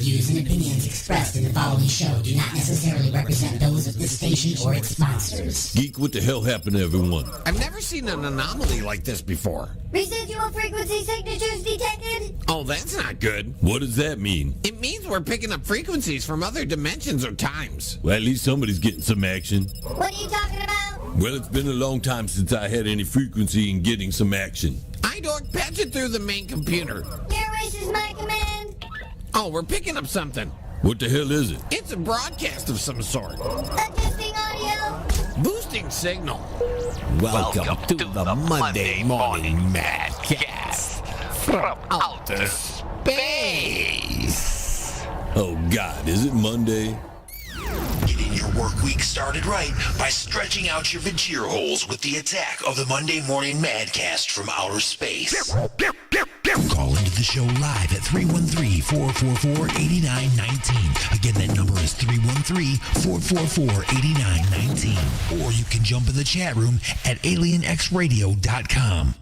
views and opinions expressed in the following show do not necessarily represent those of this station or its sponsors. Geek, what the hell happened to everyone? I've never seen an anomaly like this before. Residual frequency signatures detected. Oh, that's not good. What does that mean? It means we're picking up frequencies from other dimensions or times. Well, at least somebody's getting some action. What are you talking about? Well, it's been a long time since I had any frequency in getting some action. Dork, patch it through the main computer. Your wish is my command. Oh, we're picking up something. What the hell is it? It's a broadcast of some sort. Adjusting audio. Boosting signal. Welcome to the Monday Morning Madcast from outer space. Oh, God, is it Monday? Getting your work week started right by stretching out your vagina holes with the attack of the Monday Morning Madcast from outer space. Call into the show live at 313-444-8919. Again, that number is 313-444-8919. Or you can jump in the chat room at alienxradio.com.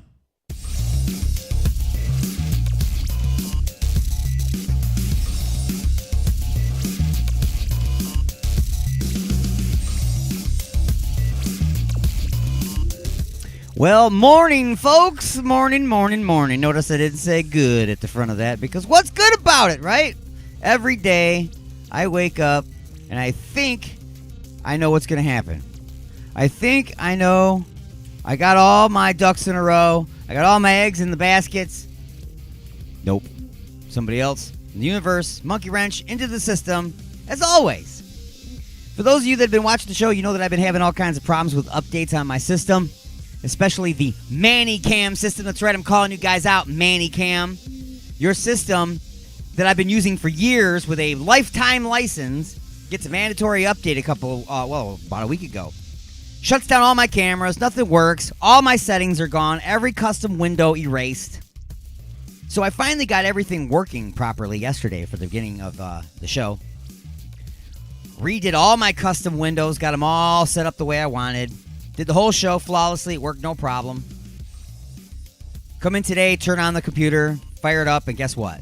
Well, morning, folks. Morning. Notice I didn't say good at the front of that because what's good about it, right? Every day I wake up and I think I know what's going to happen. I think I know. I got all my ducks in a row. I got all my eggs in the baskets. Nope. Somebody else in the universe, monkey wrench into the system, as always. For those of you that have been watching the show, you know that I've been having all kinds of problems with updates on my system. Especially the MannyCam system. That's right, I'm calling you guys out, MannyCam. Your system that I've been using for years with a lifetime license gets a mandatory update about a week ago. Shuts down all my cameras, nothing works, all my settings are gone, every custom window erased. So I finally got everything working properly yesterday for the beginning of the show. Redid all my custom windows, got them all set up the way I wanted. Did the whole show flawlessly. It worked no problem. Come in today, turn on the computer, fire it up, and guess what?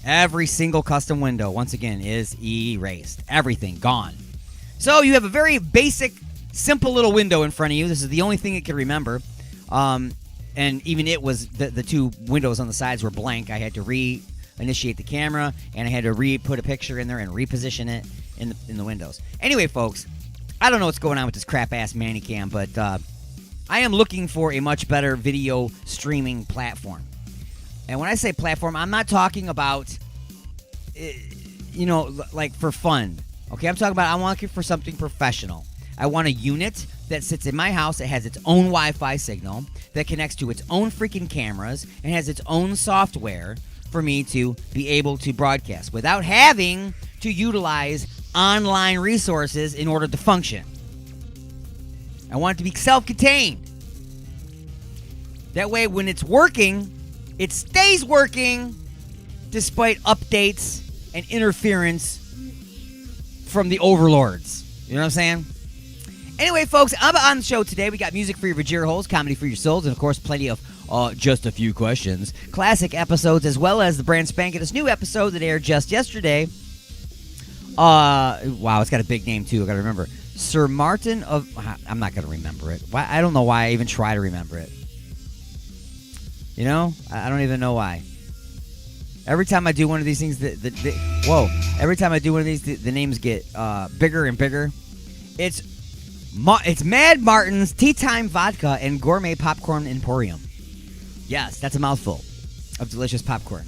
Every single custom window, once again, is erased. Everything gone. So you have a very basic, simple little window in front of you. This is the only thing it can remember. And even it was, the two windows on the sides were blank. I had to reinitiate the camera, and I had to put a picture in there and reposition it in the windows. Anyway, folks, I don't know what's going on with this crap-ass MannyCam, but I am looking for a much better video streaming platform. And when I say platform, I'm not talking about, like for fun. Okay, I'm talking about I'm looking for something professional. I want a unit that sits in my house that has its own Wi-Fi signal, that connects to its own freaking cameras, and has its own software for me to be able to broadcast without having to utilize online resources in order to function. I want it to be self-contained. That way, when it's working, it stays working despite updates and interference from the overlords. You know what I'm saying? Anyway, folks, I'm on the show today. We got music for your vagina holes, comedy for your souls, and of course, plenty of just a few questions, classic episodes, as well as the brand spanking new episode that aired just yesterday. Wow, it's got a big name, too. I got to remember. Sir Martin of... I'm not going to remember it. Why? I don't know why I even try to remember it. You know? I don't even know why. Every time I do one of these things, every time I do one of these, the names get bigger and bigger. It's Mad Martin's Tea Time Vodka and Gourmet Popcorn Emporium. Yes, that's a mouthful of delicious popcorn.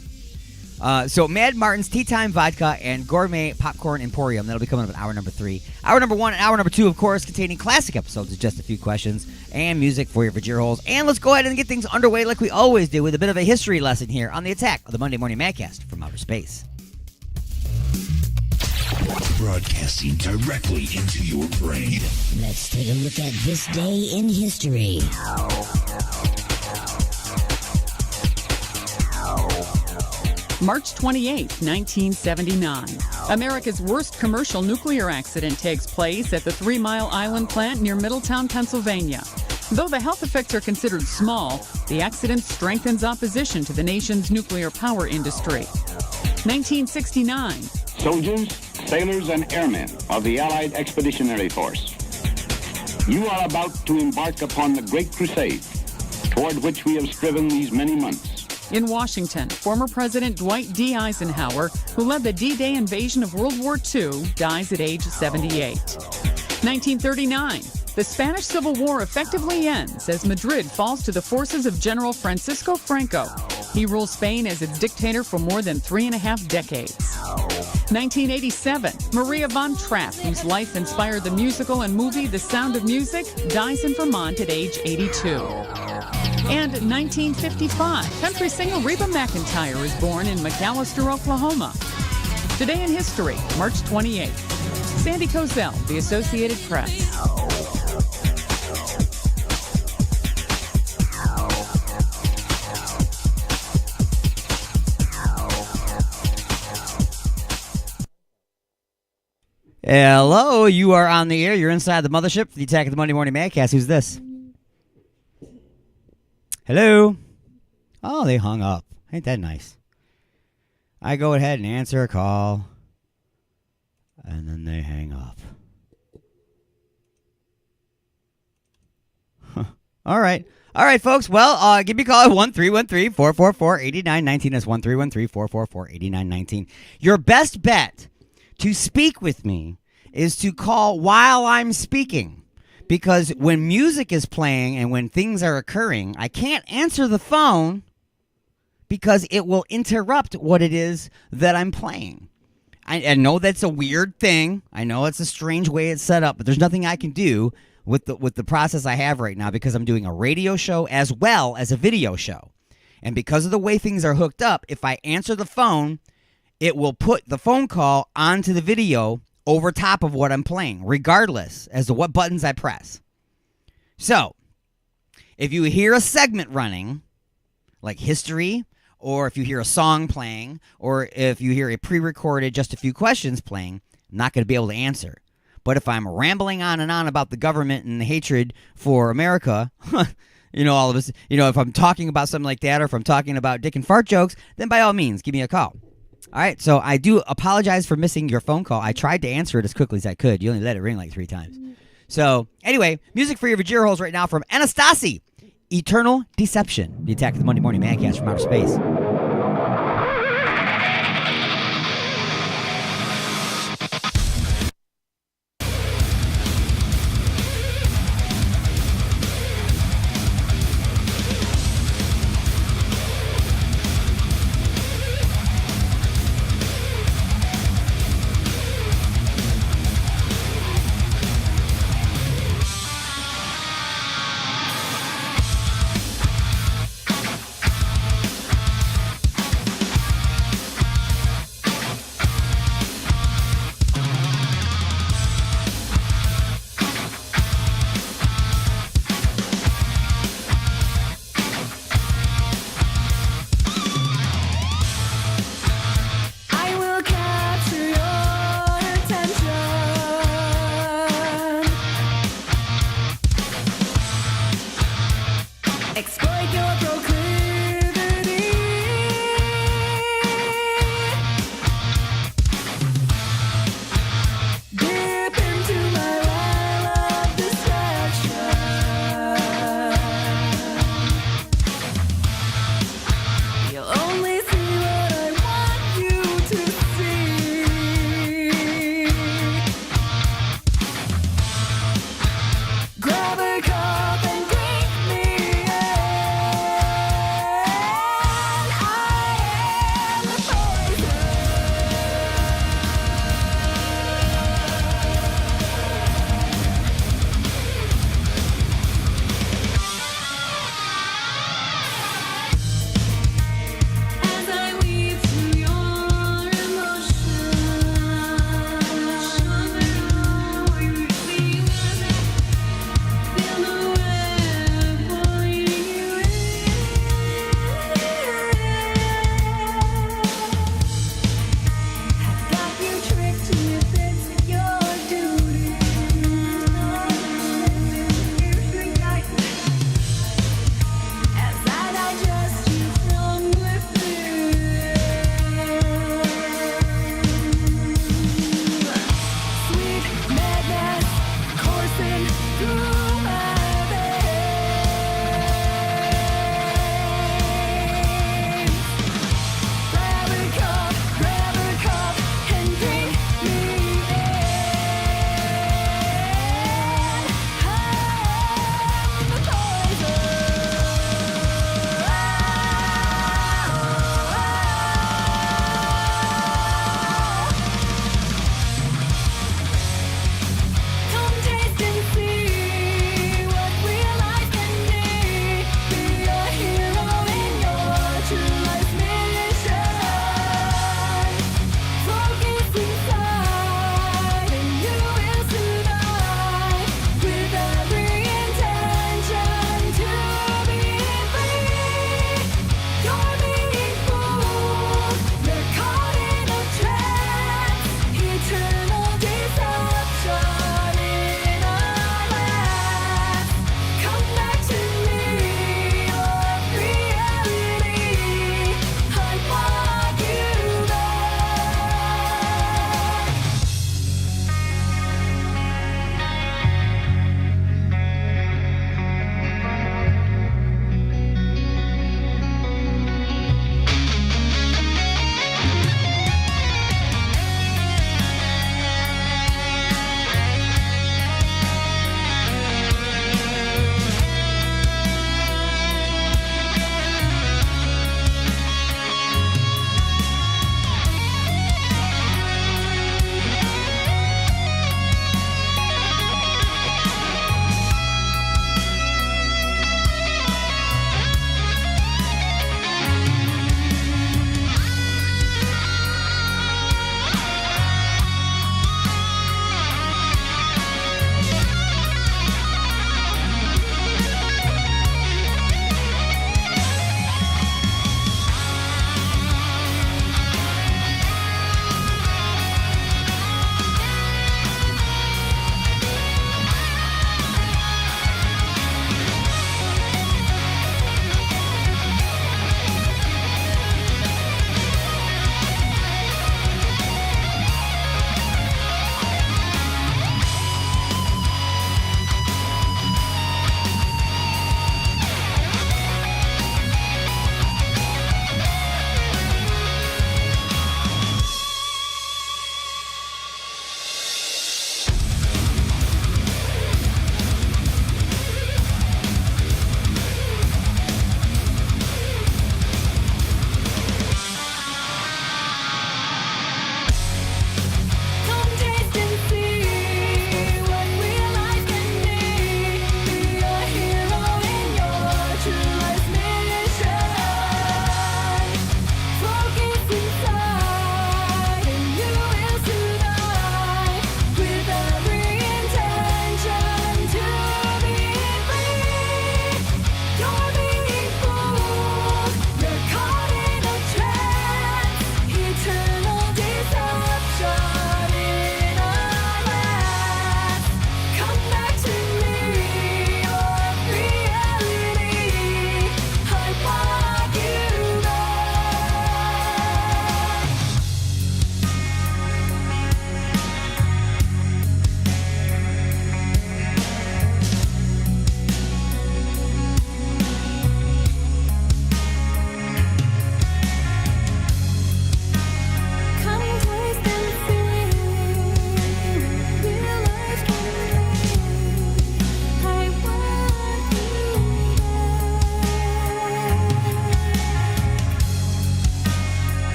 So Mad Martin's Tea Time Vodka and Gourmet Popcorn Emporium. That'll be coming up in hour number 3. Hour number 1 and hour number 2, of course, containing classic episodes of Just a Few Questions and music for your vagina holes. And let's go ahead and get things underway like we always do with a bit of a history lesson here on the attack of the Monday Morning Madcast from outer space. Broadcasting directly into your brain. Let's take a look at this day in history. March 28, 1979. America's worst commercial nuclear accident takes place at the 3 Mile Island plant near Middletown, Pennsylvania. Though the health effects are considered small, the accident strengthens opposition to the nation's nuclear power industry. 1969. Soldiers, sailors, and airmen of the Allied Expeditionary Force, you are about to embark upon the great crusade toward which we have striven these many months. In Washington, former President Dwight D. Eisenhower, who led the D-Day invasion of World War II, dies at age 78. 1939. The Spanish Civil War effectively ends as Madrid falls to the forces of General Francisco Franco. He rules Spain as its dictator for more than 3.5 decades. 1987. Maria von Trapp, whose life inspired the musical and movie The Sound of Music, dies in Vermont at age 82. And 1955, country singer Reba McEntire is born in McAllister, Oklahoma. Today in history, March 28th. Sandy Kozel, The Associated Press. Hello, you are on the air. You're inside the mothership for the Attack of the Monday Morning Madcast. Who's this? Hello? Oh, they hung up. Ain't that nice? I go ahead and answer a call, and then they hang up. Huh. All right. All right, folks. Well, give me a call at 1-313-444-8919. That's 1-313-444-8919. Your best bet to speak with me is to call while I'm speaking. Because when music is playing and when things are occurring, I can't answer the phone because it will interrupt what it is that I'm playing. I know that's a weird thing. I know it's a strange way it's set up, but there's nothing I can do with the process I have right now because I'm doing a radio show as well as a video show. And because of the way things are hooked up, if I answer the phone, it will put the phone call onto the video over top of what I'm playing, regardless as to what buttons I press. So, if you hear a segment running, like history, or if you hear a song playing, or if you hear a pre-recorded just a few questions playing, I'm not going to be able to answer. But if I'm rambling on and on about the government and the hatred for America, all of us, if I'm talking about something like that, or if I'm talking about dick and fart jokes, then by all means, give me a call. All right, so I do apologize for missing your phone call. I tried to answer it as quickly as I could. You only let it ring like 3 times. So, anyway, music for your vajir holes right now from Anastasi, Eternal Deception, the Attack of the Monday Morning Madcast from outer space.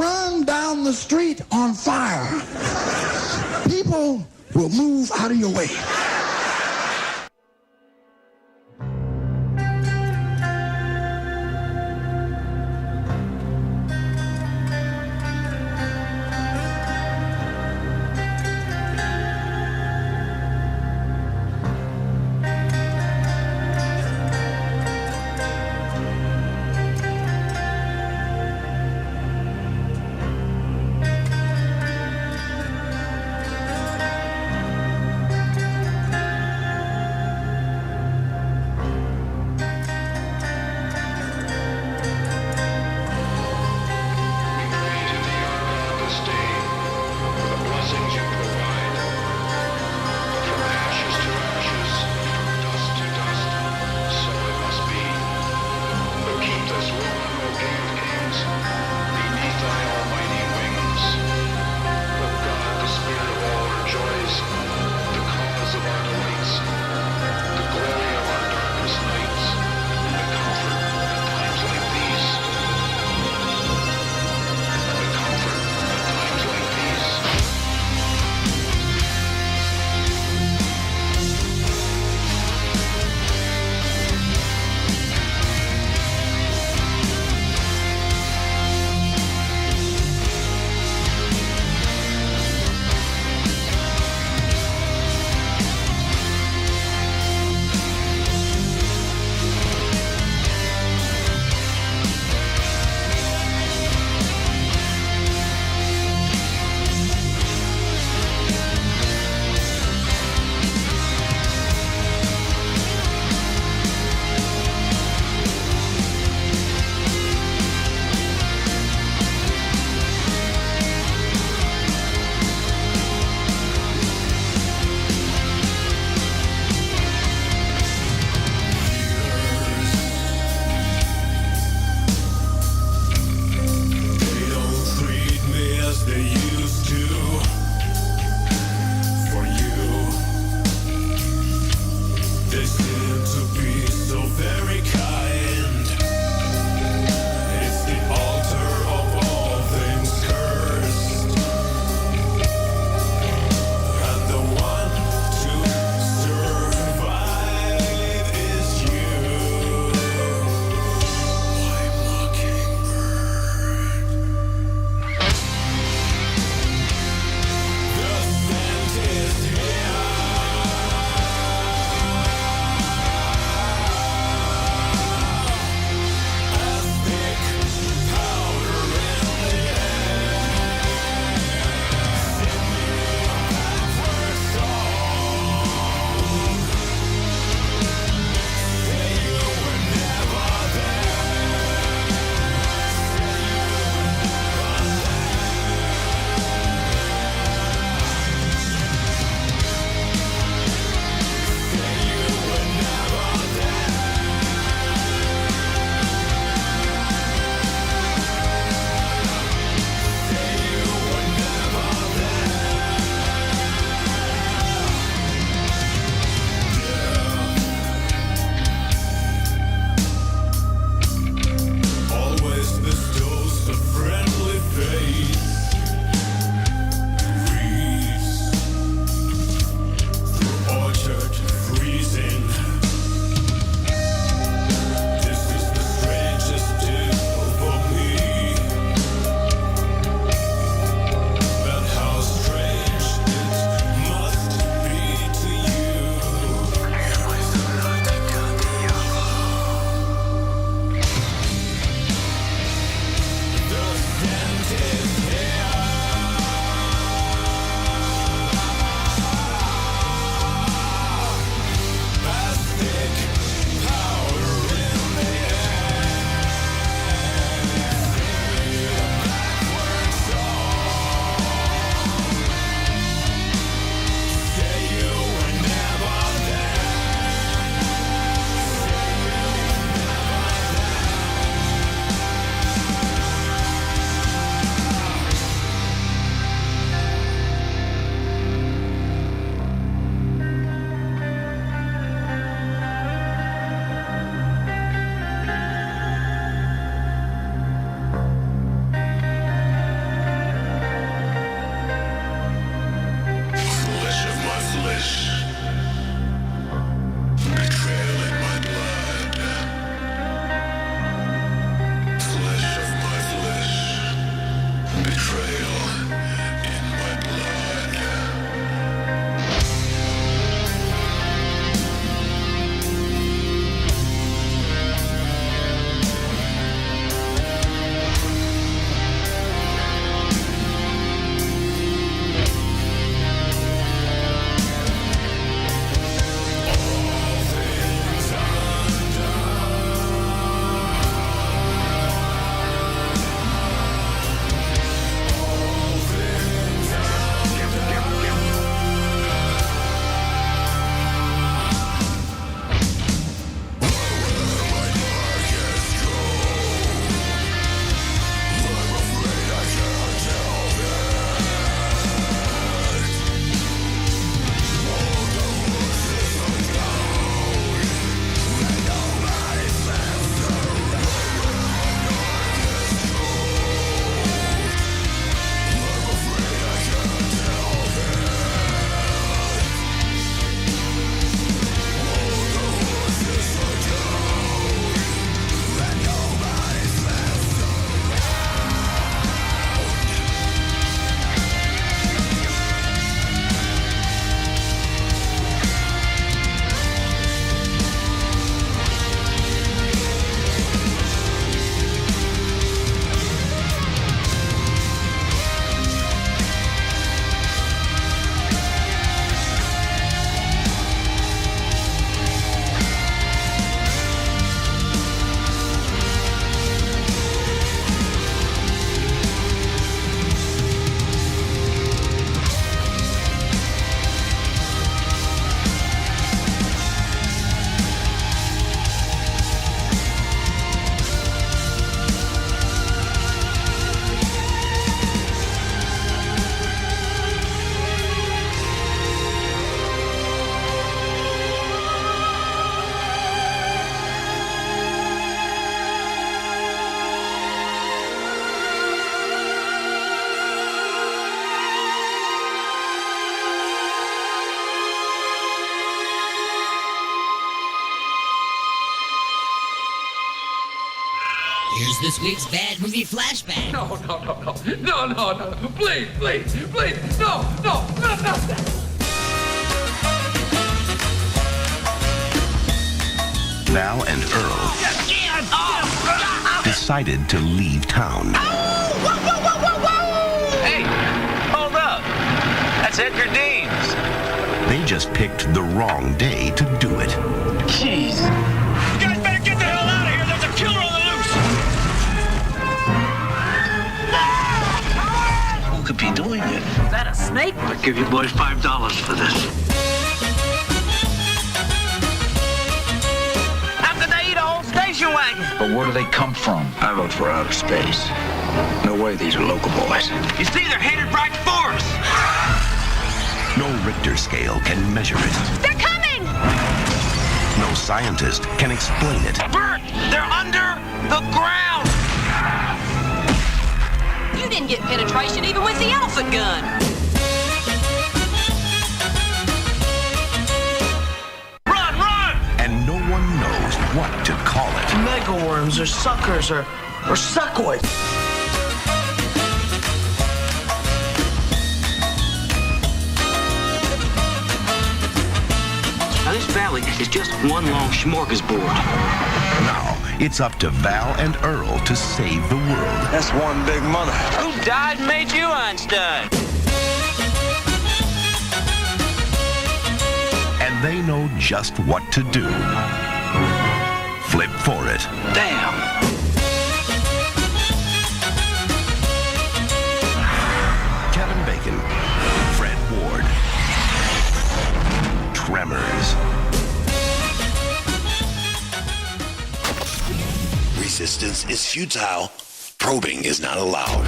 run down the street on fire, people will move out of your way. Here's this week's bad movie flashback. No. Please. No. Val and Earl decided to leave town. Hey, hold up. That's Edgar Deans. They just picked the wrong day to do it. Jeez. You guys better get the hell out of here. There's a killer on the loose. Who could be doing it? Is that a snake? I'll give you boys $5 for this. How could they eat a whole station wagon? But where do they come from? I vote for outer space. No way these are local boys. You see, they're headed right for us. No Richter scale can measure it. They're coming! No scientist can explain it. Bert, they're under the ground. You didn't get penetration even with the elephant gun. Run! And no one knows what to call it. Mega worms or suckers or suckoids. Now this valley is just one long smorgasbord. Now, it's up to Val and Earl to save the world. That's one big mother. Who died and made you Einstein? And they know just what to do. Flip for it. Damn. Kevin Bacon, Fred Ward, Tremors. Resistance is futile. Probing is not allowed.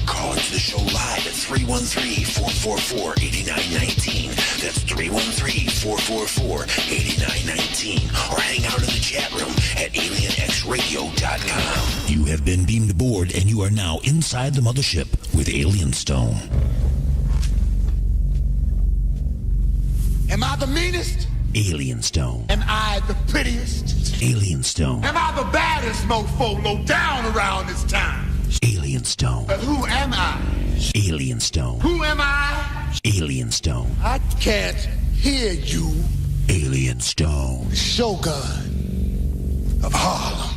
Call into the show live at 313-444-8919. That's 313-444-8919. Or hang out in the chat room at alienxradio.com. You have been beamed aboard and you are now inside the mothership with Alien Stone. Am I the meanest? Alien Stone. Am I the prettiest? Alien Stone. Am I the baddest mofo low down around this town? Alien Stone. But who am I? Alien Stone. Who am I? Alien Stone. I can't hear you. Alien Stone. The Shogun of Harlem.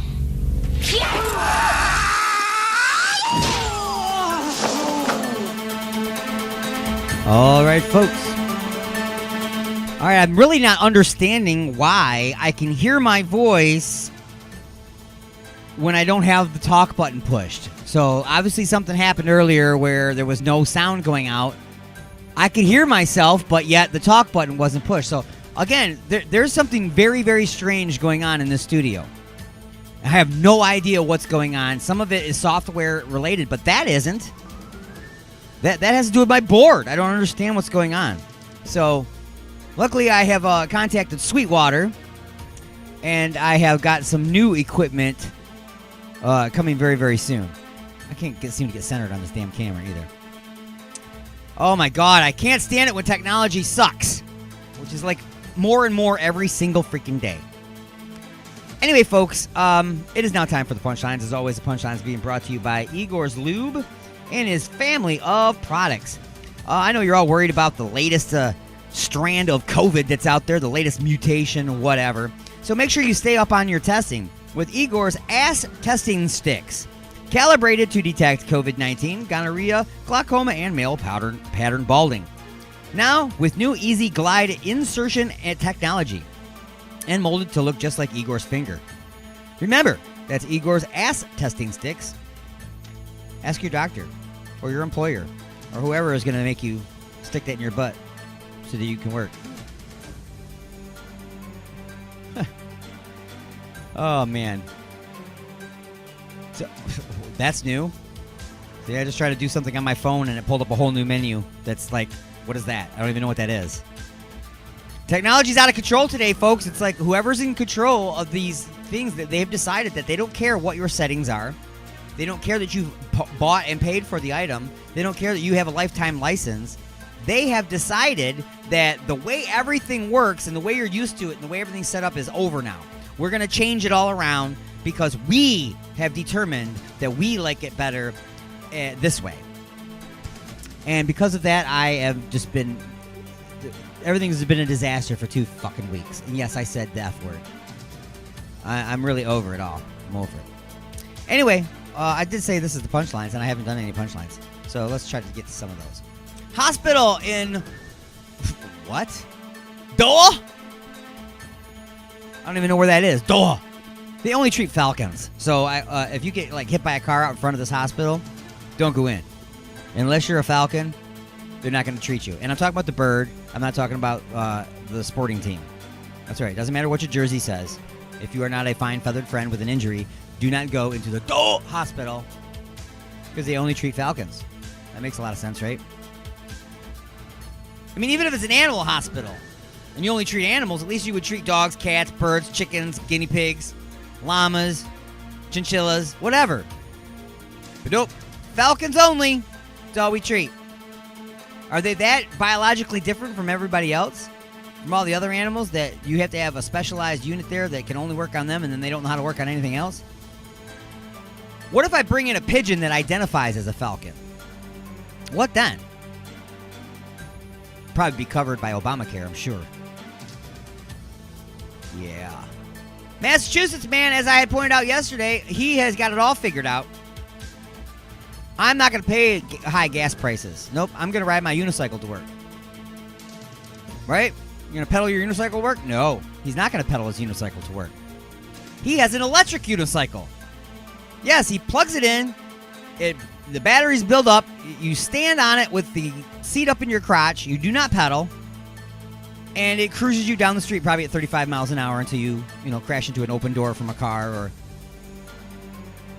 All right, folks. All right, I'm really not understanding why I can hear my voice when I don't have the talk button pushed. So obviously something happened earlier where there was no sound going out. I could hear myself, but yet the talk button wasn't pushed. So again, there's something very, very strange going on in this studio. I have no idea what's going on. Some of it is software related, but that isn't. That has to do with my board. I don't understand what's going on. So luckily, I have contacted Sweetwater, and I have got some new equipment coming very, very soon. I can't seem to get centered on this damn camera either. Oh my God, I can't stand it when technology sucks, which is like more and more every single freaking day. Anyway, folks, it is now time for the punchlines. As always, the punchlines being brought to you by Igor's Lube and his family of products. I know you're all worried about the latest strand of COVID that's out there, the latest mutation, whatever. So make sure you stay up on your testing with Igor's ass testing sticks, calibrated to detect COVID-19, gonorrhea, glaucoma, and male pattern balding. Now with new Easy Glide insertion and technology, and molded to look just like Igor's finger. Remember, that's Igor's ass testing sticks. Ask your doctor or your employer or whoever is going to make you stick that in your butt so that you can work. Oh, man. So, that's new. See, I just tried to do something on my phone and it pulled up a whole new menu that's like, what is that? I don't even know what that is. Technology's out of control today, folks. It's like whoever's in control of these things, that they've decided that they don't care what your settings are. They don't care that you've bought and paid for the item. They don't care that you have a lifetime license. They have decided that the way everything works and the way you're used to it and the way everything's set up is over now. We're going to change it all around because we have determined that we like it better this way. And because of that, I have just been... Everything's been a disaster for 2 fucking weeks. And yes, I said the F word. I'm really over it all. I'm over it. Anyway, I did say this is the punchlines, and I haven't done any punchlines. So let's try to get to some of those. Hospital in... What? Doha? I don't even know where that is. Doha. They only treat falcons. So if you get hit by a car out in front of this hospital, don't go in. Unless you're a falcon, they're not going to treat you. And I'm talking about the bird. I'm not talking about the sporting team. That's right. It doesn't matter what your jersey says. If you are not a fine feathered friend with an injury, do not go into the Doha hospital because they only treat falcons. That makes a lot of sense, right? I mean, even if it's an animal hospital and you only treat animals, at least you would treat dogs, cats, birds, chickens, guinea pigs, llamas, chinchillas, whatever. But nope, falcons only. That's all we treat. Are they that biologically different from everybody else? From all the other animals that you have to have a specialized unit there that can only work on them and then they don't know how to work on anything else? What if I bring in a pigeon that identifies as a falcon? What then? Probably be covered by Obamacare, I'm sure. Yeah. Massachusetts, man, as I had pointed out yesterday, he has got it all figured out. I'm not going to pay high gas prices. Nope, I'm going to ride my unicycle to work. Right? You're going to pedal your unicycle to work? No, he's not going to pedal his unicycle to work. He has an electric unicycle. Yes, he plugs it in. The batteries build up. You stand on it with the seat up in your crotch. You do not pedal. And it cruises you down the street probably at 35 miles an hour until you crash into an open door from a car, or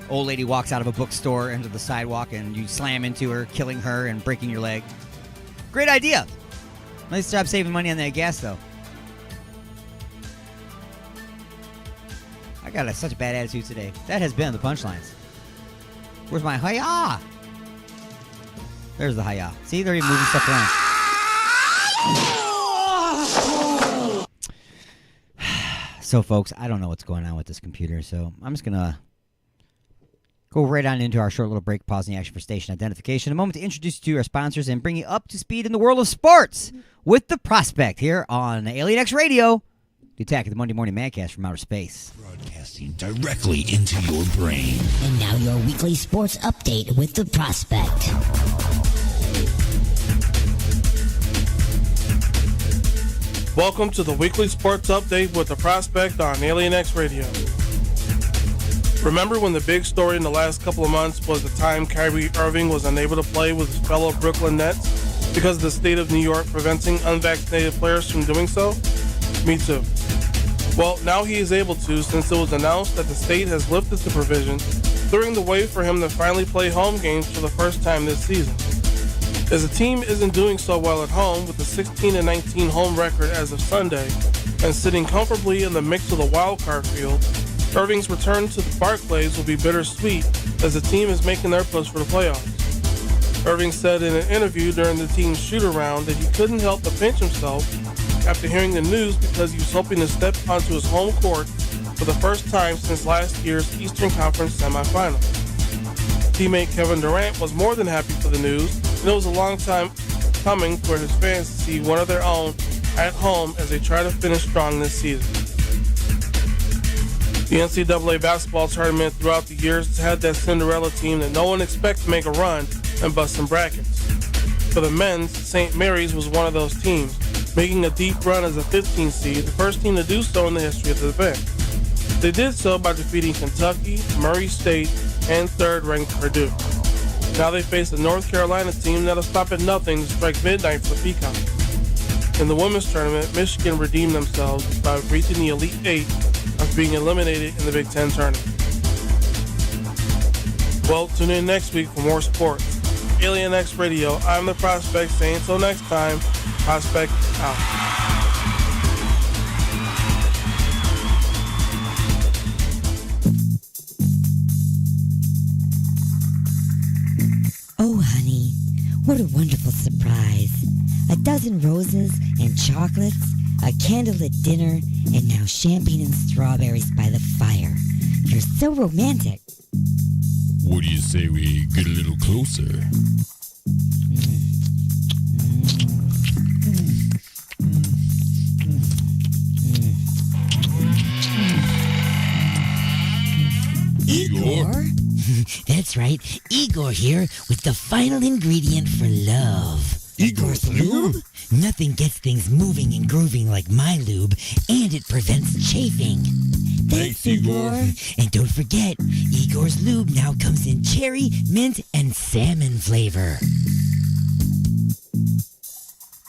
old lady walks out of a bookstore into the sidewalk and you slam into her, killing her and breaking your leg. Great idea. Nice job saving money on that gas, though. I got such a bad attitude today. That has been the punchlines. Where's my hi-ya? There's the hi-ya. See, they're even moving stuff around. So, folks, I don't know what's going on with this computer, so I'm just going to go right on into our short little break, pausing the action for station identification. A moment to introduce you to our sponsors and bring you up to speed in the world of sports with The Prospect here on Alien X Radio, the Attack of the Monday Morning Madcast from outer space. Broadcasting directly into your brain. And now your weekly sports update with The Prospect. Welcome to the weekly sports update with The Prospect on Alien X Radio. Remember when the big story in the last couple of months was the time Kyrie Irving was unable to play with his fellow Brooklyn Nets because of the state of New York preventing unvaccinated players from doing so? Me too. Well, now he is able to, since it was announced that the state has lifted the provision, clearing the way for him to finally play home games for the first time this season. As the team isn't doing so well at home with a 16-19 home record as of Sunday and sitting comfortably in the mix of the wildcard field, Irving's return to the Barclays will be bittersweet as the team is making their push for the playoffs. Irving said in an interview during the team's shoot-around that he couldn't help but pinch himself after hearing the news because he was hoping to step onto his home court for the first time since last year's Eastern Conference semifinal. Teammate Kevin Durant was more than happy for the news, and it was a long time coming for his fans to see one of their own at home as they try to finish strong this season. The NCAA basketball tournament throughout the years has had that Cinderella team that no one expects to make a run and bust some brackets. For the men's, St. Mary's was one of those teams, making a deep run as a 15 seed, the first team to do so in the history of the event. They did so by defeating Kentucky, Murray State, and third-ranked Purdue. Now they face a North Carolina team that'll stop at nothing to strike midnight for the Peacocks. In the women's tournament, Michigan redeemed themselves by reaching the Elite Eight after being eliminated in the Big Ten tournament. Well, tune in next week for more sports. Alien X Radio, I'm The Prospect, saying until next time, Prospect out. Oh, honey, what a wonderful surprise. 12 roses and chocolates, a candlelit dinner, and now champagne and strawberries by the fire. You're so romantic. What do you say we get a little closer? Igor? That's right. Igor here with the final ingredient for love. Igor's lube? Nothing gets things moving and grooving like my lube, and it prevents chafing. Thanks, Igor. And don't forget, Igor's lube now comes in cherry, mint, and salmon flavor.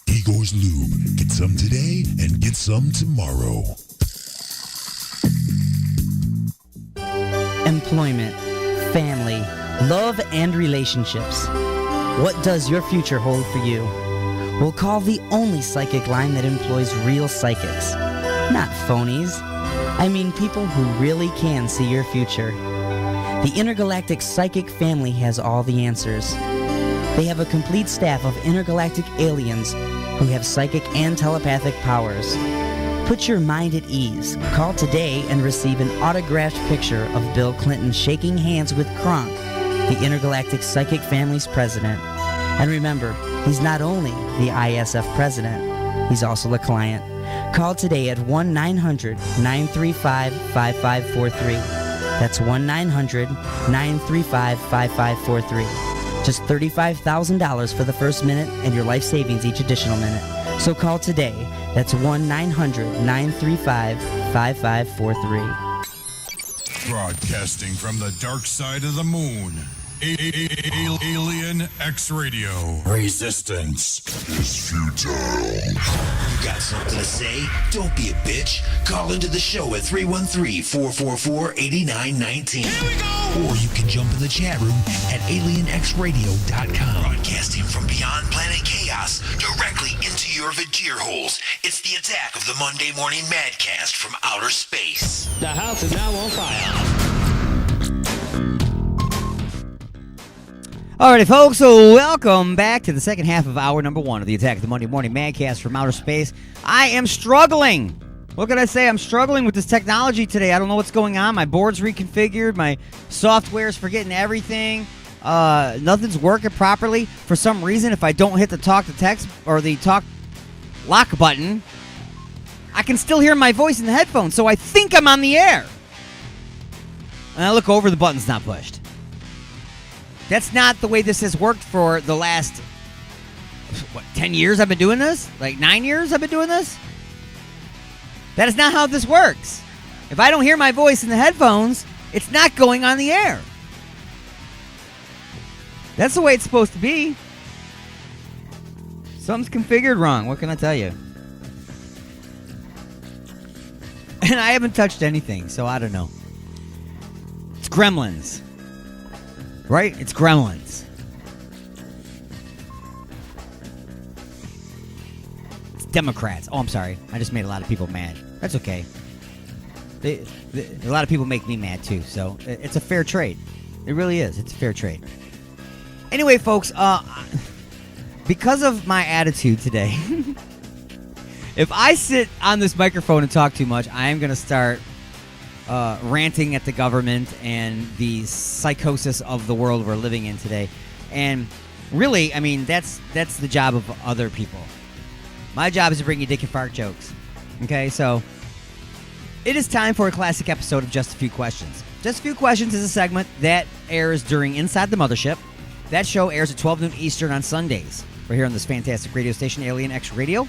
Igor's Lube. Get some today and get some tomorrow. Employment, family, love, and relationships. What does your future hold for you? We'll call the only psychic line that employs real psychics. Not phonies. I mean people who really can see your future. The Intergalactic Psychic family has all the answers. They have a complete staff of intergalactic aliens who have psychic and telepathic powers. Put your mind at ease. Call today and receive an autographed picture of Bill Clinton shaking hands with Kronk, the Intergalactic Psychic family's president. And remember, he's not only the ISF president, he's also a client. Call today at 1-900-935-5543. That's 1-900-935-5543. Just $35,000 for the first minute and your life savings each additional minute. So call today. That's 1-900-935-5543. Broadcasting from the dark side of the moon. Alien X Radio. Resistance is futile. You got something to say? Don't be a bitch. Call into the show at 313-444-8919. Here we go! Or you can jump in the chat room at alienxradio.com. Broadcasting from beyond planet chaos directly into your Vajir holes. It's the attack of the Monday Morning Madcast from outer space. The house is now on fire. Alrighty, folks, so welcome back to the second half of hour number one of the Attack of the Monday Morning Madcast from outer space. I am struggling. What can I say? I'm struggling with this technology today. I don't know what's going on. My board's reconfigured. My software's forgetting everything. Nothing's working properly. For some reason, if I don't hit the talk to text or the talk lock button, I can still hear my voice in the headphones, so I think I'm on the air. And I look over, the button's not pushed. That's not the way this has worked for the last, 10 years I've been doing this? Like 9 years I've been doing this? That is not how this works. If I don't hear my voice in the headphones, it's not going on the air. That's the way it's supposed to be. Something's configured wrong. What can I tell you? And I haven't touched anything, so I don't know. It's Gremlins. Right? It's Gremlins. It's Democrats. Oh, I'm sorry. I just made a lot of people mad. That's okay. A lot of people make me mad, too. So, it's a fair trade. It really is. It's a fair trade. Anyway, folks, because of my attitude today, if I sit on this microphone and talk too much, I am going to start ranting at the government and the psychosis of the world we're living in today. And really, I mean, that's the job of other people. My job is to bring you dick and fart jokes. Okay, so it is time for a classic episode of Just a Few Questions. Just a Few Questions is a segment that airs during Inside the Mothership. That show airs at 12 noon Eastern on Sundays. We're here on this fantastic radio station, Alien X Radio.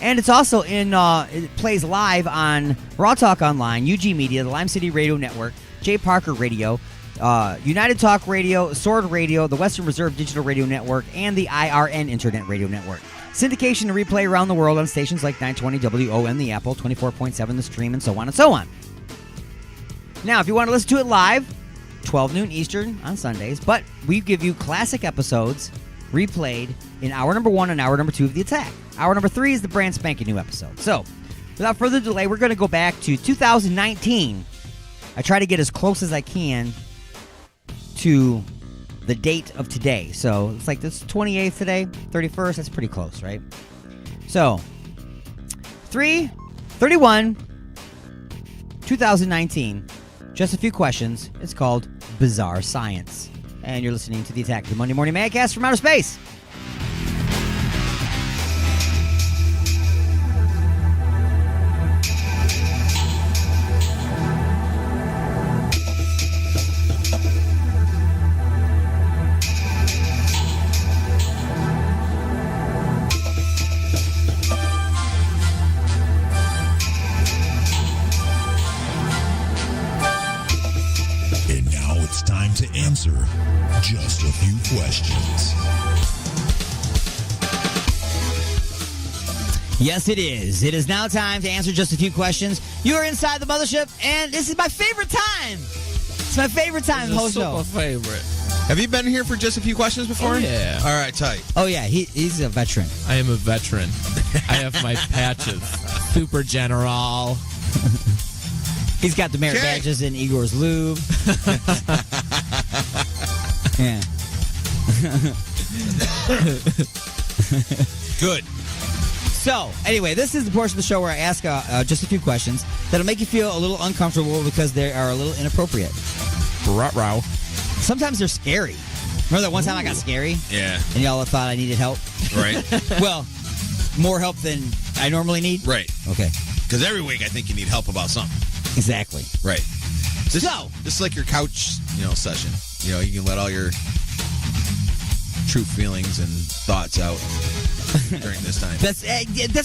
And it's also it plays live on Raw Talk Online, UG Media, the Lime City Radio Network, Jay Parker Radio, United Talk Radio, Sword Radio, the Western Reserve Digital Radio Network, and the IRN Internet Radio Network. Syndication and replay around the world on stations like 920 WON, The Apple, 24.7 The Stream, and so on and so on. Now, if you want to listen to it live, 12 noon Eastern on Sundays, but we give you classic episodes replayed in hour number 1 and hour number 2 of The Attack. Hour number 3 is the brand spanking new episode. So, without further delay, we're going to go back to 2019. I try to get as close as I can to the date of today. So, it's like this 28th today, 31st. That's pretty close, right? So, 3/31/2019, just a few questions. It's called Bizarre Science. And you're listening to the Attack of the Monday Morning Madcast from outer space. And now it's time to answer just a few questions. Yes, it is. It is now time to answer just a few questions. You are inside the mothership, and this is my favorite time. It's my favorite time, It's a host show. super favorite. Have you been here for just a few questions before? Oh, yeah. All right, tight. Oh, yeah, he's a veteran. I am a veteran. I have my patches. Super General. He's got the merit badges in Igor's Lube. Yeah. Good. So, anyway, this is the portion of the show where I ask just a few questions that'll make you feel a little uncomfortable because they are a little inappropriate. Ruh-roh. Sometimes they're scary. Remember that one time I got scary? Yeah. And y'all thought I needed help? Right. Well, more help than I normally need? Right. Okay. Because every week I think you need help about something. Exactly. Right. This is like your couch, session. You can let all your true feelings and thoughts out during this time. That's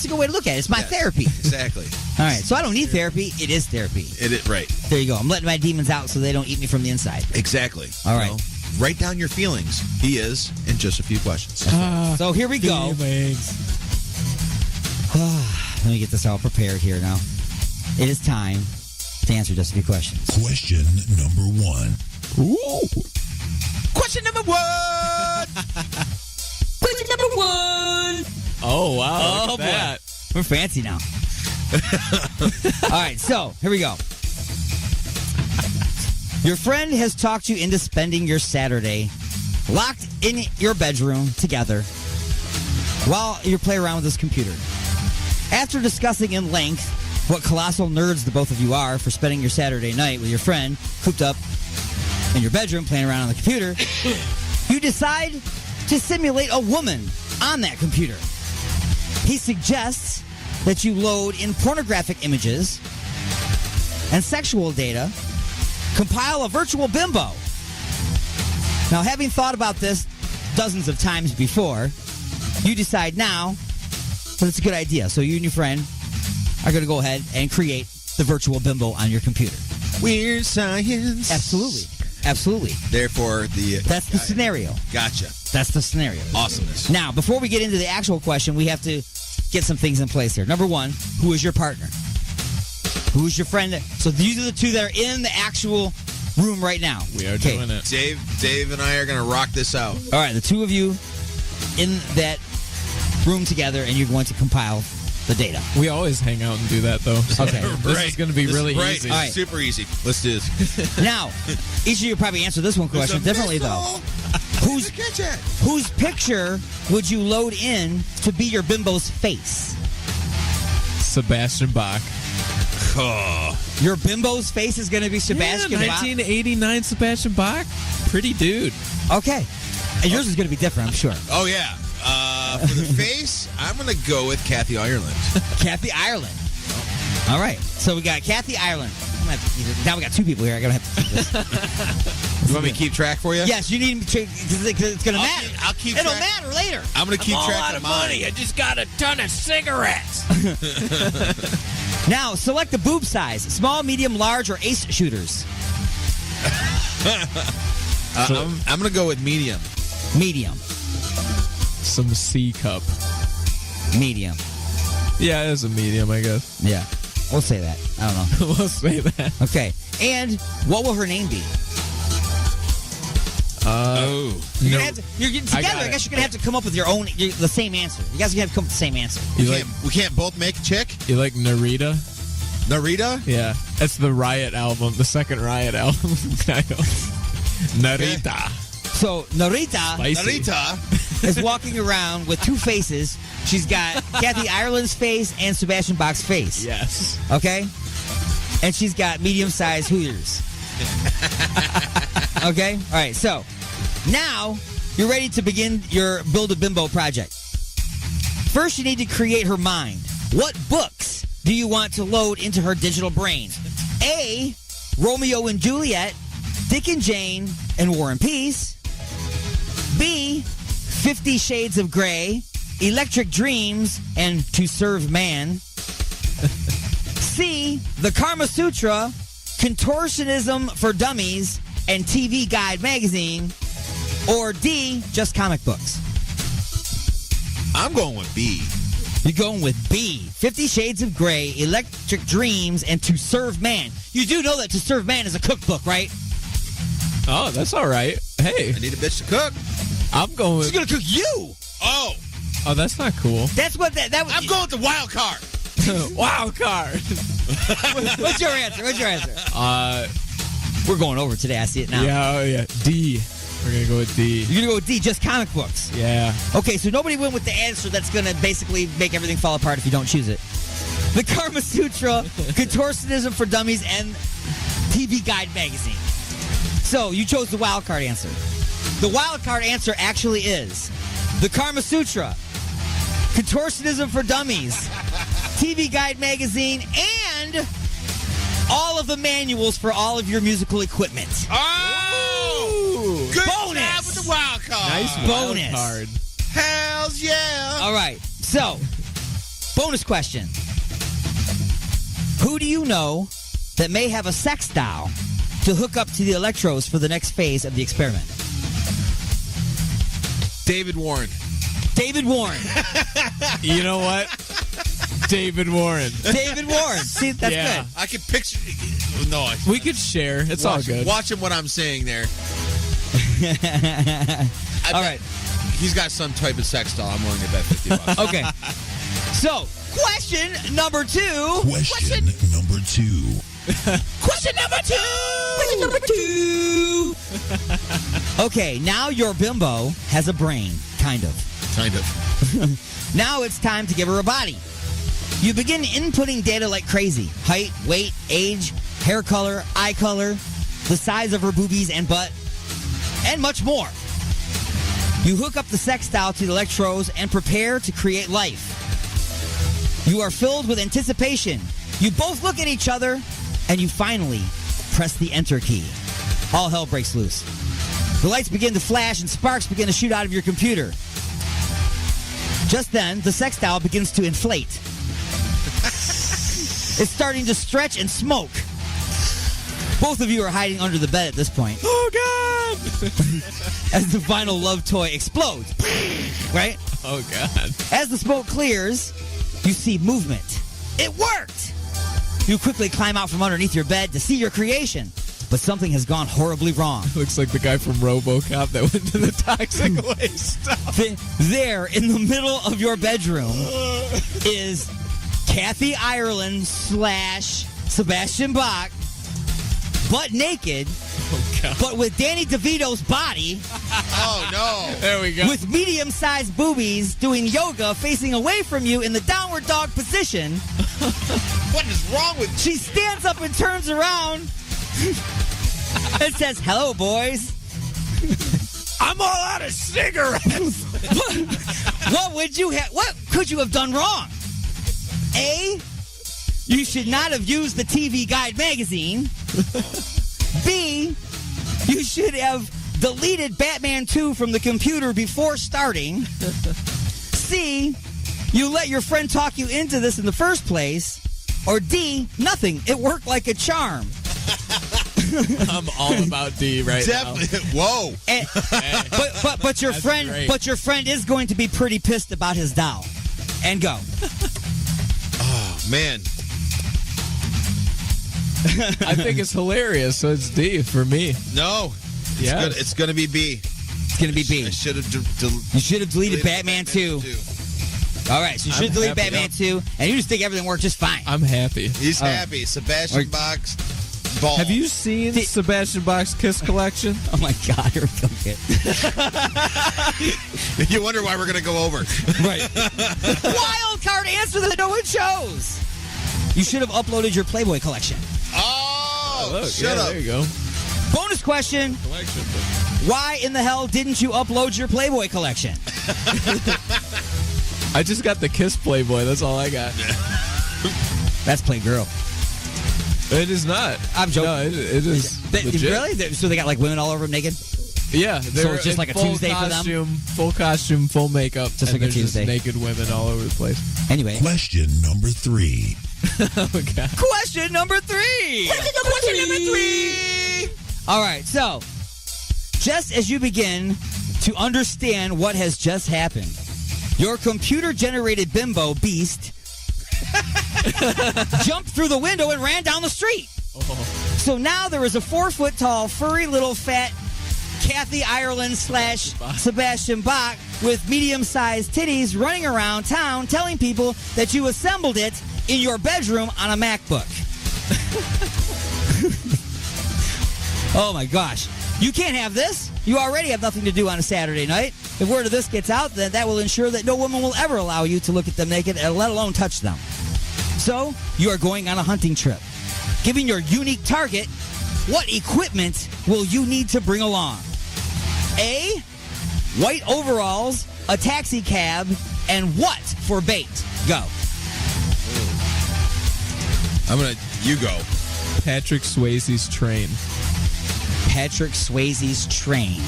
a good way to look at it. It's my therapy. Exactly. All right. So I don't need therapy. It is therapy. Right. There you go. I'm letting my demons out so they don't eat me from the inside. Exactly. All right. Write down your feelings. He is in just a few questions. So here we go. Let me get this all prepared here now. It is time to answer just a few questions. Question number 1. Ooh. Question number 1. Question number 1. Oh, wow. Look boy. at that. We're fancy now. All right, so here we go. Your friend has talked you into spending your Saturday locked in your bedroom together while you play around with this computer. After discussing in length what colossal nerds the both of you are for spending your Saturday night with your friend cooped up in your bedroom playing around on the computer, you decide to simulate a woman on that computer. He suggests that you load in pornographic images and sexual data, compile a virtual bimbo. Now, having thought about this dozens of times before, you decide now that it's a good idea. So you and your friend are going to go ahead and create the virtual bimbo on your computer. Weird science. Absolutely. Absolutely. Therefore, that's the scenario. Gotcha. That's the scenario. Awesomeness. Now, before we get into the actual question, we have to get some things in place here. Number one, who is your partner? Who is your friend? So these are the two that are in the actual room right now. We are doing it. Dave and I are going to rock this out. All right, the two of you in that room together, and you're going to compile the data. We always hang out and do that, though. Okay. This is going to be really easy. All right. Super easy. Let's do this. Now, each of you probably answer this one question differently, though. Whose picture would you load in to be your bimbo's face? Sebastian Bach. Your bimbo's face is going to be Sebastian Bach? 1989 Sebastian Bach. Pretty dude. Okay. And yours is going to be different, I'm sure. Oh, yeah. For the face, I'm going to go with Kathy Ireland. Kathy Ireland. All right. So we got Kathy Ireland. Now we got two people here. I'm going to have to do this. You want me to keep track for you? Yes, you need me to, because it's going to matter. I'll keep It'll track. matter later. I'm going to keep track of mine. I just got a ton of cigarettes. Now, select the boob size. Small, medium, large, or ace shooters. I'm going to go with medium. Medium. Some C cup. Medium. Yeah, it is a medium, I guess. Yeah. We'll say that. I don't know. We'll say that. Okay. And what will her name be? You're getting together. I guess you're going to have to come up with your own, the same answer. You guys are going to have to come up with the same answer. We can't both make a chick? You like Narita? Narita? Yeah. That's the Riot album, the second Riot album. Narita. So, Narita is walking around with two faces. She's got Kathy Ireland's face and Sebastian Bach's face. Yes. Okay? And she's got medium-sized hooters. Okay? All right, so now you're ready to begin your Build a Bimbo project. First, you need to create her mind. What books do you want to load into her digital brain? A, Romeo and Juliet, Dick and Jane, and War and Peace. B, 50 Shades of Grey, Electric Dreams, and To Serve Man. C, The Karma Sutra, Contortionism for Dummies, and TV Guide Magazine. Or D, just comic books. I'm going with B. You're going with B. 50 Shades of Grey, Electric Dreams, and To Serve Man. You do know that To Serve Man is a cookbook, right? Oh, that's all right. Hey. I need a bitch to cook. I'm going with... She's going to cook you! Oh, that's not cool. That's what that was. I'm going with the wild card. Wild card. What's your answer? We're going over today. I see it now. Yeah. D. We're going to go with D. You're going to go with D, just comic books. Yeah. Okay, so nobody went with the answer that's going to basically make everything fall apart if you don't choose it. The Karma Sutra, Contortionism for Dummies, and TV Guide Magazine. So you chose the wild card answer. The wild card answer actually is the Karma Sutra, Contortionism for Dummies, TV Guide Magazine, and all of the manuals for all of your musical equipment. Oh! Good bonus! job with the wild card. Nice bonus. Wild card. Hells yeah! All right, so, bonus question. Who do you know that may have a sex doll to hook up to the electrodes for the next phase of the experiment? David Warren. David Warren. You know what? David Warren. David Warren. See, that's good. I can picture... No, we could share. It's all good. Watching what I'm saying there. All right. He's got some type of sex doll. I'm willing to bet $50. Okay. So, question number 2. Question number 2. Question number 2. Question number 2. Okay, now your bimbo has a brain, kind of. Now it's time to give her a body. You begin inputting data like crazy. Height, weight, age, hair color, eye color, the size of her boobies and butt, and much more. You hook up the sex doll to the electrodes and prepare to create life. You are filled with anticipation. You both look at each other, and you finally press the enter key. All hell breaks loose. The lights begin to flash and sparks begin to shoot out of your computer. Just then, the sex doll begins to inflate. It's starting to stretch and smoke. Both of you are hiding under the bed at this point. Oh, God! As the final love toy explodes. Right? Oh, God. As the smoke clears, you see movement. It worked! You quickly climb out from underneath your bed to see your creation. But something has gone horribly wrong. Looks like the guy from RoboCop that went to the toxic waste stuff. There, in the middle of your bedroom, is Kathy Ireland / Sebastian Bach, butt naked, but with Danny DeVito's body. Oh, no. There we go. With medium-sized boobies doing yoga facing away from you in the downward dog position. What is wrong with you? She stands up and turns around and says, "Hello, boys. I'm all out of cigarettes." What could you have done wrong? A, you should not have used the TV Guide magazine. B, you should have deleted Batman 2 from the computer before starting. C, you let your friend talk you into this in the first place. Or D, nothing. It worked like a charm. I'm all about D right now. Whoa. And, but your friend, great. but your friend is going to be pretty pissed about his doll. And go. Oh, man. I think it's hilarious, so it's D for me. No. It's going to be B. It's going to be B. I should have You should have deleted Batman 2. All right, so you should delete Batman 2, and you just think everything worked just fine. I'm happy. He's happy. Sebastian Bach's ball. Have you seen Sebastian Bach's Kiss collection? Oh, my God. Here we go, kid. You wonder why we're going to go over. Right. Wild card answer that no one chose. You should have uploaded your Playboy collection. Oh, look, shut up. There you go. Bonus question. Collection. Why in the hell didn't you upload your Playboy collection? I just got the Kiss Playboy. That's all I got. That's Playgirl. It is not. I'm joking. No, it is legit. Really? So they got like women all over them naked? Yeah. So it's just like a Tuesday for them? Full costume, full makeup. Just like a Tuesday. Just naked women all over the place. Anyway. Question number 3. Oh, God. Question number 3. Question number 3. All right. So, just as you begin to understand what has just happened, your computer-generated bimbo beast jumped through the window and ran down the street. So now there is a 4-foot-tall, furry little fat Kathy Ireland / Sebastian Bach with medium-sized titties running around town telling people that you assembled it in your bedroom on a MacBook. Oh my gosh. You can't have this. You already have nothing to do on a Saturday night. If word of this gets out, then that will ensure that no woman will ever allow you to look at them naked, let alone touch them. So, you are going on a hunting trip. Given your unique target, what equipment will you need to bring along? A, white overalls, a taxi cab, and what for bait? Go. You go. Patrick Swayze's train. Patrick Swayze's train.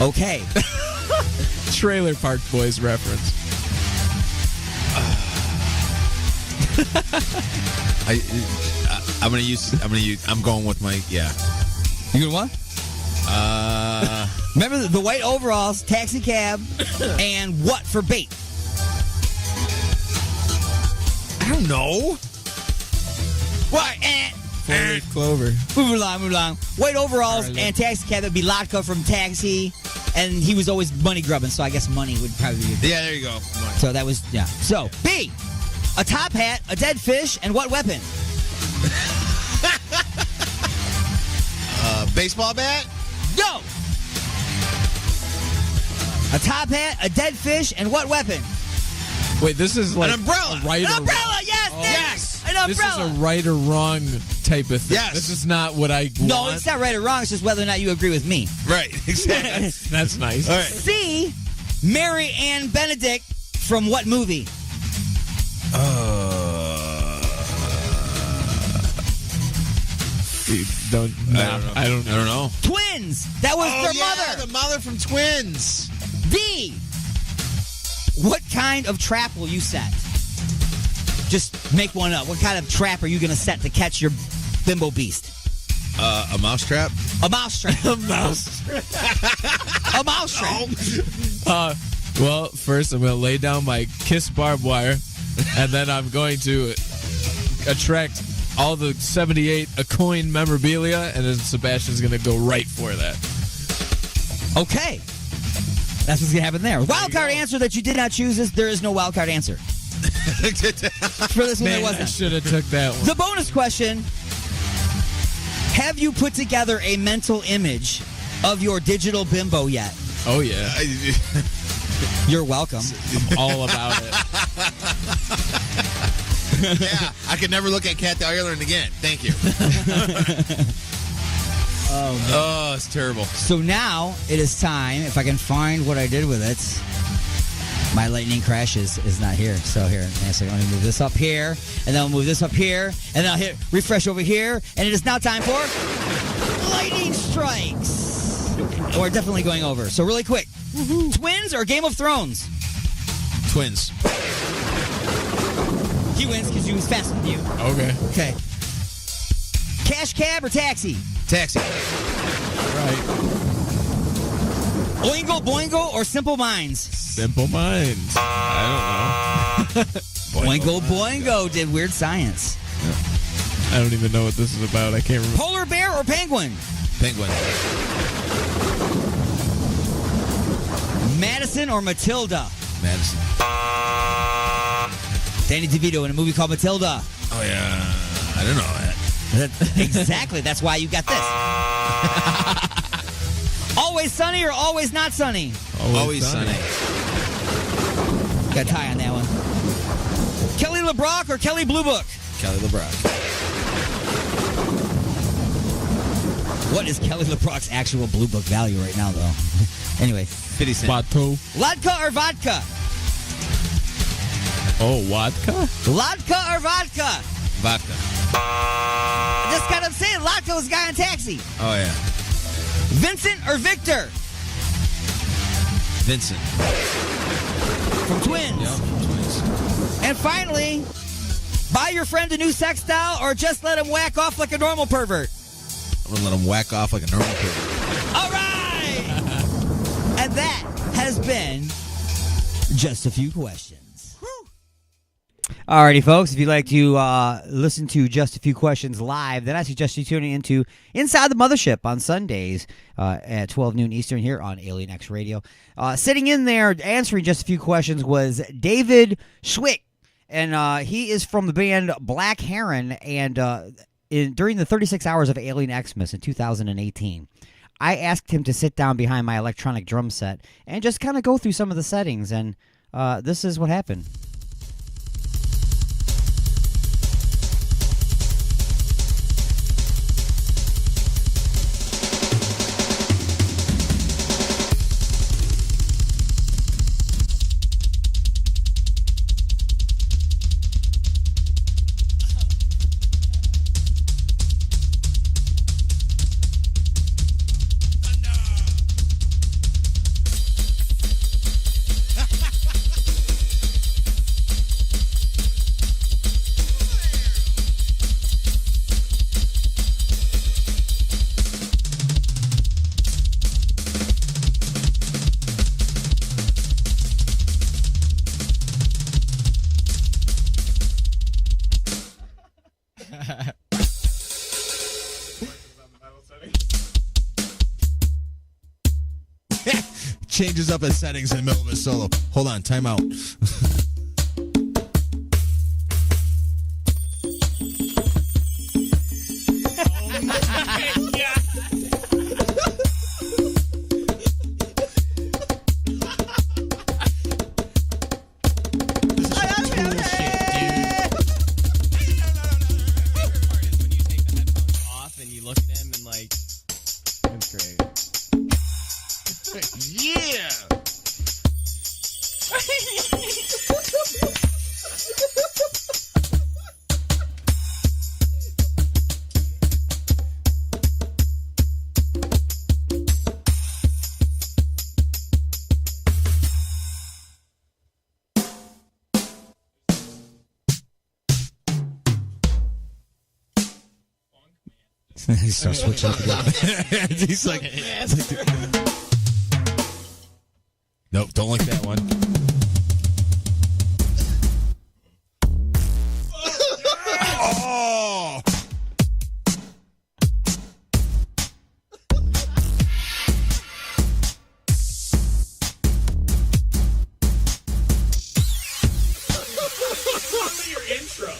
Okay. Trailer Park Boys reference. I'm going with my, yeah. You going what? Remember the white overalls, taxi cab, and what for bait? I don't know. What? Four-leaf clover. Move along. White overalls and taxi cab. That'd be Latka from Taxi, and he was always money grubbing, so I guess money would probably be. Yeah, there you go. Money. So that was, yeah. So, B, a top hat, a dead fish, and what weapon? Baseball bat? No! A top hat, a dead fish, and what weapon? Wait, this is like an umbrella. An umbrella, yes! Yes! An umbrella! This is a right or wrong type of thing. Yes. This is not what I want. No, it's not right or wrong. It's just whether or not you agree with me. Right, exactly. That's nice. All right. C, Mary Ann Benedict from what movie? I don't know. Twins! That was their mother! The mother from Twins. D, what kind of trap will you set? Just make one up. What kind of trap are you going to set to catch your bimbo beast? A mouse trap? A mouse trap. A mouse trap. A mouse trap. Well, first I'm going to lay down my Kiss barbed wire, and then I'm going to attract all the 78 a coin memorabilia, and then Sebastian's going to go right for that. Okay. That's what's going to happen there. Wild card answer that you did not choose is there is no wild card answer. For this one, there wasn't. I should have took that one. The bonus question, have you put together a mental image of your digital bimbo yet? Oh, yeah. You're welcome. I'm all about it. Yeah, I could never look at Kathy Ireland again. Thank you. Oh, it's terrible. So now it is time, if I can find what I did with it. My lightning crash is not here. So here, so let me move this up here, and then I'll move this up here, and then I'll hit refresh over here, and it is now time for lightning strikes. We're definitely going over. So really quick, Twins or Game of Thrones? Twins. He wins because he was faster than you. Okay. Cash cab or taxi? Taxi. Right. Oingo Boingo or Simple Minds? Simple Minds. I don't know. Oingo Boingo did weird science. I don't even know what this is about. I can't remember. Polar bear or penguin? Penguin. Madison or Matilda? Madison. Danny DeVito in a movie called Matilda. Oh, yeah. I don't know that. Exactly. That's why you got this. Always Sunny or Always Not Sunny? Always Sunny. Got a tie on that one. Kelly LeBrock or Kelly Blue Book? Kelly LeBrock. What is Kelly LeBrock's actual Blue Book value right now, though? Anyway. 50 cents. Bato. Vodka or vodka? Oh, vodka? Vodka or vodka? Vodka. I just got to say it. Vodka was a guy on Taxi. Oh, yeah. Vincent or Victor? Vincent. From Twins. Yeah, from Twins. And finally, buy your friend a new sex doll or just let him whack off like a normal pervert? I'm going to let him whack off like a normal pervert. All right! And that has been Just a Few Questions. Alrighty, folks, if you'd like to listen to Just a Few Questions live, then I suggest you tuning into Inside the Mothership on Sundays at 12 noon Eastern here on Alien X Radio. Sitting in there answering Just a Few Questions was David Schwick, and he is from the band Black Heron, and during the 36 Hours of Alien Xmas in 2018, I asked him to sit down behind my electronic drum set and just kind of go through some of the settings, and this is what happened. Changes up his settings in the middle of his solo. Hold on, time out. He starts switching up again. He's like, nope, don't like that one. Oh! Your intro.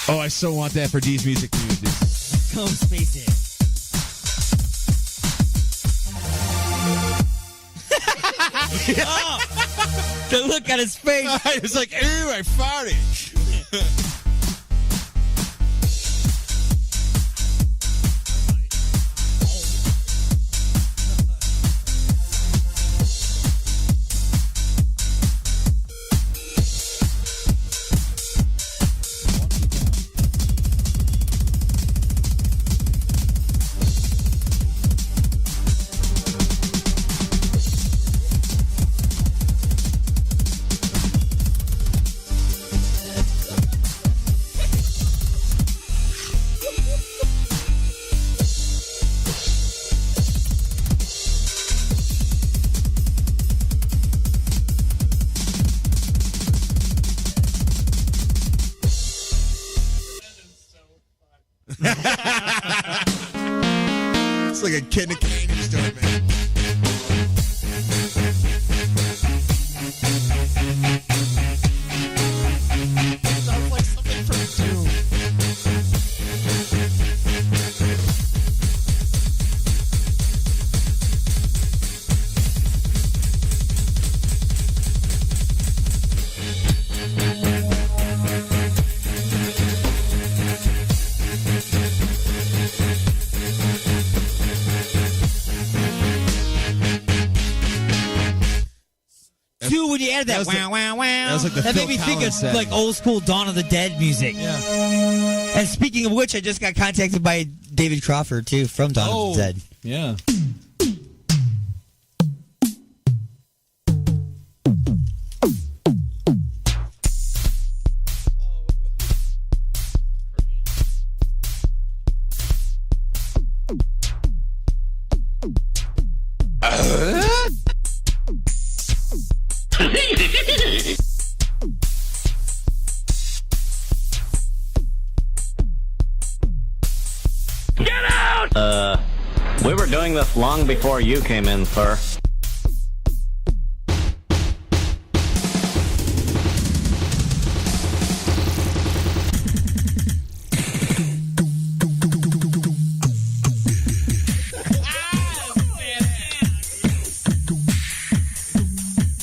Oh, I so want that for D's Music News. Come space it. Oh, the look on his face. I was like, ew, I farted. like a kid in a candy store, man. Sounds like something from Doom. Dude, when you added that, wow, wow, wow, that was like the that Phil made me think of Collins set. like old school Dawn of the Dead music. Yeah. And speaking of which, I just got contacted by David Crawford too from Dawn of the Dead. Yeah. Get out! We were doing this long before you came in, sir.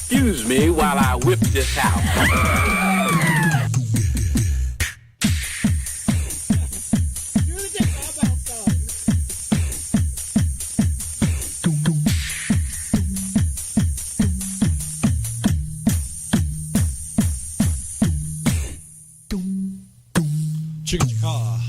Excuse me while I whip this out. Chicka-chicka.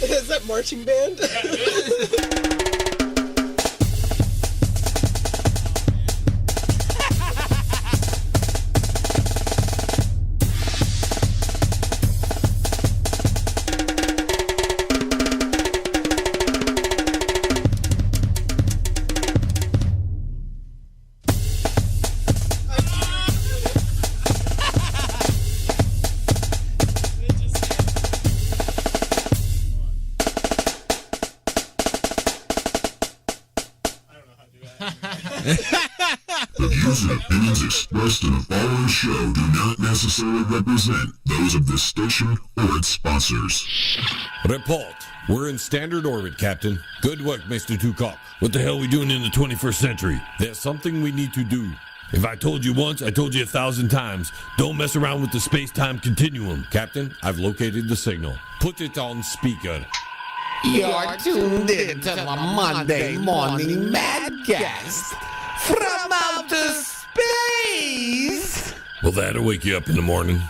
Is that marching band? The views and opinions expressed in the following show do not necessarily represent those of this station or its sponsors. Report. We're in standard orbit, Captain. Good work, Mr. Tukok. What the hell are we doing in the 21st century? There's something we need to do. If I told you once, I told you 1,000 times. Don't mess around with the space-time continuum. Captain, I've located the signal. Put it on speaker. You're tuned in to the Monday Morning Madcast from outer space. Will that'll wake you up in the morning?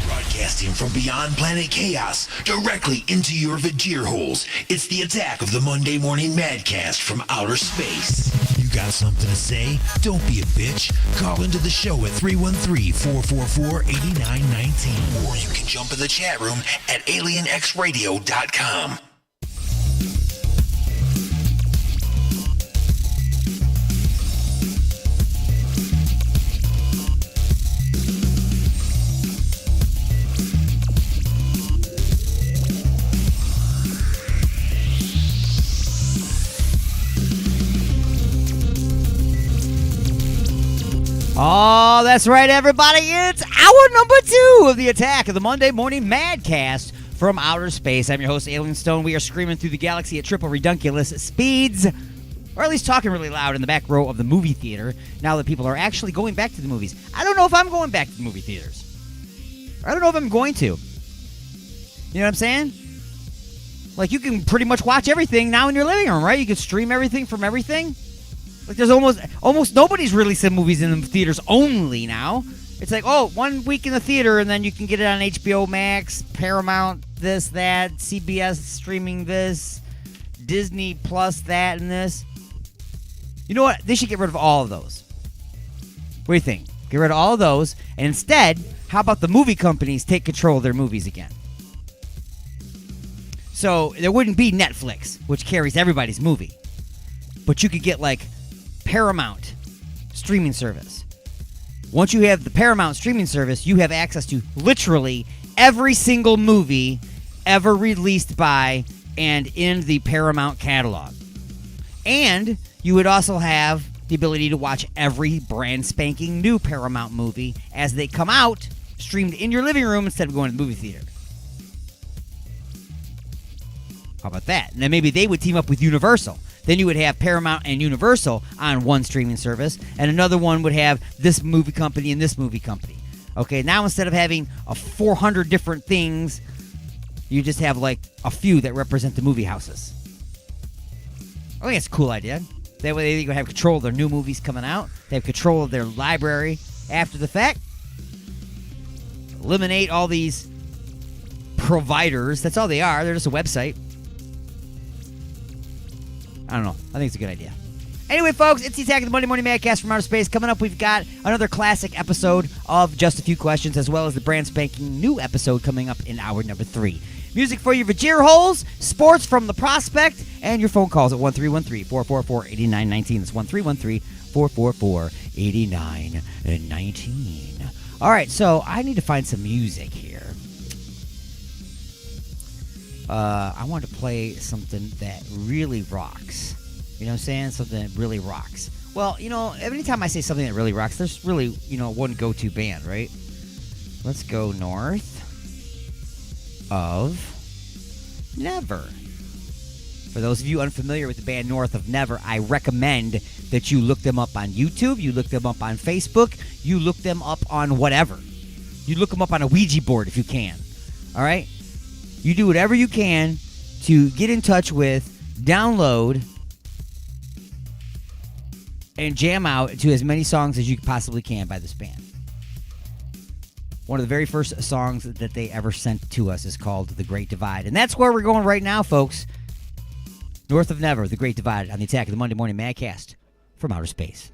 Broadcasting from beyond planet chaos, directly into your Vajir holes, it's the attack of the Monday Morning Madcast from outer space. You got something to say? Don't be a bitch. Call into the show at 313-444-8919. Or you can jump in the chat room at alienxradio.com. Oh, that's right, everybody. It's hour number 2 of the attack of the Monday Morning Madcast from outer space. I'm your host, Alien Stone. We are screaming through the galaxy at triple redunculous speeds, or at least talking really loud in the back row of the movie theater now that people are actually going back to the movies. I don't know if I'm going back to the movie theaters. I don't know if I'm going to. You know what I'm saying? Like, you can pretty much watch everything now in your living room, right? You can stream everything from everything. Like, there's almost nobody's releasing movies in the theaters only now. It's like, oh, 1 week in the theater, and then you can get it on HBO Max, Paramount, this, that, CBS streaming this, Disney Plus that and this. You know what? They should get rid of all of those. What do you think? Get rid of all of those, and instead, how about the movie companies take control of their movies again? So there wouldn't be Netflix, which carries everybody's movie. But you could get like Paramount streaming service. Once you have the Paramount streaming service, you have access to literally every single movie ever released by and in the Paramount catalog. And you would also have the ability to watch every brand spanking new Paramount movie as they come out, streamed in your living room instead of going to the movie theater. How about that? And then maybe they would team up with Universal. Then you would have Paramount and Universal on one streaming service, and another one would have this movie company and this movie company. Okay, now instead of having 400 different things, you just have like a few that represent the movie houses. I think it's a cool idea. That way they can have control of their new movies coming out. They have control of their library after the fact. Eliminate all these providers. That's all they are. They're just a website. I don't know. I think it's a good idea. Anyway, folks, it's the Attack of the Monday Morning Madcast from Outer Space. Coming up, we've got another classic episode of Just a Few Questions, as well as the brand spanking new episode coming up in hour number 3. Music for your Vajir holes, sports from the prospect, and your phone calls at 1313-444-8919. That's 1313-444-8919. All right, so I need to find some music here. I want to play something that really rocks. You know what I'm saying? Something that really rocks. Well, you know, every time I say something that really rocks, there's really, you know, one go-to band, right? Let's go north of Never. For those of you unfamiliar with the band North of Never, I recommend that you look them up on YouTube, you look them up on Facebook, you look them up on whatever. You look them up on a Ouija board if you can. All right? You do whatever you can to get in touch with, download, and jam out to as many songs as you possibly can by this band. One of the very first songs that they ever sent to us is called The Great Divide. And that's where we're going right now, folks. North of Never, The Great Divide, on the Attack of the Monday Morning Madcast from Outer Space.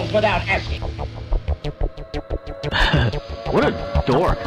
yourself without asking. What a dork.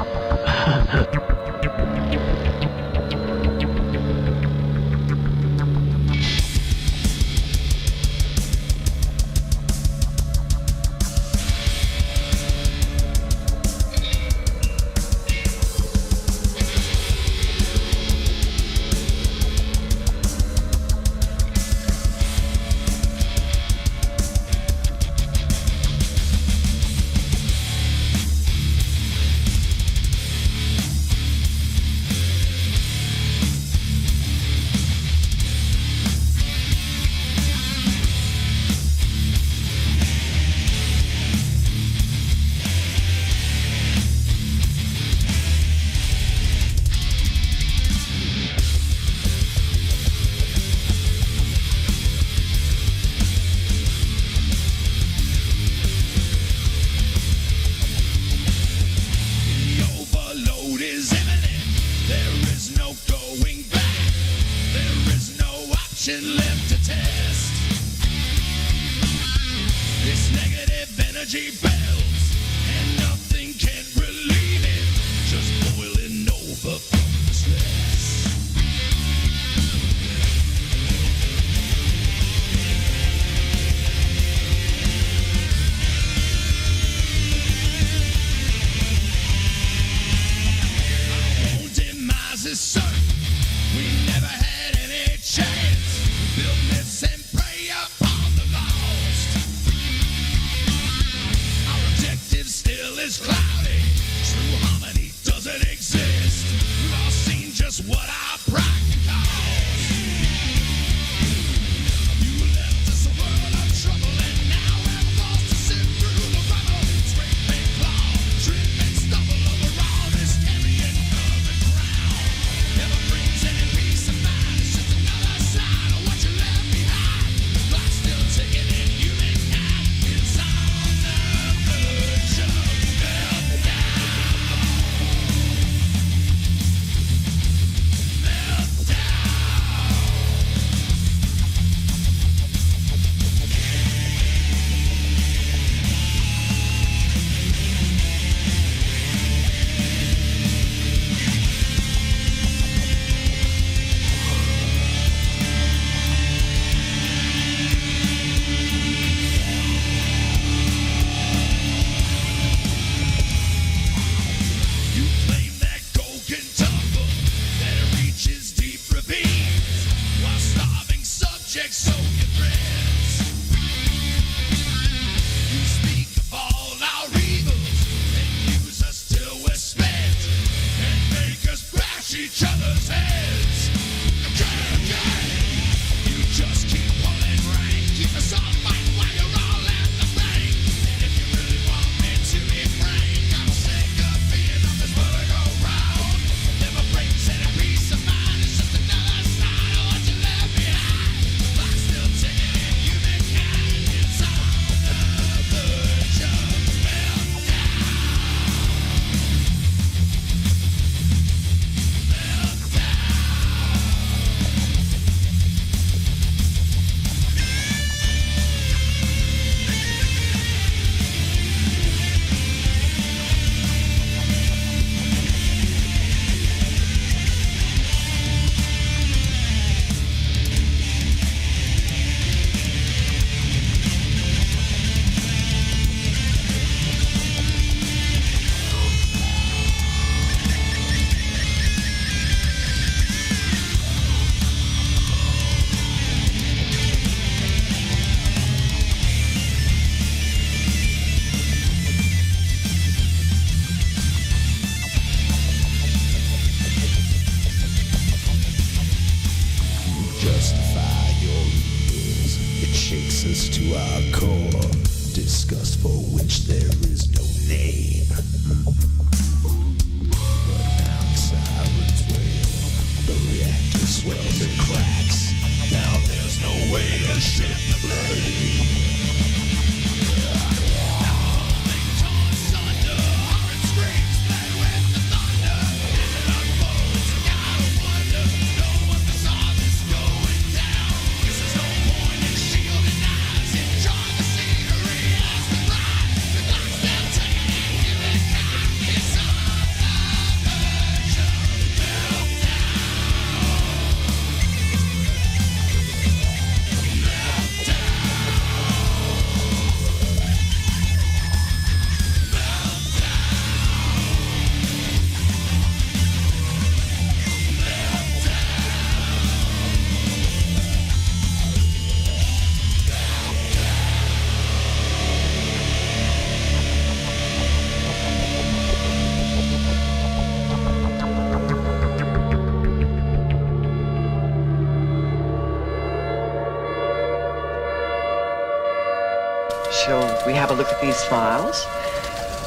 Shall we have a look at these files?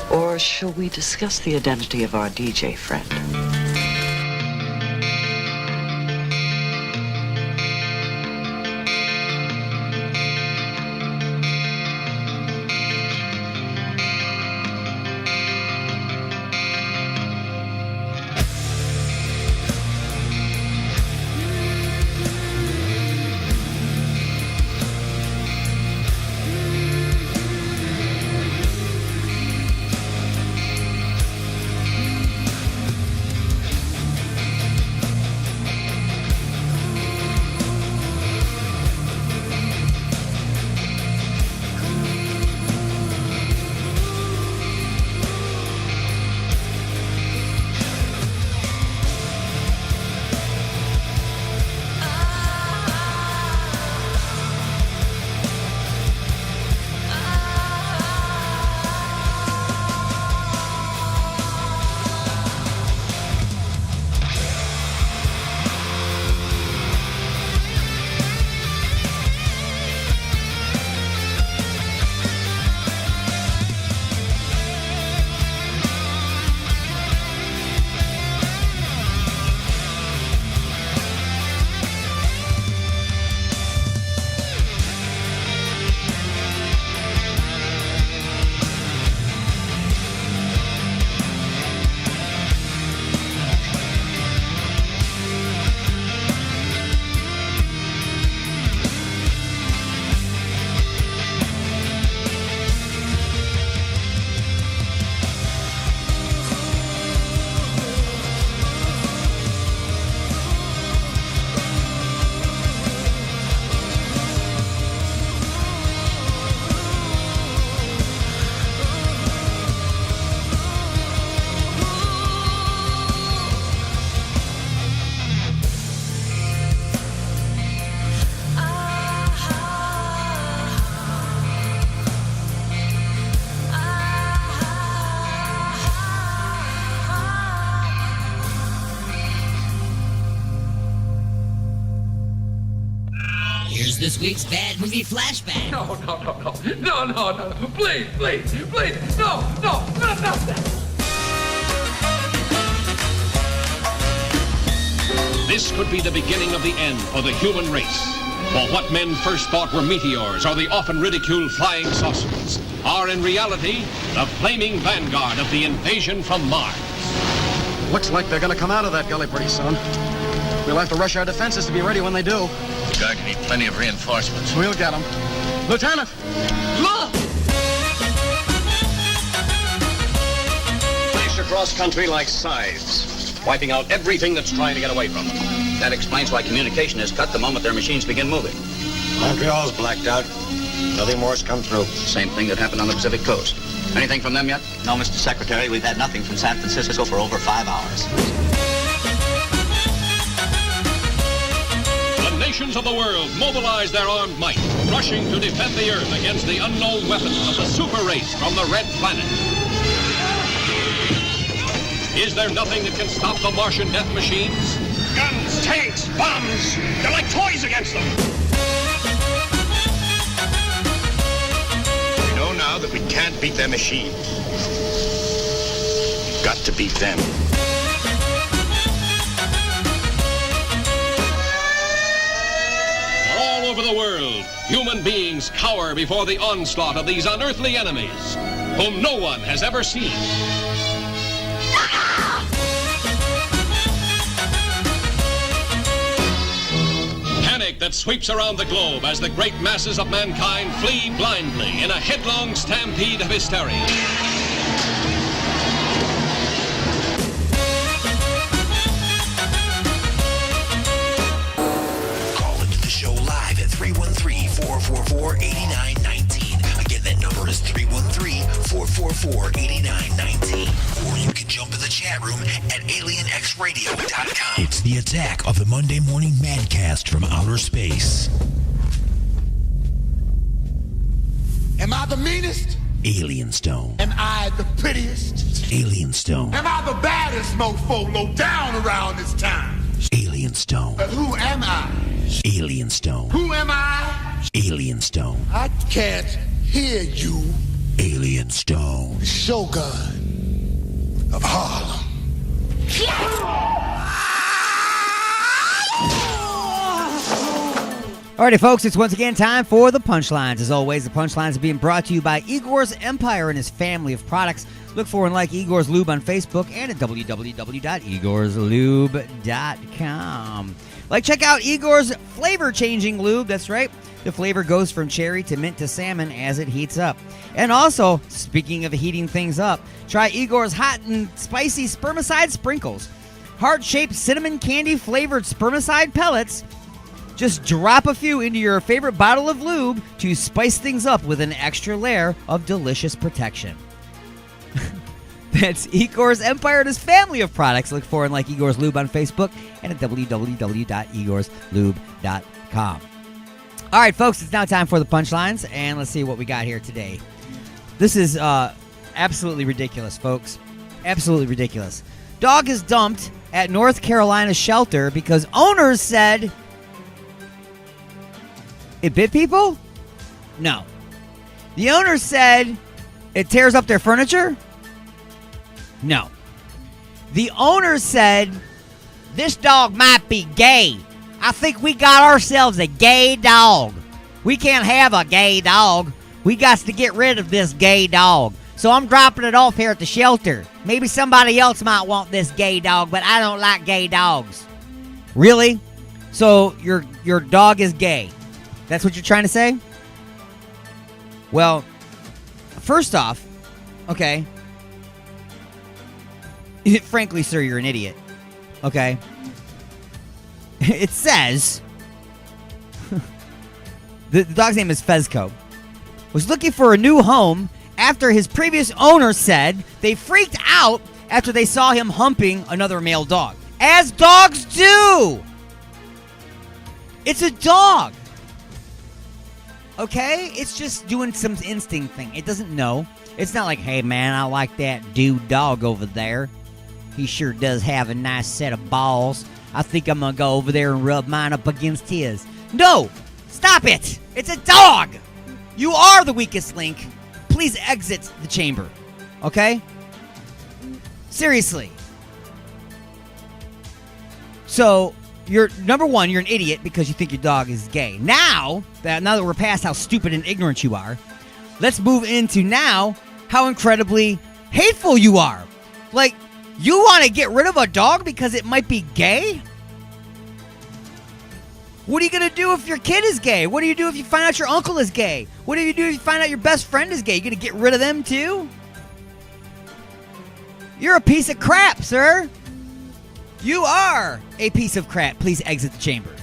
Or shall we discuss the identity of our DJ friend? Here's this week's bad movie flashback. No. Please. No, not that. This could be the beginning of the end for the human race. For what men first thought were meteors or the often ridiculed flying saucers are in reality the flaming vanguard of the invasion from Mars. Looks like they're gonna come out of that gully pretty soon. We'll have to rush our defenses to be ready when they do. The guard can need plenty of reinforcements. We'll get them. Lieutenant! Look! Flash across country like scythes, wiping out everything that's trying to get away from them. That explains why communication is cut the moment their machines begin moving. Montreal's blacked out. Nothing more's come through. Same thing that happened on the Pacific coast. Anything from them yet? No, Mr. Secretary, we've had nothing from San Francisco for over 5 hours. The nations of the world mobilize their armed might, rushing to defend the Earth against the unknown weapons of the super race from the Red Planet. Is there nothing that can stop the Martian death machines? Guns, tanks, bombs, they're like toys against them. We know now that we can't beat their machines. We've got to beat them. All over the world, human beings cower before the onslaught of these unearthly enemies, whom no one has ever seen. Panic that sweeps around the globe as the great masses of mankind flee blindly in a headlong stampede of hysteria. Call into the show live at 313-444-8919. Again, that number is 313-444-8919. Or you can jump in the chat room at alienxradio.com. It's the attack of the Monday Morning Madcast from outer space. Am I the meanest? Alien Stone. Am I the prettiest? Alien Stone. Am I the baddest mofo low down around this time? Alien Stone. But who am I? Alien Stone. Who am I? Alien Stone. I can't Here, you Alien Stone. Shogun of Harlem. Alrighty, folks, it's once again time for the punchlines. As always, the punchlines are being brought to you by Igor's Empire and his family of products. Look for and like Igor's Lube on Facebook and at www.igorslube.com. Like, check out Igor's flavor-changing lube. That's right. The flavor goes from cherry to mint to salmon as it heats up. And also, speaking of heating things up, try Igor's hot and spicy spermicide sprinkles. Heart-shaped cinnamon candy-flavored spermicide pellets. Just drop a few into your favorite bottle of lube to spice things up with an extra layer of delicious protection. That's Igor's Empire and his family of products. Look for and like Igor's Lube on Facebook and at www.igorslube.com. All right, folks, it's now time for the punchlines, and let's see what we got here today. This is absolutely ridiculous, folks. Absolutely ridiculous. Dog is dumped at North Carolina shelter because owners said it bit people? No. The owner said it tears up their furniture? No. The owner said this dog might be gay. I think we got ourselves a gay dog. We can't have a gay dog. We got to get rid of this gay dog. So I'm dropping it off here at the shelter. Maybe somebody else might want this gay dog, but I don't like gay dogs. Really? So your dog is gay? That's what you're trying to say? Well, first off, okay. Frankly, sir, you're an idiot. Okay? It says the dog's name is Fezco. Was looking for a new home after his previous owner said they freaked out after they saw him humping another male dog. As dogs do! It's a dog. Okay? It's just doing some instinct thing. It doesn't know. It's not like, hey, man, I like that dude dog over there. He sure does have a nice set of balls. I think I'm going to go over there and rub mine up against his. No! Stop it! It's a dog! You are the weakest link. Please exit the chamber. Okay? Seriously. So, you're number one, you're an idiot because you think your dog is gay. Now that we're past how stupid and ignorant you are, let's move into now how incredibly hateful you are. Like, you want to get rid of a dog because it might be gay? What are you going to do if your kid is gay? What do you do if you find out your uncle is gay? What do you do if you find out your best friend is gay? You going to get rid of them too? You're a piece of crap, sir. You are a piece of crap. Please exit the chamber.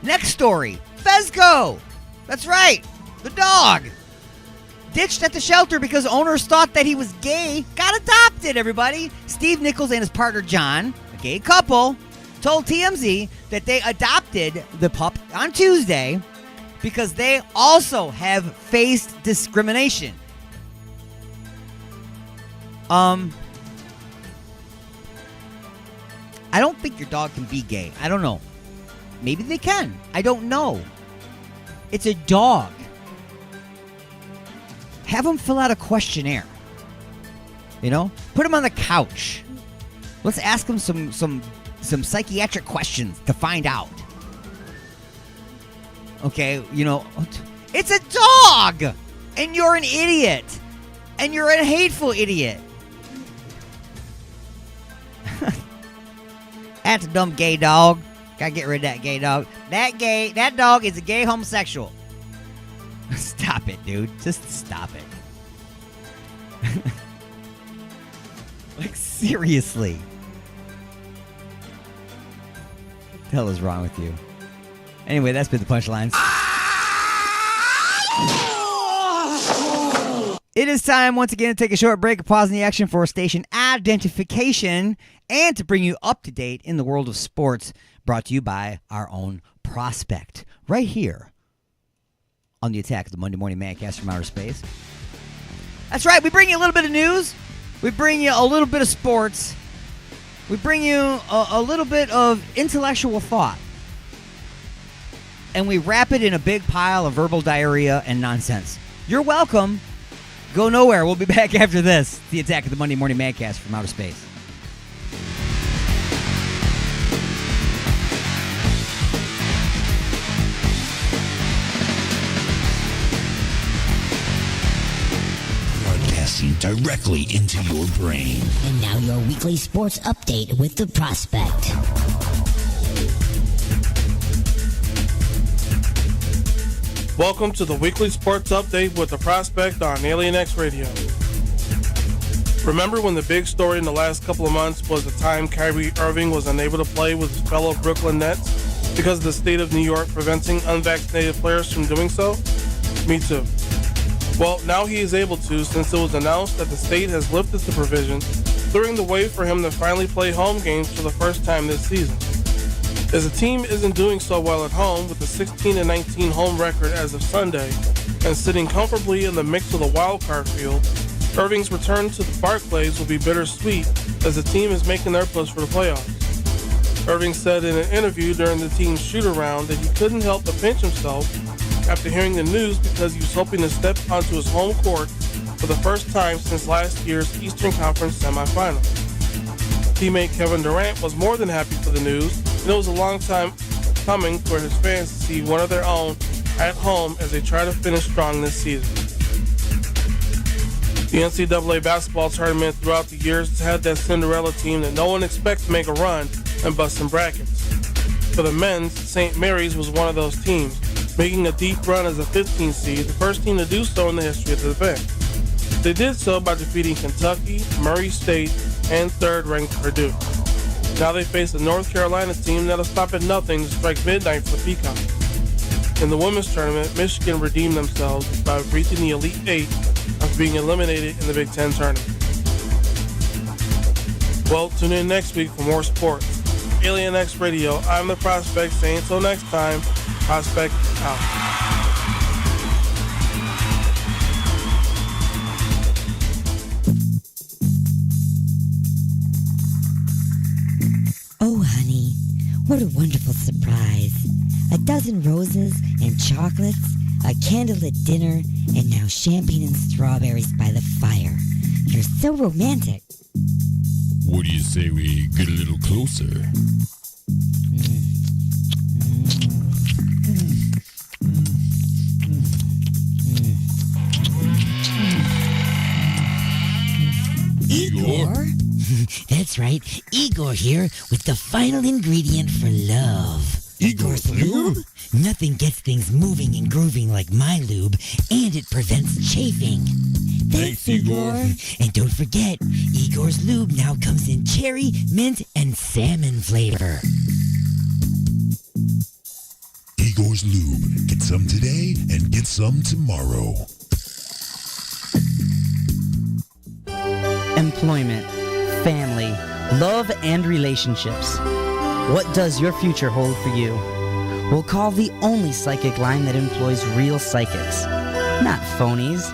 Next story. Fezco. That's right. The dog. Ditched at the shelter because owners thought that he was gay. Got adopted, everybody. Steve Nichols and his partner John, a gay couple, told TMZ that they adopted the pup on Tuesday because they also have faced discrimination. I don't think your dog can be gay. I don't know. Maybe they can. I don't know. It's a dog. Have them fill out a questionnaire. You know? Put them on the couch. Let's ask them some psychiatric questions to find out. Okay, you know, it's a dog! And you're an idiot. And you're a hateful idiot. That's a dumb gay dog. Gotta get rid of that gay dog. That dog is a gay homosexual. Stop it, dude. Just stop it. Like, seriously. What the hell is wrong with you? Anyway, that's been the punchlines. It is time once again to take a short break, pause in the action for station identification, and to bring you up to date in the world of sports, brought to you by our own Prospect, right here on the Attack of the Monday Morning Madcast from Outer Space. That's right, we bring you a little bit of news, we bring you a little bit of sports, we bring you a little bit of intellectual thought. and we wrap it in a big pile of verbal diarrhea and nonsense. You're welcome. Go nowhere. We'll be back after this. The Attack of the Monday Morning Madcast from outer space. Broadcasting directly into your brain. And now your weekly sports update with the Prospect. Welcome to the weekly sports update with the Prospect on Alien X Radio. Remember when the big story in the last couple of months was the time Kyrie Irving was unable to play with his fellow Brooklyn Nets because of the state of New York preventing unvaccinated players from doing so? Me too. Well, now he is able to, since it was announced that the state has lifted the provision, clearing the way for him to finally play home games for the first time this season. As the team isn't doing so well at home with a 16-19 home record as of Sunday and sitting comfortably in the mix of the wild card field, Irving's return to the Barclays will be bittersweet as the team is making their push for the playoffs. Irving said in an interview during the team's shoot-around that he couldn't help but pinch himself after hearing the news because he was hoping to step onto his home court for the first time since last year's Eastern Conference semifinal. Teammate Kevin Durant was more than happy for the news, and it was a long time coming for his fans to see one of their own at home as they try to finish strong this season. The NCAA basketball tournament throughout the years has had that Cinderella team that no one expects to make a run and bust in brackets. For the men's, St. Mary's was one of those teams, making a deep run as a 15 seed, the first team to do so in the history of the event. They did so by defeating Kentucky, Murray State, and third-ranked Purdue. Now they face a North Carolina team that'll stop at nothing to strike midnight for the Peacock. In the women's tournament, Michigan redeemed themselves by reaching the Elite Eight after being eliminated in the Big Ten tournament. Well, tune in next week for more sports. Alien X Radio, I'm the Prospect, saying until next time, Prospect out. Oh, honey, what a wonderful surprise. A dozen roses and chocolates, a candlelit dinner, and now champagne and strawberries by the fire. You're so romantic. What do you say we get a little closer? Igor? That's right, Igor here with the final ingredient for love. Igor's lube? Nothing gets things moving and grooving like my lube, and it prevents chafing. Thanks, Igor. And don't forget, Igor's lube now comes in cherry, mint, and salmon flavor. Igor's Lube. Get some today and get some tomorrow. Employment, family, love, and relationships. What does your future hold for you? We'll call the only psychic line that employs real psychics. Not phonies.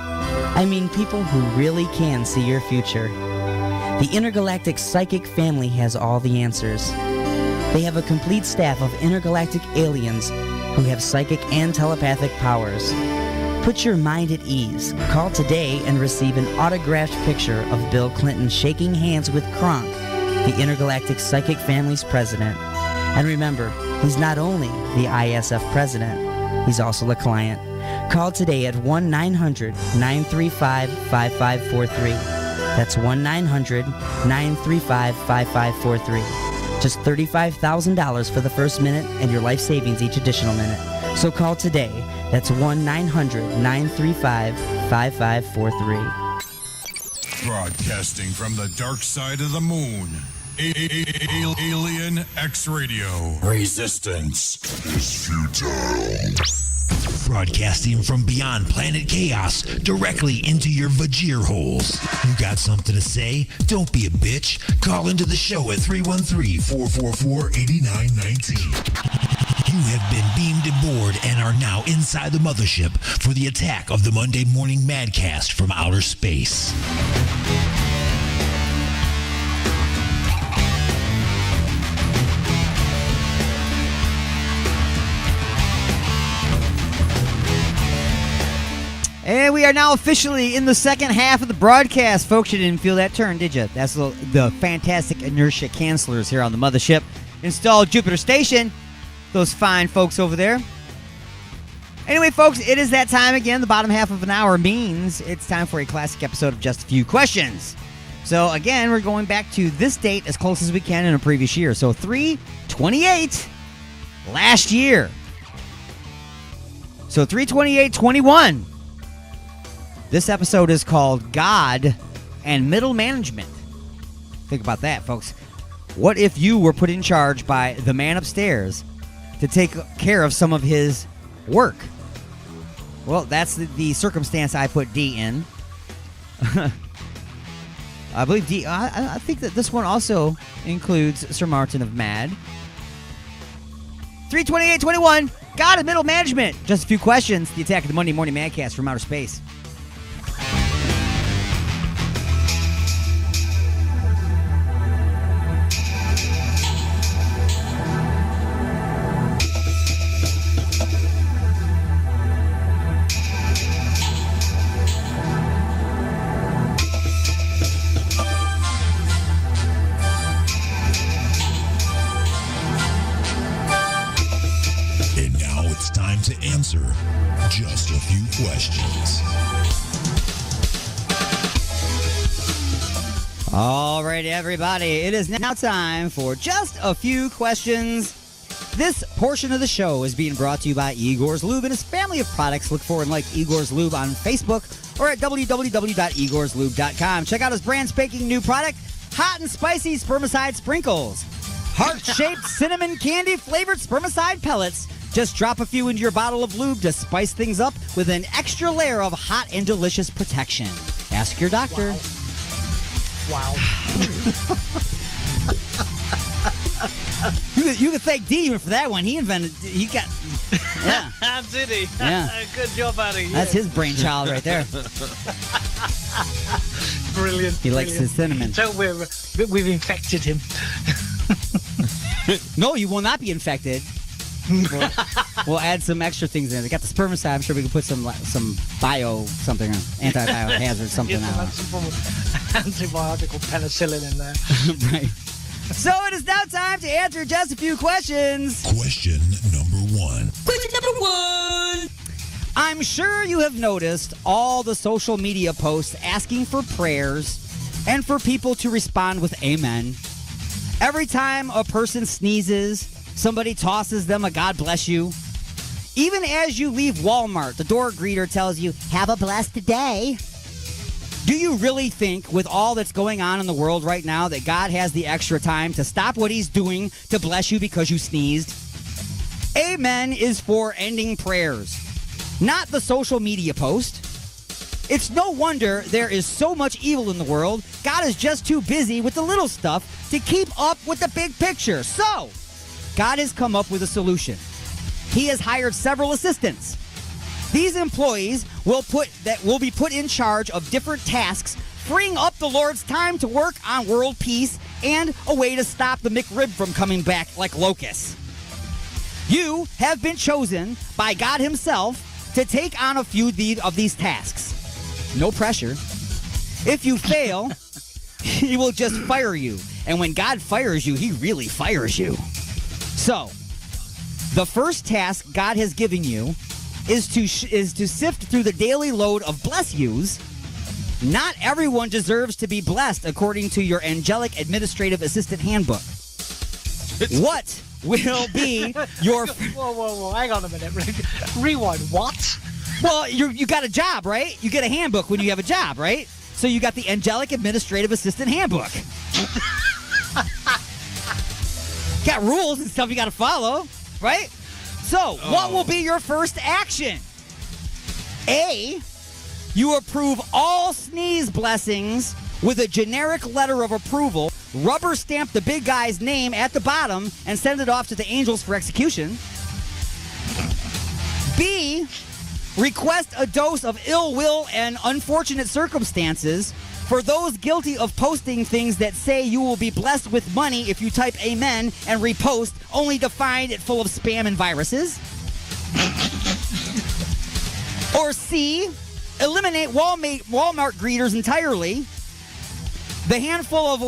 I mean people who really can see your future. The Intergalactic Psychic family has all the answers. They have a complete staff of intergalactic aliens who have psychic and telepathic powers. Put your mind at ease. Call today and receive an autographed picture of Bill Clinton shaking hands with Kronk, the Intergalactic Psychic family's president. And remember, he's not only the ISF president, he's also a client. Call today at 1-900-935-5543. That's 1-900-935-5543. Just $35,000 for the first minute and your life savings each additional minute. So call today. That's 1-900-935-5543. Broadcasting from the dark side of the moon. Alien X Radio. Resistance is futile. Broadcasting from beyond planet chaos directly into your Vajir holes. You got something to say? Don't be a bitch. Call into the show at 313-444-8919. You have been beamed aboard and are now inside the mothership for the attack of the Monday Morning Madcast from outer space. And we are now officially in the second half of the broadcast. Folks, you didn't feel that turn, did you? That's the fantastic inertia cancelers here on the mothership. Installed Jupiter Station. Those fine folks over there. Anyway, folks, it is that time again. The bottom half of an hour means it's time for a classic episode of Just a Few Questions. So, again, we're going back to this date as close as we can in a previous year. So, 3/28 last year. So, 3/28/21. This episode is called God and Middle Management. Think about that, folks. What if you were put in charge by the man upstairs to take care of some of his work? Well, that's the circumstance I put D in. I believe D. I think that this one also includes Sir Martin of Mad. 3/28/21. God and Middle Management. Just a few questions. The Attack of the Monday Morning Madcast from outer space. To answer just a few questions. All right, everybody. It is now time for just a few questions. This portion of the show is being brought to you by Igor's Lube and his family of products. Look for and like Igor's Lube on Facebook or at www.igorslube.com. Check out his brand spanking new product, Hot and Spicy Spermicide Sprinkles. Heart-shaped cinnamon candy flavored spermicide pellets. Just drop a few into your bottle of lube to spice things up with an extra layer of hot and delicious protection. Ask your doctor. Wow. You could thank Dean for that one. He got, yeah. Did he? Yeah. Good job out of you. That's his brainchild right there. Brilliant. He likes his cinnamon. So we've infected him. No, you will not be infected. We'll add some extra things in there. They got the spermicide. I'm sure we can put some bio something, anti-biohazard something out. Some antibiotic or penicillin in there. Right. So it is now time to answer just a few questions. Question number 1. Question number 1. I'm sure you have noticed all the social media posts asking for prayers and for people to respond with amen. Every time a person sneezes, somebody tosses them a God bless you. Even as you leave Walmart, the door greeter tells you, have a blessed day. Do you really think, with all that's going on in the world right now, that God has the extra time to stop what he's doing to bless you because you sneezed? Amen is for ending prayers, not the social media post. It's no wonder there is so much evil in the world. God is just too busy with the little stuff to keep up with the big picture. So, God has come up with a solution. He has hired several assistants. These employees will be put in charge of different tasks, freeing up the Lord's time to work on world peace and a way to stop the McRib from coming back like locusts. You have been chosen by God himself to take on a few of these tasks. No pressure. If you fail, he will just fire you. And when God fires you, he really fires you. So, the first task God has given you is to sift through the daily load of bless yous. Not everyone deserves to be blessed according to your angelic administrative assistant handbook. What will be your... Whoa, hang on a minute. Rewind, what? Well, you got a job, right? You get a handbook when you have a job, right? So you got the angelic administrative assistant handbook. Got rules and stuff you got to follow, right? So, what will be your first action? A, you approve all sneeze blessings with a generic letter of approval, rubber stamp the big guy's name at the bottom, and send it off to the angels for execution. B, request a dose of ill will and unfortunate circumstances for those guilty of posting things that say you will be blessed with money if you type amen and repost, only to find it full of spam and viruses. Or C, eliminate Walmart greeters entirely. The handful of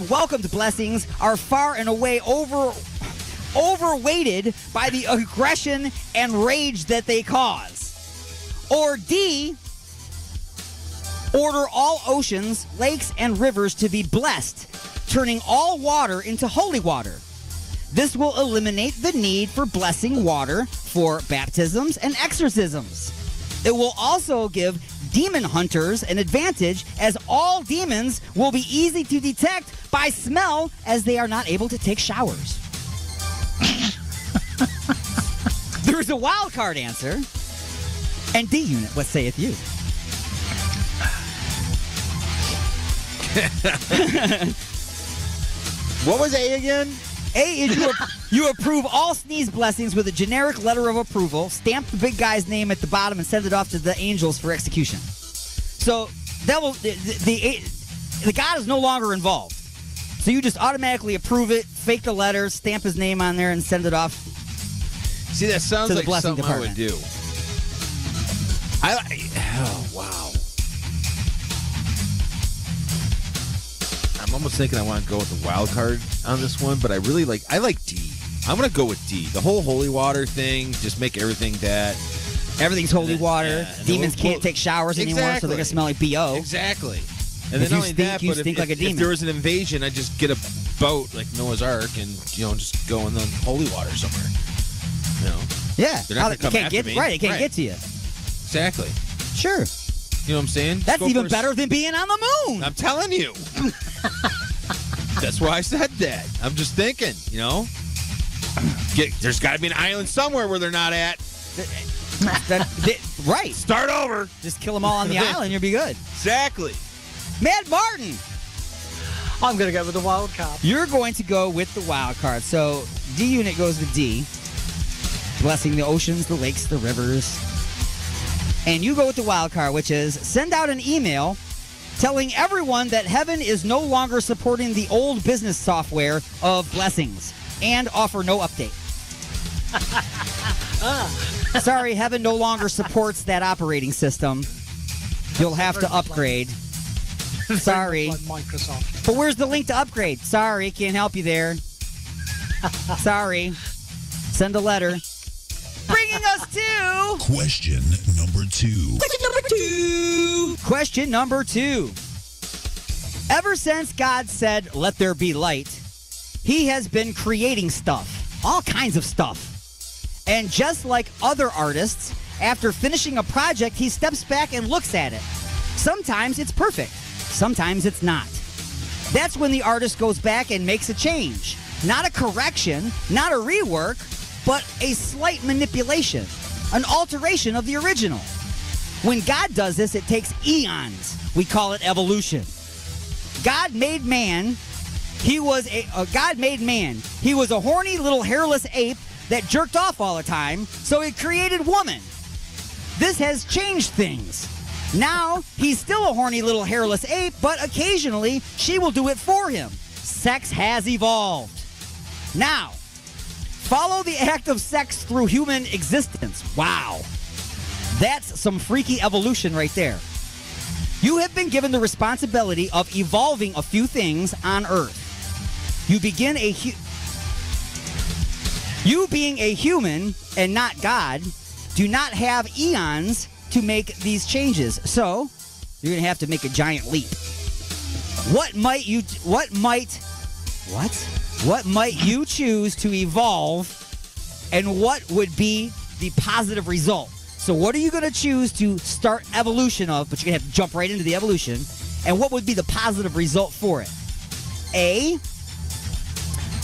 welcomed blessings are far and away overweighted by the aggression and rage that they cause. Or D, order all oceans, lakes, and rivers to be blessed, turning all water into holy water. This will eliminate the need for blessing water for baptisms and exorcisms. It will also give demon hunters an advantage, as all demons will be easy to detect by smell, as they are not able to take showers. There's a wild card answer. And D Unit, what saith you? What was A again? A is you approve all sneeze blessings with a generic letter of approval, stamp the big guy's name at the bottom, and send it off to the angels for execution. So that will the God is no longer involved. So you just automatically approve it, fake the letter, stamp his name on there, and send it off. See, that sounds to the like blessing something department. I would do. Oh, wow. I'm almost thinking I want to go with the wild card on this one, but I like D. I'm going to go with D. The whole holy water thing, just make everything that. Everything's holy water. Yeah, Demons can't take showers anymore, so they're going to smell like B.O. Exactly. And If then you only stink, that, you but stink like a if demon. there was an invasion, I'd just get a boat like Noah's Ark and, just go in the holy water somewhere. Yeah. They're not going to come after me. Right, it can't get to you. Exactly. Sure. You know what I'm saying? That's even better than being on the moon. I'm telling you. That's why I said that. I'm just thinking, there's got to be an island somewhere where they're not at. Right. Start over. Just kill them all on the island, you'll be good. Exactly. Mad Martin. I'm going to go with the wild card. You're going to go with the wild card. So D Unit goes with D. Blessing the oceans, the lakes, the rivers. And you go with the wild card, which is send out an email telling everyone that heaven is no longer supporting the old business software of blessings and offer no update. Sorry, heaven no longer supports that operating system. You'll have to upgrade. Sorry. Like Microsoft. But where's the link to upgrade? Sorry, can't help you there. Sorry. Send a letter. Bringing us to... Question number 2. Question number 2. Ever since God said, "Let there be light," he has been creating stuff. All kinds of stuff. And just like other artists, after finishing a project, he steps back and looks at it. Sometimes it's perfect. Sometimes it's not. That's when the artist goes back and makes a change. Not a correction, not a rework, but a slight manipulation, an alteration of the original. When God does this, it takes eons. We call it evolution. God made man. He was God made man. He was a horny little hairless ape that jerked off all the time, so he created woman. This has changed things. Now, he's still a horny little hairless ape, but occasionally she will do it for him. Sex has evolved. Now, follow the act of sex through human existence. Wow. That's some freaky evolution right there. You have been given the responsibility of evolving a few things on Earth. You being a human and not God do not have eons to make these changes. So, you're going to have to make a giant leap. What might you choose to evolve, and what would be the positive result? So what are you going to choose to start evolution of, but you're going to have to jump right into the evolution, and what would be the positive result for it? A,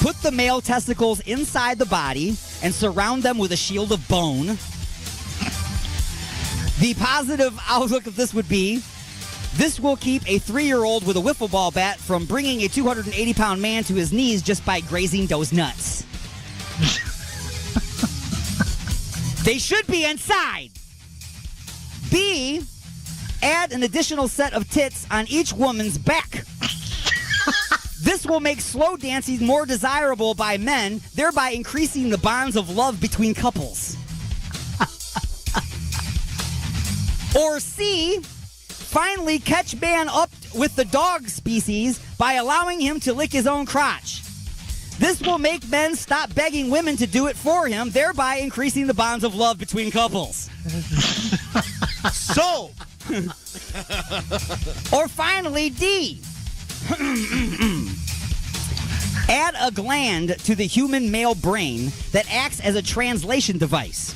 put the male testicles inside the body and surround them with a shield of bone. The positive outlook of this would be, this will keep a 3-year-old with a wiffle ball bat from bringing a 280-pound man to his knees just by grazing those nuts. They should be inside. B, add an additional set of tits on each woman's back. This will make slow dancing more desirable by men, thereby increasing the bonds of love between couples. Or C, finally catch man up with the dog species by allowing him to lick his own crotch. This will make men stop begging women to do it for him, thereby increasing the bonds of love between couples. So, or finally, D. Add a gland to the human male brain that acts as a translation device.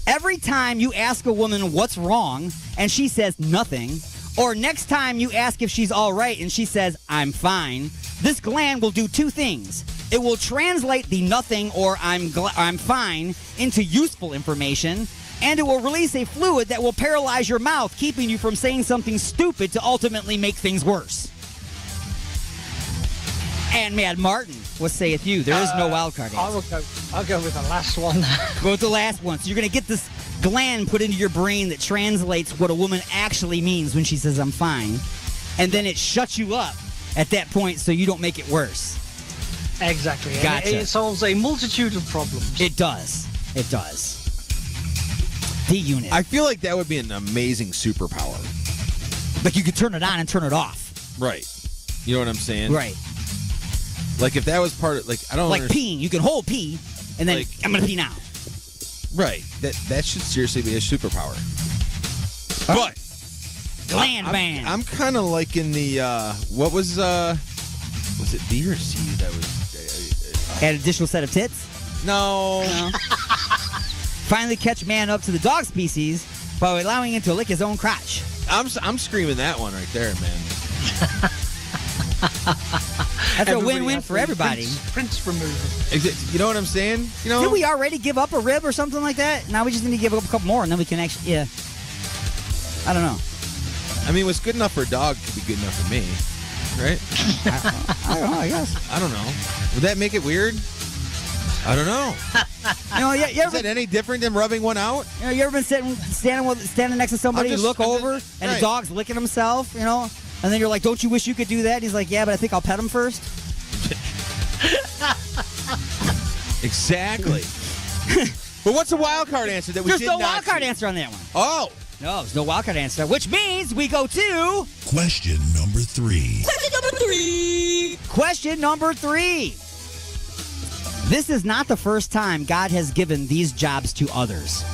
Every time you ask a woman what's wrong and she says nothing, or next time you ask if she's all right and she says, I'm fine, this gland will do two things. It will translate the nothing or I'm fine into useful information, and it will release a fluid that will paralyze your mouth, keeping you from saying something stupid to ultimately make things worse. And Mad Martin, what saith you? There is no wild card answer. I'll go with the last one. Go with the last one. So you're going to get this gland put into your brain that translates what a woman actually means when she says, I'm fine. And then it shuts you up at that point so you don't make it worse. Exactly. Gotcha. And it solves a multitude of problems. It does. It does. D-Unit. I feel like that would be an amazing superpower. Like you could turn it on and turn it off. Right. You know what I'm saying? Right. Like if that was part of, like, I don't like peeing. You can hold pee, and then I'm going to pee now. Right. That should seriously be a superpower. But gland ban. I'm kind of liking the what was it B or C that was Add additional set of tits? No. Finally catch man up to the dog species by allowing him to lick his own crotch. I'm screaming that one right there, man. That's a win-win for everybody. Prince removal. You know what I'm saying? You know? Did we already give up a rib or something like that? Now we just need to give up a couple more, and then we can actually, yeah. I don't know. I mean, what's good enough for a dog could be good enough for me, right? I don't know, I guess. I don't know. Would that make it weird? I don't know. Is that any different than rubbing one out? You know, you ever been standing next to somebody, you look over, and the dog's licking himself, you know? And then you're like, don't you wish you could do that? And he's like, yeah, but I think I'll pet him first. Exactly. But what's the wild card answer that we There's did no not wild card see? answer on that one. Oh. No, there's no wild card answer, which means we go to... Question number 3. Question number 3. This is not the first time God has given these jobs to others.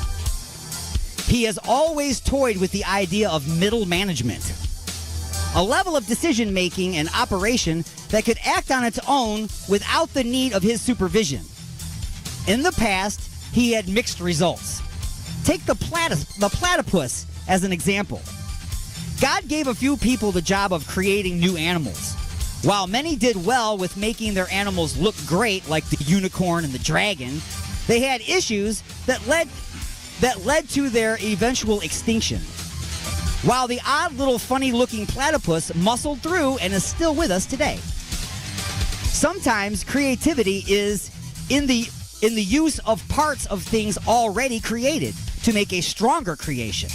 He has always toyed with the idea of middle management, a level of decision-making and operation that could act on its own without the need of his supervision. In the past, he had mixed results. Take the platypus as an example. God gave a few people the job of creating new animals. While many did well with making their animals look great, like the unicorn and the dragon, they had issues that led to their eventual extinction. While the odd little funny-looking platypus muscled through and is still with us today. Sometimes creativity is in the use of parts of things already created to make a stronger creation.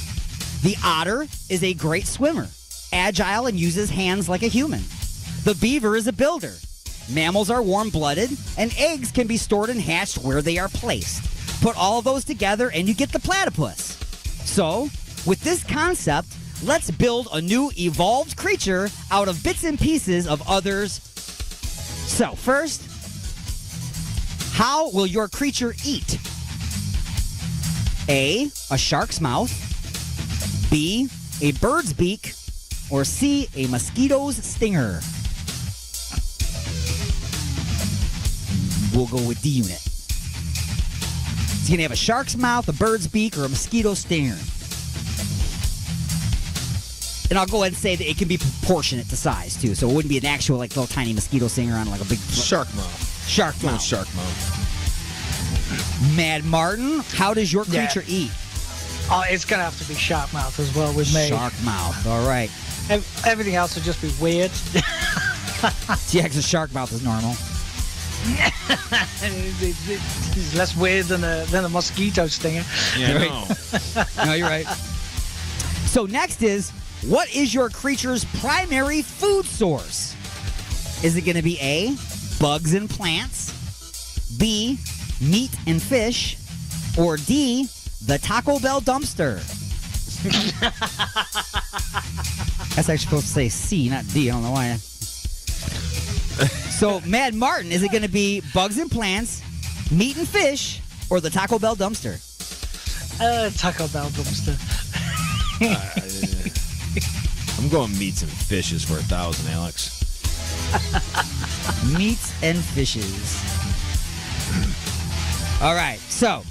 The otter is a great swimmer, agile and uses hands like a human. The beaver is a builder. Mammals are warm-blooded, and eggs can be stored and hatched where they are placed. Put all of those together and you get the platypus. So, with this concept, let's build a new evolved creature out of bits and pieces of others. So, first, how will your creature eat? A shark's mouth. B, a bird's beak. Or C, a mosquito's stinger. We'll go with D-Unit. It's going to have a shark's mouth, a bird's beak, or a mosquito stinger. And I'll go ahead and say that it can be proportionate to size, too. So it wouldn't be an actual, like, little tiny mosquito stinger on, like, a big... Shark mouth. Shark mouth. Shark mouth. Mad Martin, how does your creature eat? Oh, it's going to have to be shark mouth as well with me. Shark mouth, all right. Everything else would just be weird. Yeah, because a shark mouth is normal. It's less weird than a mosquito stinger. Yeah, right. No, you're right. So next is, what is your creature's primary food source? Is it going to be A, bugs and plants, B, meat and fish, or D, the Taco Bell dumpster? That's actually supposed to say C, not D. I don't know why. So, Mad Martin, is it going to be bugs and plants, meat and fish, or the Taco Bell dumpster? Taco Bell dumpster. I'm going meats and fishes for 1,000, Alex. Meats and fishes. All right, so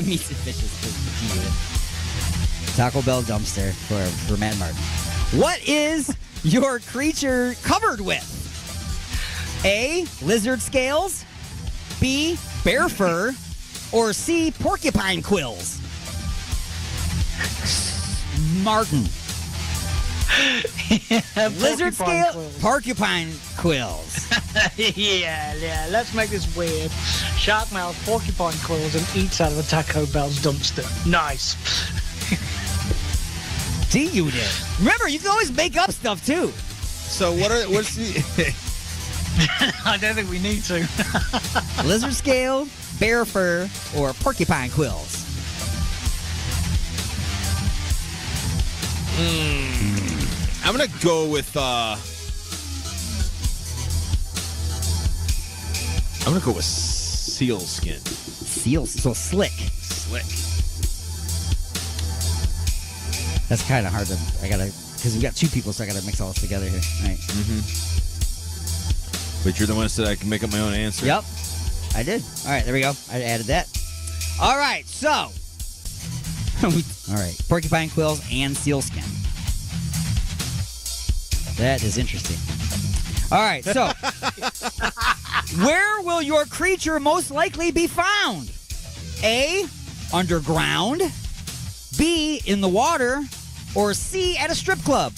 meats and fishes. Taco Bell dumpster for Mad Martin. What is your creature covered with? A, lizard scales, B, bear fur, or C, porcupine quills? Martin. Lizard scale, porcupine quills. Yeah, let's make this weird. Shark mouth, porcupine quills, and eats out of a Taco Bell's dumpster. Nice. D-Unit. Remember, you can always make up stuff, too. So what's the... I don't think we need to. Lizard scale, bear fur, or porcupine quills? I'm going to go with... I'm going to go with seal skin. Seal, so slick. Slick. That's kind of hard to... Because we got two people, so I got to mix all this together here. All right. Mm-hmm. But you're the one that said I can make up my own answer. Yep. I did. All right, there we go. I added that. All right, so... all right, porcupine quills and sealskin. That is interesting. All right, so... where will your creature most likely be found? A, underground. B, in the water. Or C, at a strip club?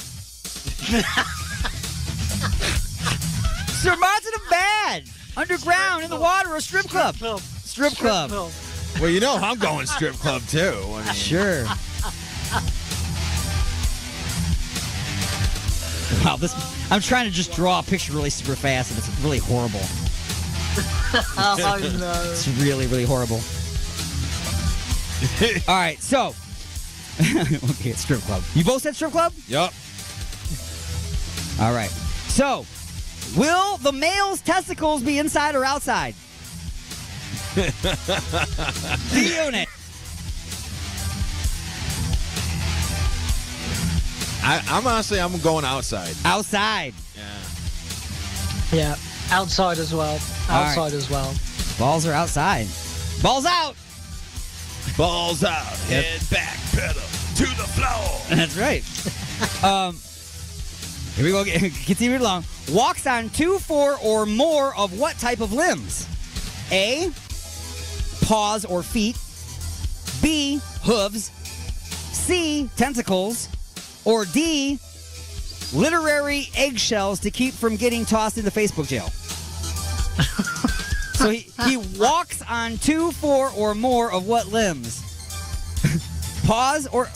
Sir Martin of Bad. Underground, in the water, or strip club? Strip club. Well, you know I'm going strip club, too. I mean. Sure. Wow, I'm trying to just draw a picture really super fast, and it's really horrible. Oh, no. It's really, really horrible. All right, so... okay, strip club. You both said strip club? Yup. All right. So, will the male's testicles be inside or outside? D-Unit. I'm going outside. Outside. Yeah, outside as well. Outside as well. Balls are outside. Balls out. Balls out. Yep. Head back, pedal to the floor. That's right. Here we go. Continue along. Walks on 2, 4, or more of what type of limbs? A, paws or feet. B, hooves. C, tentacles. Or D, literary eggshells to keep from getting tossed into Facebook jail. So he walks on 2, 4, or more of what limbs? Paws or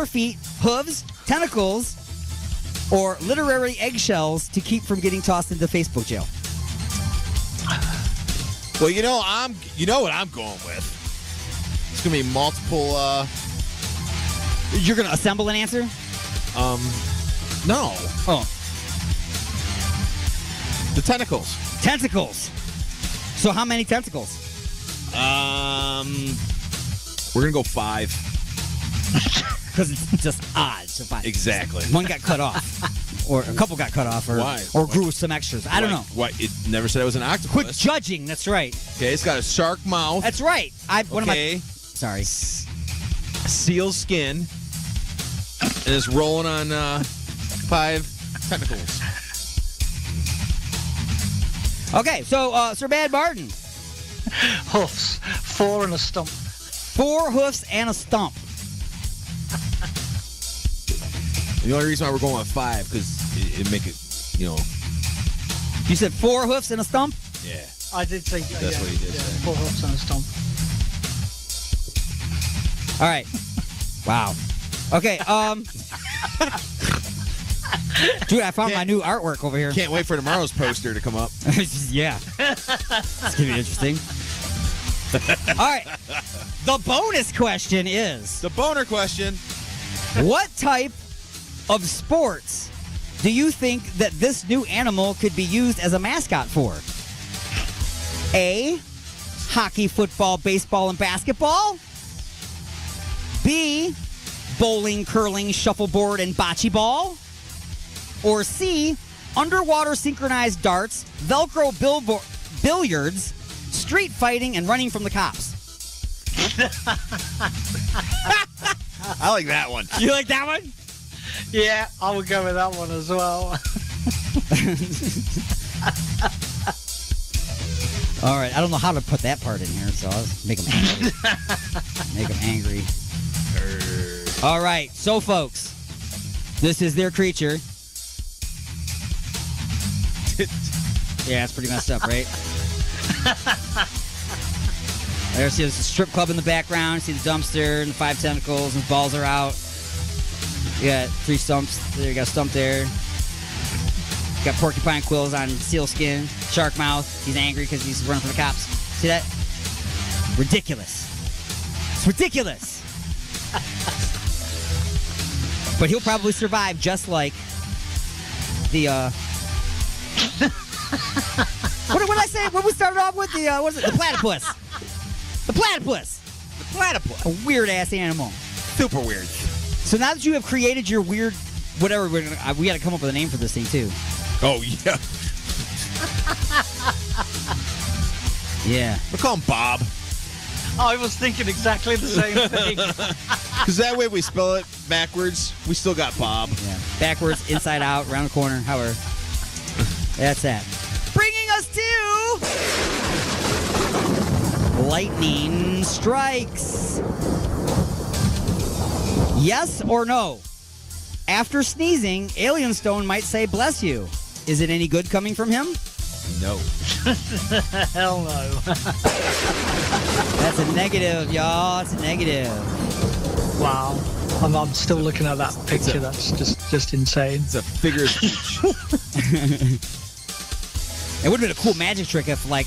feet, hooves, tentacles, or literary eggshells to keep from getting tossed into Facebook jail. Well, you know what I'm going with. It's gonna be multiple. You're gonna assemble an answer? No. Oh. The tentacles. Tentacles. So how many tentacles? We're gonna go 5. Because it's just odd. So 5. Exactly. One got cut off, or a couple got cut off, or Why? or grew some extras. I don't know. Why? It never said it was an octopus. Quit judging. That's right. Okay, it's got a shark mouth. That's right. Sorry. Seal skin. And it's rolling on 5 tentacles. Okay, so Sir Bad Martin. Hoofs. 4 and a stump. 4 hoofs and a stump. The only reason why we're going with 5 because it make it, You said 4 hoofs and a stump? Yeah. I did say That's what he did say. 4 hoofs and a stump. All right. Wow. Okay. Dude, I found my new artwork over here. Can't wait for tomorrow's poster to come up. Yeah. It's gonna be interesting. All right. The bonus question is... The boner question. What type of sports do you think that this new animal could be used as a mascot for? A, hockey, football, baseball, and basketball. B, bowling, curling, shuffleboard, and bocce ball. Or C, underwater synchronized darts, Velcro billiards, street fighting, and running from the cops. I like that one. You like that one? Yeah, I would go with that one as well. All right, I don't know how to put that part in here, so I'll make them angry. Make them angry. All right, so folks, this is their creature. Yeah, it's pretty messed up, right? There's a strip club in the background. See the dumpster and the 5 tentacles and the balls are out. You got 3 stumps. There you got a stump there. You got porcupine quills on sealskin. Shark mouth. He's angry because he's running from the cops. See that? Ridiculous. It's ridiculous. But he'll probably survive just like the what did I say when we started off with the what is it? The platypus. The platypus. The platypus. A weird ass animal. Super weird. So now that you have created your weird whatever, we got to come up with a name for this thing too. Oh yeah. Yeah. We'll call him Bob. I was thinking exactly the same thing. Because that way we spell it backwards, we still got Bob. Yeah. Backwards, inside out, around the corner, however. That's that. Bringing us to lightning strikes. Yes or no? After sneezing, Alien Stone might say bless you. Is it any good coming from him? No. Hell no. That's a negative, y'all. It's a negative. Wow. I'm still looking at that picture. That's just insane. It's a figure of speech. It would have been a cool magic trick if, like,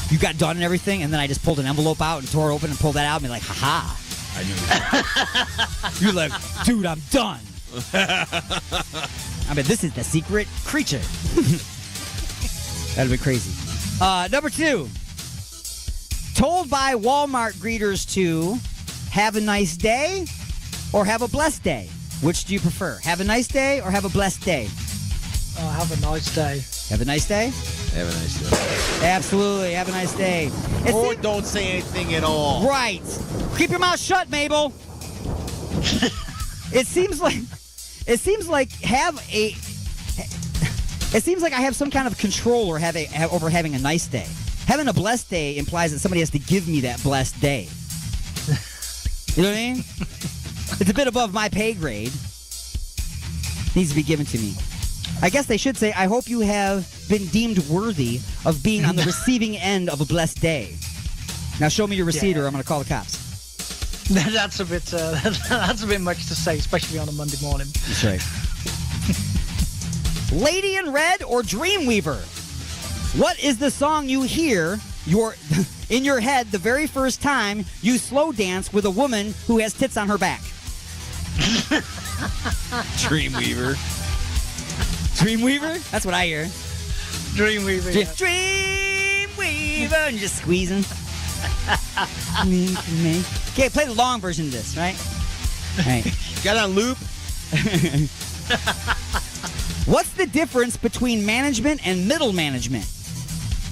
you got done and everything, and then I just pulled an envelope out and tore it open and pulled that out and be like, haha. I knew that. You're like, dude, I'm done. I mean, this is the secret creature. That'd be crazy. Number 2. Told by Walmart greeters to have a nice day or have a blessed day. Which do you prefer? Have a nice day or have a blessed day? Have a nice day. Have a nice day? Have a nice day. Absolutely. Have a nice day. Or don't say anything at all. Right. Keep your mouth shut, Mabel. It seems like I have some kind of control or over having a nice day. Having a blessed day implies that somebody has to give me that blessed day. You know what I mean? It's a bit above my pay grade. Needs to be given to me. I guess they should say, I hope you have been deemed worthy of being on the receiving end of a blessed day. Now show me your receipt or I'm going to call the cops. That's a bit much to say, especially on a Monday morning. That's right. Lady in Red or Dreamweaver? What is the song you hear in your head the very first time you slow dance with a woman who has tits on her back? Dreamweaver. Dreamweaver? That's what I hear. Dreamweaver. Yeah. Dreamweaver. And you're just squeezing. Okay, play the long version of this, right? All right. Got it on loop? What's the difference between management and middle management?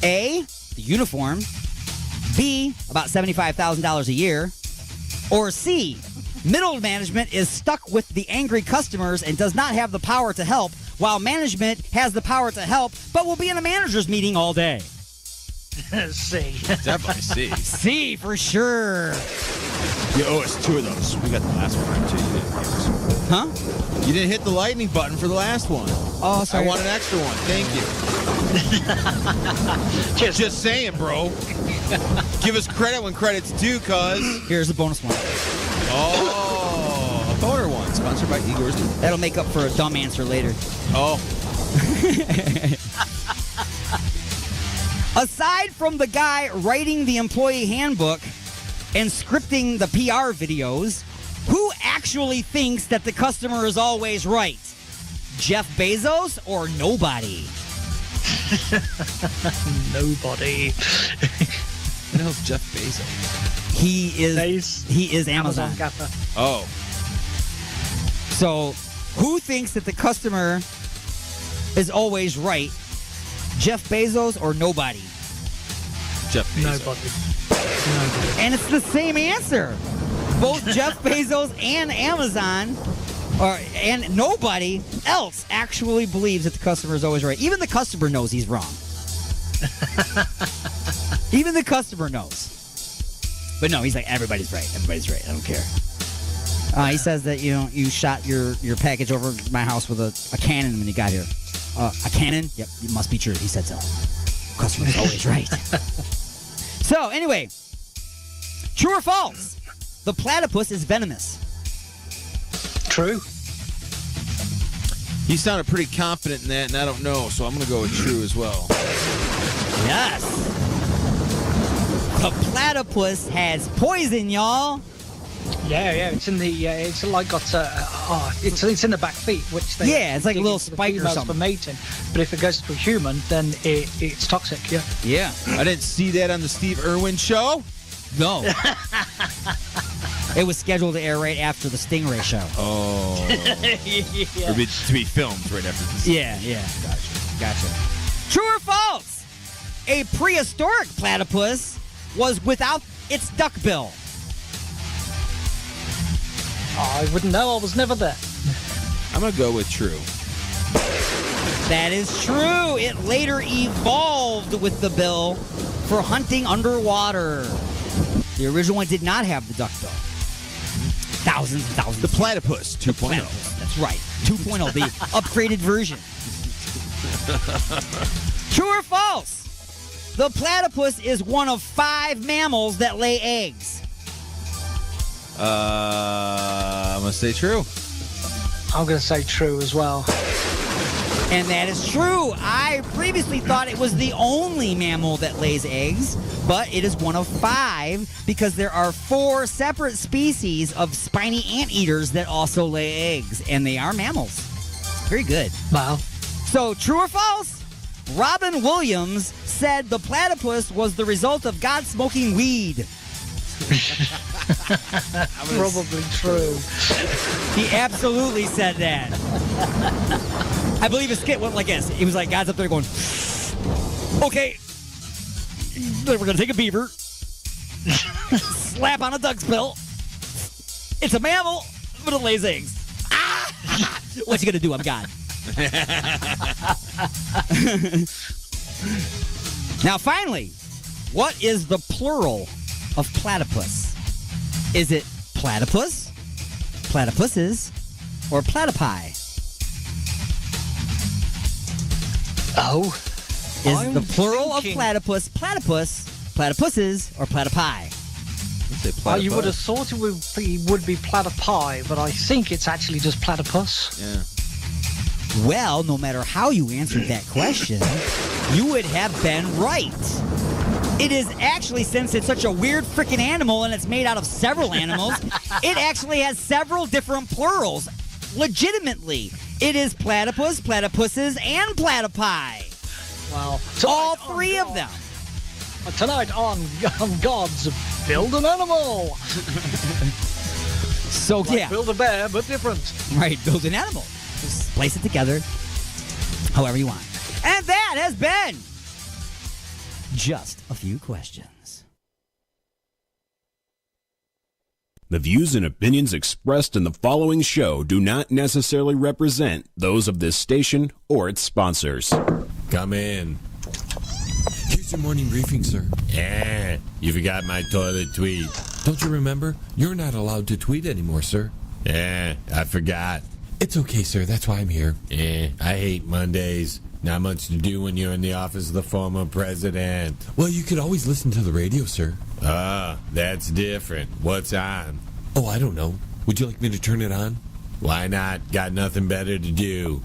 A, the uniform. B, about $75,000 a year. Or C, middle management is stuck with the angry customers and does not have the power to help, while management has the power to help, but will be in a manager's meeting all day. C. Definitely C. C for sure. You owe us 2 of those. We got the last one too. You didn't give us. Huh? You didn't hit the lightning button for the last one. Oh, sorry. I want an extra one. Thank you. Just saying, bro. Give us credit when credit's due, cuz. Here's the bonus one. Oh, a boner one. Sponsored by Igor's. That'll make up for a dumb answer later. Oh. Aside from the guy writing the employee handbook and scripting the PR videos, who actually thinks that the customer is always right? Jeff Bezos or nobody? Nobody. Who the hell's Jeff Bezos? He is Amazon. Gaffer. Oh. So, who thinks that the customer is always right? Jeff Bezos or nobody? Jeff Bezos. Nobody. And it's the same answer. Both Jeff Bezos and Amazon, and nobody else actually believes that the customer is always right. Even the customer knows he's wrong. Even the customer knows. But no, he's like, everybody's right. Everybody's right. I don't care. He says that you shot your package over my house with a cannon when you got here. A cannon? Yep, it must be true. He said so. Customer's always right. So anyway, true or false? The platypus is venomous. True. You sounded pretty confident in that, and I don't know, so I'm going to go with true as well. Yes. The platypus has poison, y'all. Yeah. It's in the. It's like got. It's in the back feet, which they. Yeah, it's like a little to the spike or females something. for mating. But if it goes to a human, then it's toxic. Yeah. Yeah. I didn't see that on the Steve Irwin show. No. It was scheduled to air right after the Stingray show. Oh. Yeah. Or to be filmed right after this. Yeah. Gotcha. True or false? A prehistoric platypus was without its duck bill. I wouldn't know. I was never there. I'm going to go with true. That is true. It later evolved with the bill for hunting underwater. The original one did not have the duck bill. Thousands and thousands. The platypus 2.0. That's right. 2.0, the upgraded version. True or false? The platypus is one of 5 mammals that lay eggs. I'm going to say true. I'm going to say true as well. And that is true. I previously thought it was the only mammal that lays eggs, but it is one of 5 because there are 4 separate species of spiny anteaters that also lay eggs, and they are mammals. Very good. Wow. So, true or false? Robin Williams said the platypus was the result of God smoking weed. Probably true. He absolutely said that. I believe his skit went like this. He was like, God's up there going, okay, we're going to take a beaver, slap on a duck's bill. It's a mammal, but it lays eggs. What's he going to do? I'm God. Now, finally, what is the plural of platypus? Is it platypus, platypuses, or platypi? Oh. Is the plural of platypus, platypus, platypuses, or platypi? Let's say platypus. You would have thought it would be platypi, but I think it's actually just platypus. Yeah. Well, no matter how you answered that question, you would have been right. It is actually, since it's such a weird freaking animal and it's made out of several animals, it actually has several different plurals. Legitimately, it is platypus, platypuses, and platypi. Well, all 3 of them. Tonight on God's Build an Animal. So, like yeah. Build a bear, but different. Right, build an animal. Just place it together however you want. And that has been Just a Few Questions. The views and opinions expressed in the following show do not necessarily represent those of this station or its sponsors. Come in. Here's your morning briefing, sir. You forgot my toilet tweet. Don't you remember? You're not allowed to tweet anymore, sir. I forgot. It's okay, sir. That's why I'm here. I hate Mondays. Not much to do when you're in the office of the former president. Well, you could always listen to the radio, sir. That's different. What's on? Oh, I don't know. Would you like me to turn it on? Why not? Got nothing better to do.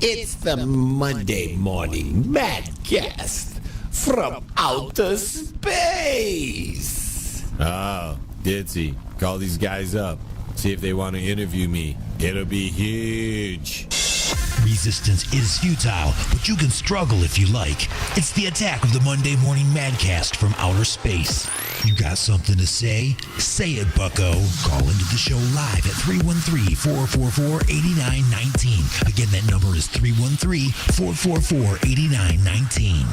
It's the Monday Morning Madcast from outer space. Oh, Ditzy, call these guys up. See if they want to interview me. It'll be huge. Resistance is futile, but you can struggle if you like. It's the Attack of the Monday Morning Madcast from outer space. You got something to say? Say it, bucko. Call into the show live at 313-444-8919. Again, that number is 313-444-8919.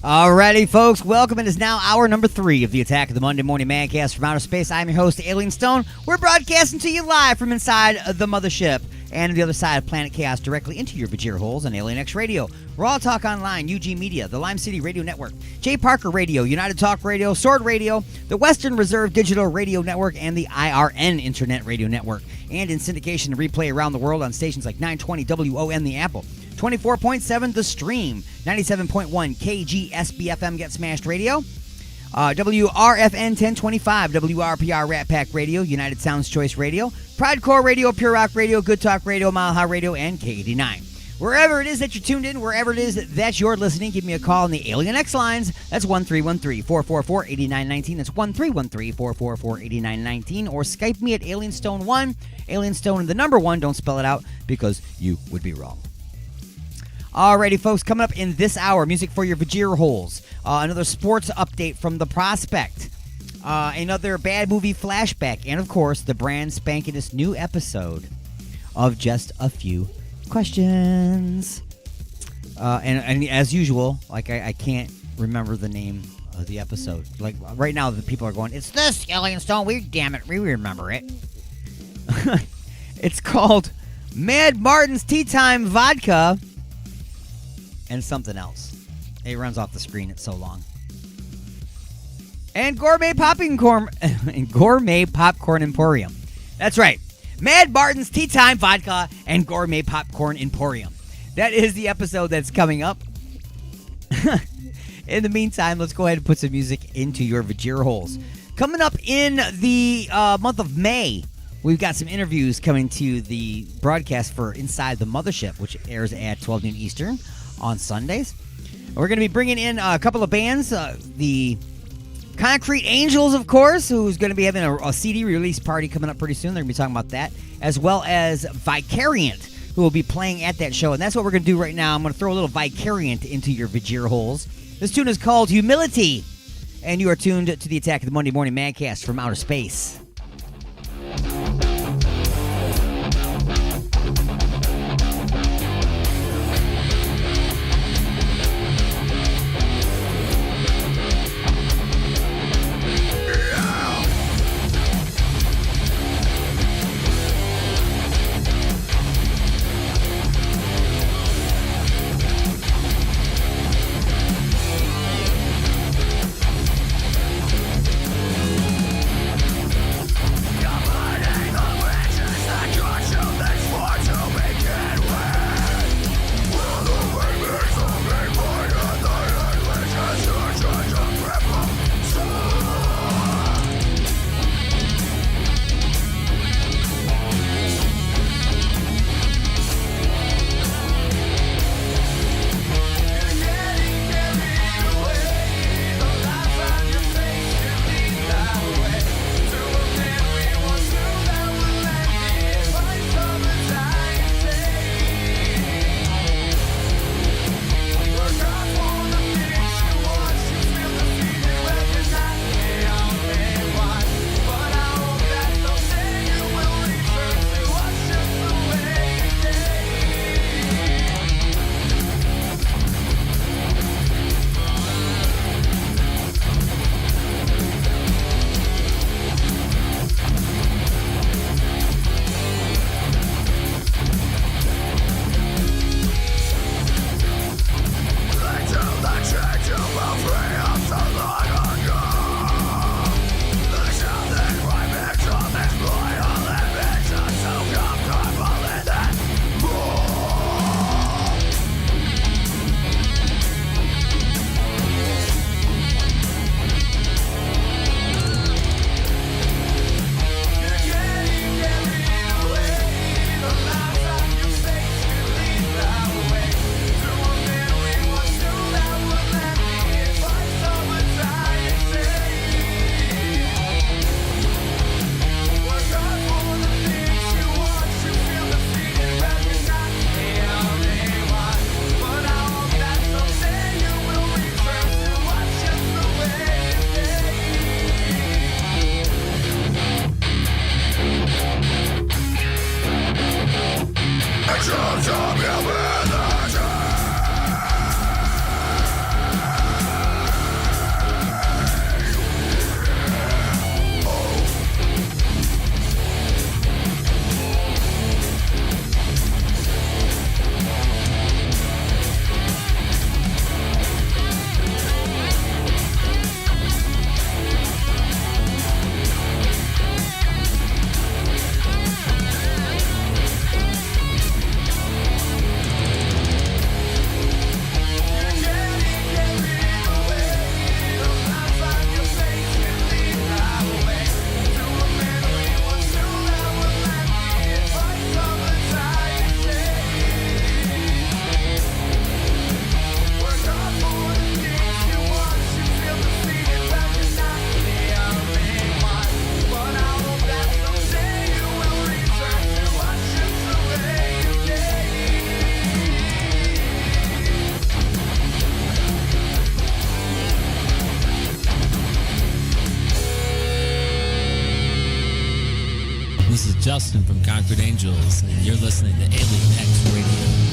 Alrighty, folks, welcome. It is now hour number 3 of the Attack of the Monday Morning Madcast from outer space. I'm your host, Alien Stone. We're broadcasting to you live from inside the mothership and the other side of Planet Chaos, directly into your Vajir holes on Alien X Radio, Raw Talk Online, UG Media, the Lime City Radio Network, Jay Parker Radio, United Talk Radio, Sword Radio, the Western Reserve Digital Radio Network, and the IRN Internet Radio Network, and in syndication and replay around the world on stations like 920 WON The Apple, 24.7 The Stream, 97.1 KGSBFM Get Smashed Radio, WRFN 1025, WRPR Rat Pack Radio, United Sounds Choice Radio, Pridecore Radio, Pure Rock Radio, Good Talk Radio, Mile High Radio, and K89. Wherever it is that you're tuned in, wherever it is that you're listening, give me a call on the Alien X lines. That's 1313-444-8919. That's 1313-444-8919. Or Skype me at AlienStone1. AlienStone and the number 1. Don't spell it out because you would be wrong. Alrighty, folks, coming up in this hour, music for your Vajir holes. Another sports update from The Prospect. Another bad movie flashback. And, of course, the brand spankinest new episode of Just a Few Questions. And as usual, like I can't remember the name of the episode. Like right now, the people are going, "It's this, Alien Stone. Damn it, we remember it." It's called Mad Martin's Tea Time Vodka and something else. It runs off the screen. It's so long. And Gourmet Popcorn Emporium. That's right. Mad Martin's Tea Time Vodka and Gourmet Popcorn Emporium. That is the episode that's coming up. In the meantime, let's go ahead and put some music into your Vajir holes. Coming up in the month of May, we've got some interviews coming to the broadcast for Inside the Mothership, which airs at 12 noon Eastern on Sundays. We're going to be bringing in a couple of bands. The Concrete Angels, of course, who's going to be having a CD release party coming up pretty soon. They're going to be talking about that. As well as Vicariant, who will be playing at that show. And that's what we're going to do right now. I'm going to throw a little Vicariant into your Vajir holes. This tune is called Humility. And you are tuned to the Attack of the Monday Morning Madcast from outer space. This is Justin from Concord Angels, and you're listening to Alien X Radio.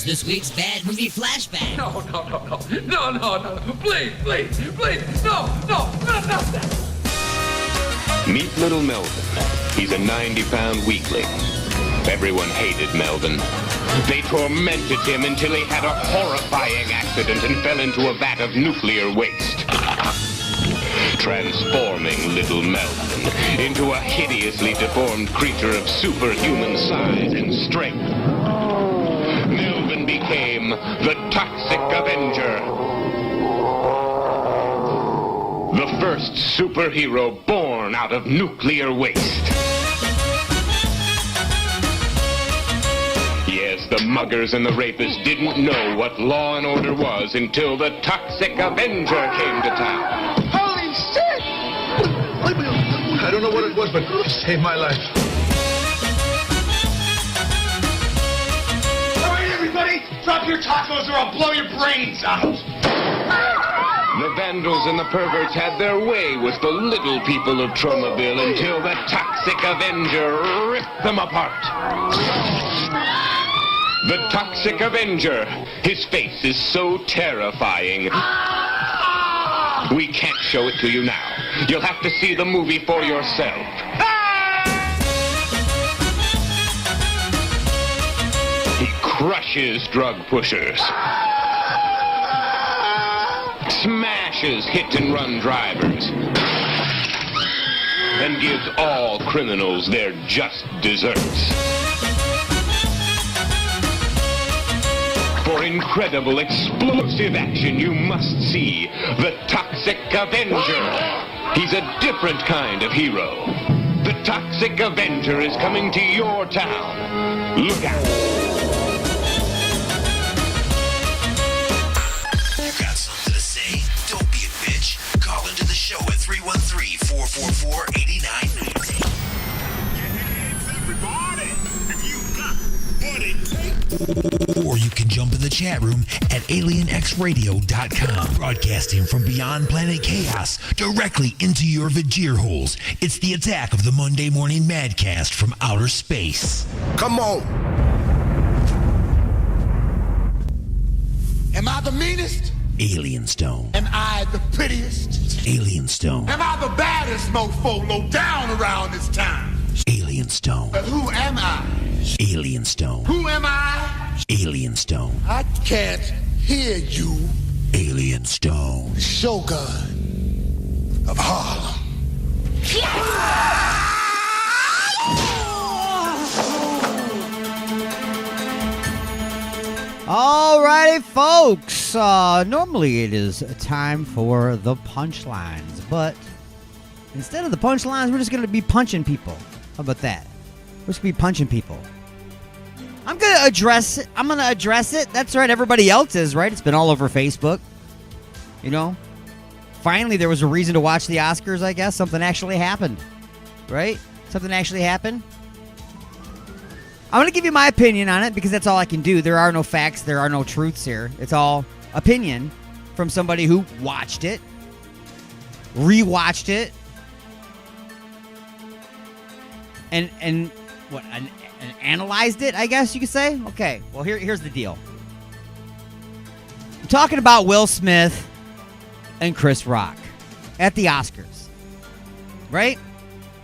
this week's Bad Movie Flashback. No. Please. No, not that. Meet little Melvin. He's a 90-pound weakling. Everyone hated Melvin. They tormented him until he had a horrifying accident and fell into a vat of nuclear waste. Transforming little Melvin into a hideously deformed creature of superhuman size and strength. Melvin became the Toxic Avenger. The first superhero born out of nuclear waste. Yes, the muggers and the rapists didn't know what law and order was until the Toxic Avenger came to town. Holy shit! I don't know what it was, but it saved my life. All right, everybody, drop your tacos or I'll blow your brains out. The vandals and the perverts had their way with the little people of Tromaville until the Toxic Avenger ripped them apart. The Toxic Avenger. His face is so terrifying. We can't show it to you now. You'll have to see the movie for yourself. He crushes drug pushers. Smashes hit-and-run drivers. And gives all criminals their just desserts. For incredible explosive action, you must see the Toxic Avenger. He's a different kind of hero. The Toxic Avenger is coming to your town. Look out. You got something to say? Don't be a bitch. Call into the show at 313-444-8990. Everybody, if you got what it takes. Or you can jump in the chat room at alienxradio.com. Broadcasting from beyond planet chaos directly into your Vajir holes. It's the attack of the Monday Morning Madcast from outer space. Come on. Am I the meanest? Alien Stone. Am I the prettiest? Alien Stone. Am I the baddest mofo low down around this town? Alien Stone. But who am I? Alien Stone. Who am I? Alien Stone. I can't hear you. Alien Stone. The Shogun of Harlem. Alrighty, folks. Normally it is time for the punchlines, but instead of the punchlines, we're just going to be punching people. How about that? We're just going to be punching people. I'm going to address it. That's right. Everybody else is, right? It's been all over Facebook. You know? Finally, there was a reason to watch the Oscars, I guess. Something actually happened. Right? Something actually happened. I'm going to give you my opinion on it because that's all I can do. There are no facts. There are no truths here. It's all opinion from somebody who watched it, rewatched it, and analyzed it, I guess you could say. Okay, well, here's the deal. I'm talking about Will Smith and Chris Rock at the Oscars, right?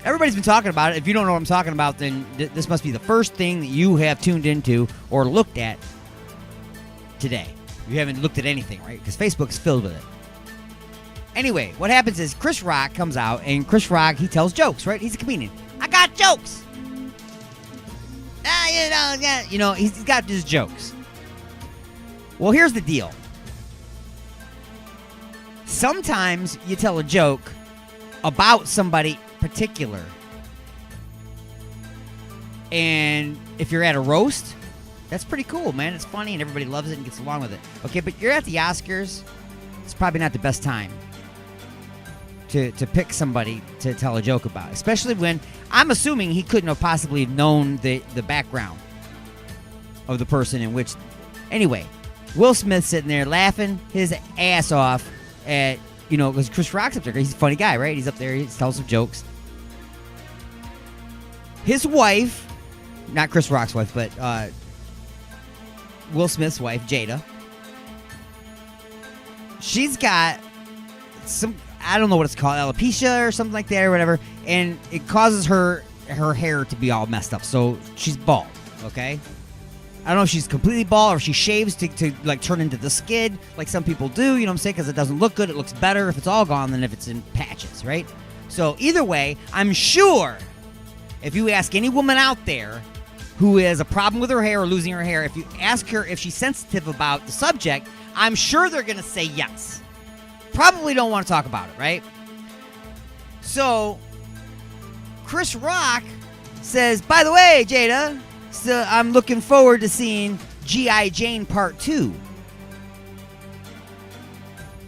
Everybody's been talking about it. If you don't know what I'm talking about, then this must be the first thing that you have tuned into or looked at today. You haven't looked at anything, right? Because Facebook's filled with it. Anyway, what happens is Chris Rock comes out, and Chris Rock, he tells jokes, right? He's a comedian. I got jokes. He's got his jokes. Well, here's the deal. Sometimes you tell a joke about somebody particular, and if you're at a roast, that's pretty cool, man. It's funny and everybody loves it and gets along with it. Okay, but you're at the Oscars, it's probably not the best time to pick somebody to tell a joke about, especially when I'm assuming he couldn't have possibly known the background of the person in which. Anyway, Will Smith sitting there laughing his ass off at, because Chris Rock's up there. He's a funny guy, right? He's up there. He tells some jokes. His wife, not Chris Rock's wife, but Will Smith's wife, Jada, she's got some, I don't know what it's called, alopecia or something like that or whatever, and it causes her hair to be all messed up. So she's bald, okay? I don't know if she's completely bald or if she shaves to like turn into the skid like some people do, you know what I'm saying? Because it doesn't look good. It looks better if it's all gone than if it's in patches, right? So either way, I'm sure if you ask any woman out there who has a problem with her hair or losing her hair, if you ask her if she's sensitive about the subject, I'm sure they're going to say yes. Probably don't want to talk about it, right? So Chris Rock says, by the way, Jada, so I'm looking forward to seeing G.I. Jane Part 2.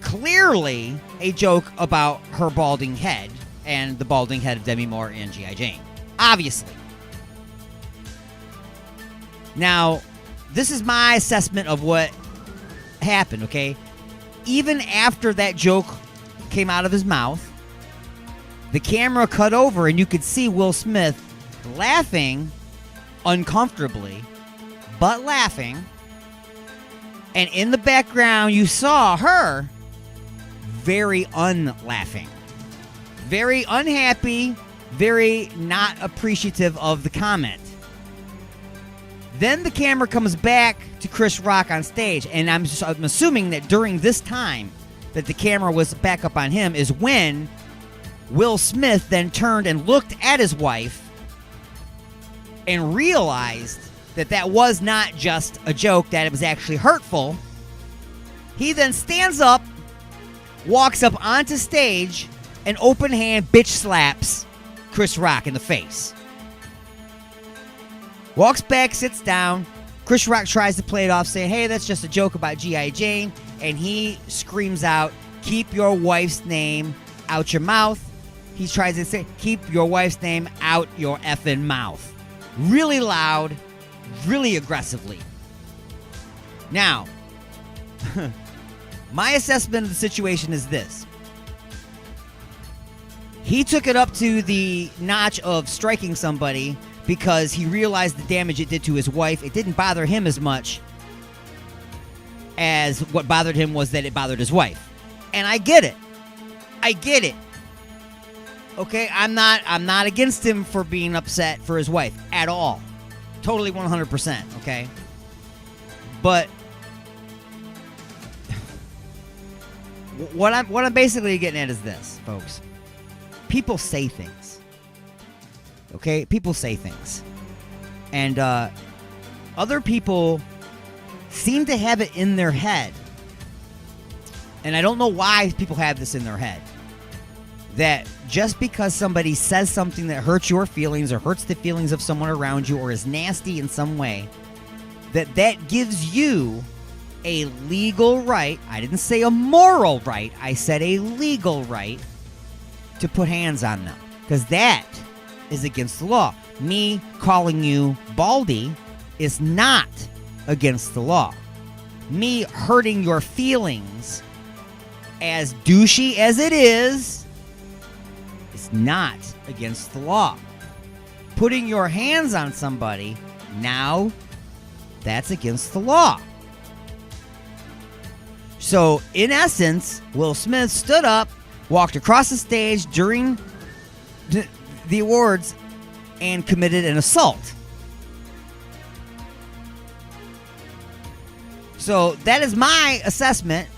Clearly a joke about her balding head and the balding head of Demi Moore and G.I. Jane. Obviously. Now, this is my assessment of what happened, okay? Even after that joke came out of his mouth, the camera cut over and you could see Will Smith laughing uncomfortably, but laughing. And in the background, you saw her very unlaughing, very unhappy, very not appreciative of the comment. Then the camera comes back to Chris Rock on stage, and I'm assuming that during this time that the camera was back up on him is when Will Smith then turned and looked at his wife and realized that that was not just a joke, that it was actually hurtful. He then stands up, walks up onto stage, and open hand bitch slaps Chris Rock in the face. Walks back, sits down. Chris Rock tries to play it off, saying, hey, that's just a joke about G.I. Jane. And he screams out, keep your wife's name out your mouth. He tries to say, keep your wife's name out your effing mouth. Really loud, really aggressively. Now, my assessment of the situation is this. He took it up to the notch of striking somebody because he realized the damage it did to his wife. It didn't bother him as much as what bothered him was that it bothered his wife. And I get it. I get it. Okay, I'm not against him for being upset for his wife at all. Totally 100%, okay? But what I'm basically getting at is this, folks. People say things. Okay? People say things. And other people seem to have it in their head. And I don't know why people have this in their head. That just because somebody says something that hurts your feelings or hurts the feelings of someone around you or is nasty in some way, that gives you a legal right. I didn't say a moral right. I said a legal right to put hands on them. Because that is against the law. Me calling you Baldy is not against the law. Me hurting your feelings, as douchey as it is not against the law. Putting your hands on somebody, now that's against the law. So, in essence, Will Smith stood up, walked across the stage during the awards, and committed an assault. So, that is my assessment.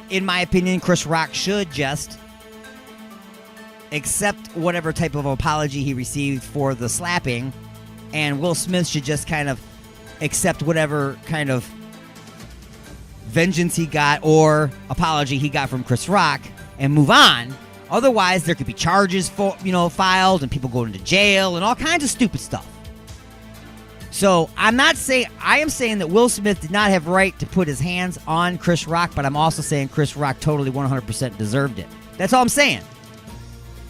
In my opinion, Chris Rock should just accept whatever type of apology he received for the slapping, and Will Smith should just kind of accept whatever kind of vengeance he got or apology he got from Chris Rock and move on. Otherwise, there could be charges filed and people going to jail and all kinds of stupid stuff. So I am saying that Will Smith did not have right to put his hands on Chris Rock, but I'm also saying Chris Rock totally 100% deserved it. That's all I'm saying.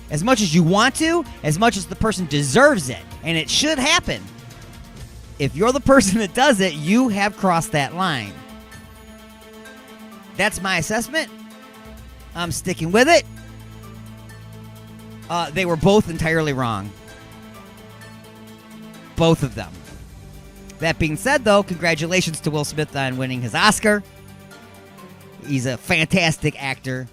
As much as you want to, as much as the person deserves it, and it should happen. If you're the person that does it, you have crossed that line. That's my assessment. I'm sticking with it. They were both entirely wrong. Both of them. That being said, though, congratulations to Will Smith on winning his Oscar. He's a fantastic actor.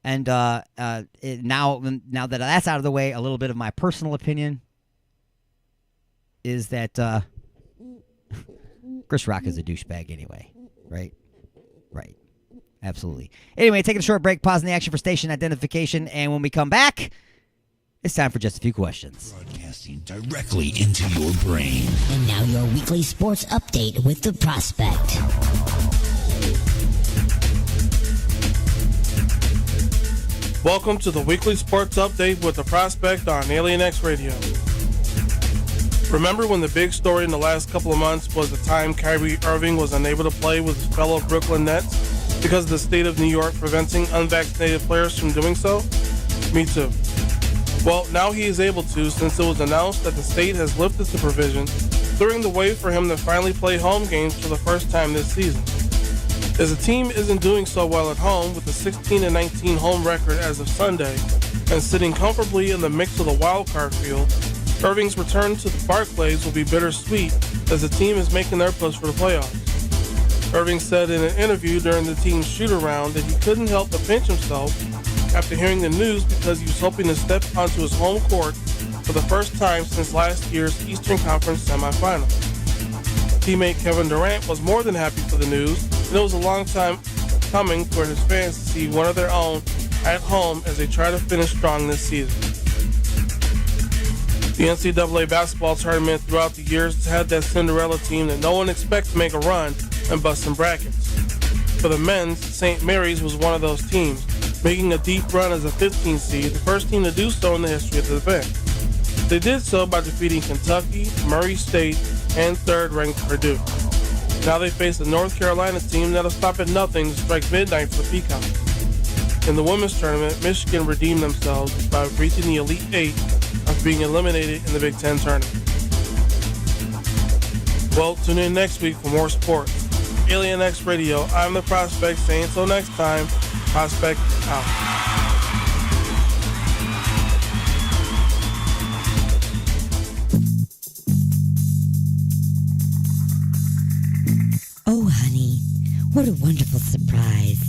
And now that that's out of the way, a little bit of my personal opinion is that Chris Rock is a douchebag anyway, right? Right. Absolutely. Anyway, taking a short break, pausing the action for station identification, and when we come back, it's time for just a few questions. Broadcasting directly into your brain. And now your weekly sports update with The Prospect. Welcome to the weekly sports update with The Prospect on Alien X Radio. Remember when the big story in the last couple of months was the time Kyrie Irving was unable to play with his fellow Brooklyn Nets because of the state of New York preventing unvaccinated players from doing so? Me too. Well, now he is able to, since it was announced that the state has lifted the provision, clearing the way for him to finally play home games for the first time this season. As the team isn't doing so well at home with a 16-19 home record as of Sunday and sitting comfortably in the mix of the wild card field, Irving's return to the Barclays will be bittersweet as the team is making their push for the playoffs. Irving said in an interview during the team's shoot-around that he couldn't help but pinch himself after hearing the news because he was hoping to step onto his home court for the first time since last year's Eastern Conference semifinal. Teammate Kevin Durant was more than happy for the news, and it was a long time coming for his fans to see one of their own at home as they try to finish strong this season. The NCAA basketball tournament throughout the years has had that Cinderella team that no one expects to make a run and bust some brackets. For the men's, St. Mary's was one of those teams, making a deep run as a 15 seed, the first team to do so in the history of the event. They did so by defeating Kentucky, Murray State, and third-ranked Purdue. Now they face the North Carolina team that'll stop at nothing to strike midnight for the Peacocks. In the women's tournament, Michigan redeemed themselves by reaching the Elite Eight after being eliminated in the Big Ten tournament. Well, tune in next week for more sports. Alien X Radio, I'm The Prospect, saying until next time, Prospect out. Oh, honey, what a wonderful surprise.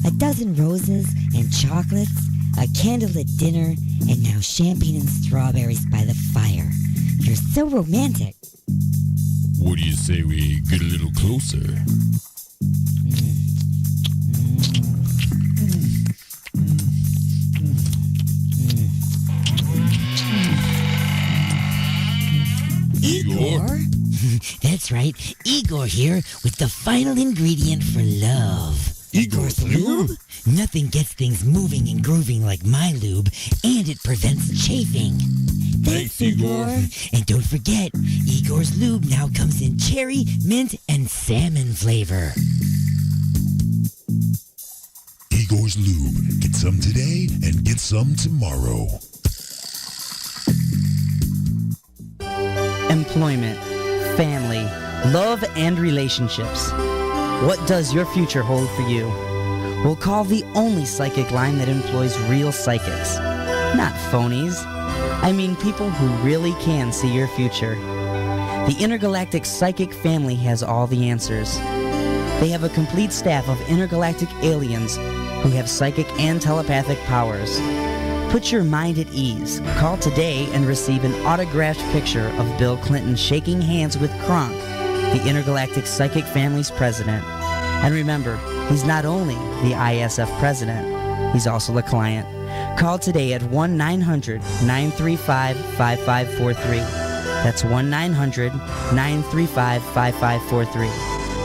A dozen roses and chocolates, a candlelit dinner, and now champagne and strawberries by the fire. You're so romantic. What do you say we get a little closer? Igor? That's right, Igor here with the final ingredient for love. Igor's lube? Nothing gets things moving and grooving like my lube, and it prevents chafing. Thanks, Igor. And don't forget, Igor's lube now comes in cherry, mint, and salmon flavor. Igor's lube. Get some today and get some tomorrow. Employment, family, love, and relationships. What does your future hold for you? We'll call the only psychic line that employs real psychics. Not phonies. I mean people who really can see your future. The Intergalactic Psychic Family has all the answers. They have a complete staff of intergalactic aliens who have psychic and telepathic powers. Put your mind at ease. Call today and receive an autographed picture of Bill Clinton shaking hands with Kronk, the Intergalactic Psychic Family's president. And remember, he's not only the ISF president, he's also a client. Call today at 1-900-935-5543. That's 1-900-935-5543.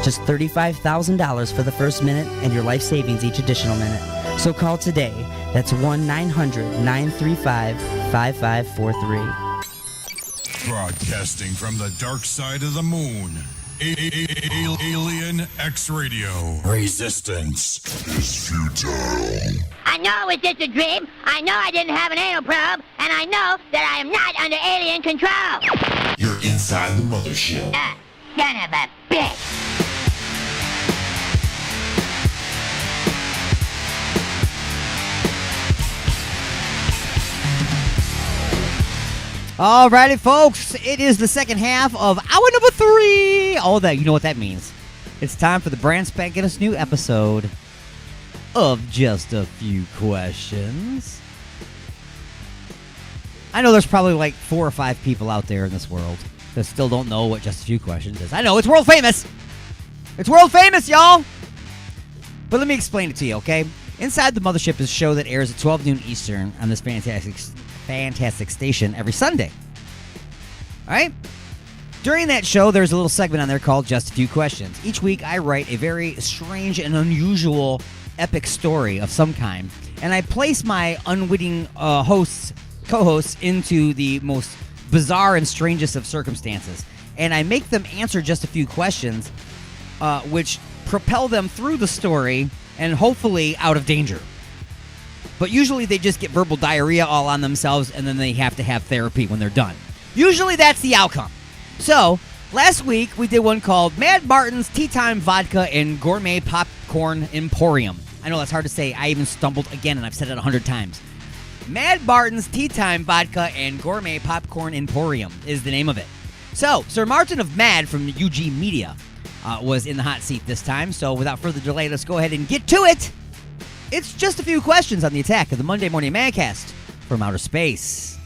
Just $35,000 for the first minute and your life savings each additional minute. So call today. That's 1-900-935-5543. Broadcasting from the dark side of the moon. Alien X Radio. Resistance is futile. I know it was just a dream. I know I didn't have an anal probe. And I know that I am not under alien control. You're inside the mothership. Son of a bitch. Alrighty, folks. It is the second half of hour number 3. All that, you know what that means. It's time for the brand spanking new episode of Just a Few Questions. I know there's probably like 4 or 5 people out there in this world that still don't know what Just a Few Questions is. I know, it's world famous. It's world famous, y'all. But let me explain it to you, okay? Inside the Mothership is a show that airs at 12 noon Eastern on this fantastic station every Sunday. All right? During that show, there's a little segment on there called Just a Few Questions. Each week, I write a very strange and unusual epic story of some kind, and I place my unwitting co-hosts into the most bizarre and strangest of circumstances, and I make them answer just a few questions, which propel them through the story and hopefully out of danger. But usually they just get verbal diarrhea all on themselves, and then they have to have therapy when they're done. Usually that's the outcome. So, last week we did one called Mad Martin's Tea Time Vodka and Gourmet Popcorn Emporium. I know that's hard to say. I even stumbled again, and I've said it 100 times. Mad Martin's Tea Time Vodka and Gourmet Popcorn Emporium is the name of it. So, Sir Martin of Mad from UG Media was in the hot seat this time. So, without further delay, let's go ahead and get to it. It's just a few questions on the attack of the Monday Morning Madcast from outer space.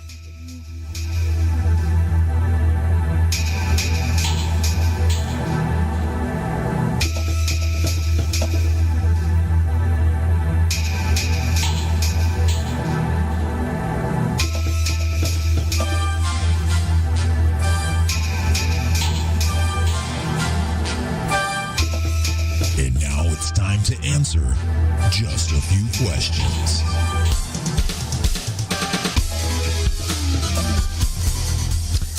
And now it's time to answer just a few questions.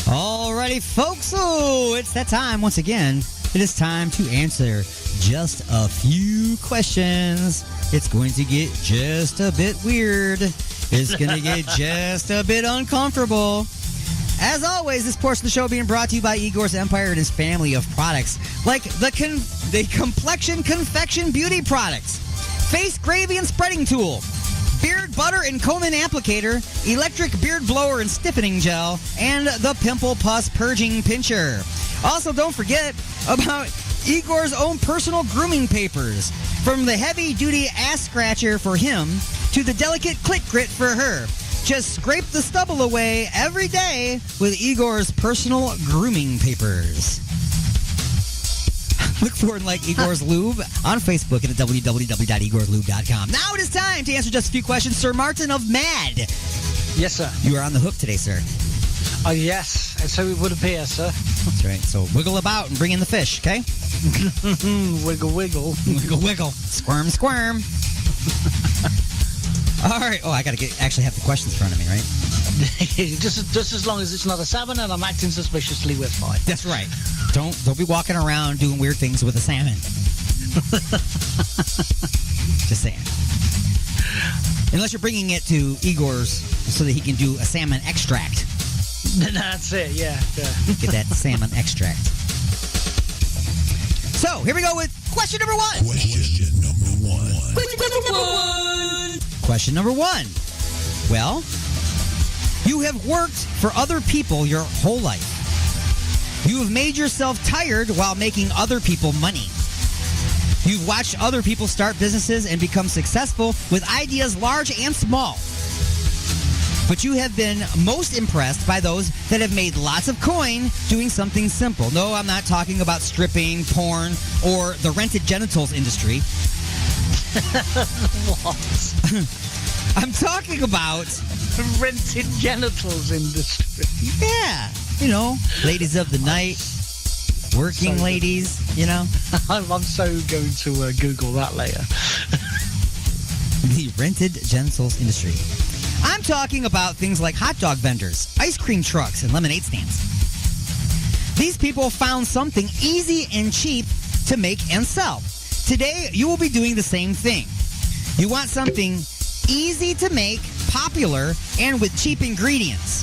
Alrighty, folks. So it's that time once again. It is time to answer just a few questions. It's going to get just a bit weird. It's going to get just a bit uncomfortable. As always, this portion of the show being brought to you by Igor's Empire and his family of products, like the Complexion Confection Beauty products, Face Gravy and Spreading Tool, Beard Butter and Comb-In Applicator, Electric Beard Blower and Stiffening Gel, and the Pimple Pus Purging Pincher. Also, don't forget about Igor's own personal grooming papers, from the heavy-duty ass scratcher for him to the delicate clit grit for her. Just scrape the stubble away every day with Igor's personal grooming papers. Look for it like Igor's Lube on Facebook and at www.igorslube.com. Now it is time to answer just a few questions. Sir Martin of Mad. Yes, sir. You are on the hook today, sir. Oh, yes. And so it would appear, sir. That's right. So wiggle about and bring in the fish, okay? Wiggle, wiggle. Wiggle, wiggle. Squirm, squirm. All right. Oh, I got to actually have the questions in front of me, right? just as long as it's not a salmon and I'm acting suspiciously, we're fine. That's right. Don't be walking around doing weird things with a salmon. Just saying. Unless you're bringing it to Igor's so that he can do a salmon extract. That's it, yeah. Get that salmon extract. So, here we go with question number 1. Question number 1. Question number 1. Well, you have worked for other people your whole life. You have made yourself tired while making other people money. You've watched other people start businesses and become successful with ideas large and small. But you have been most impressed by those that have made lots of coin doing something simple. No, I'm not talking about stripping, porn, or the rented genitals industry. What? I'm talking about rented genitals industry. Yeah. You know, ladies of the night, working ladies, you know. I'm so going to Google that later. The rented genitals industry. I'm talking about things like hot dog vendors, ice cream trucks, and lemonade stands. These people found something easy and cheap to make and sell. Today, you will be doing the same thing. You want something easy to make, popular, and with cheap ingredients.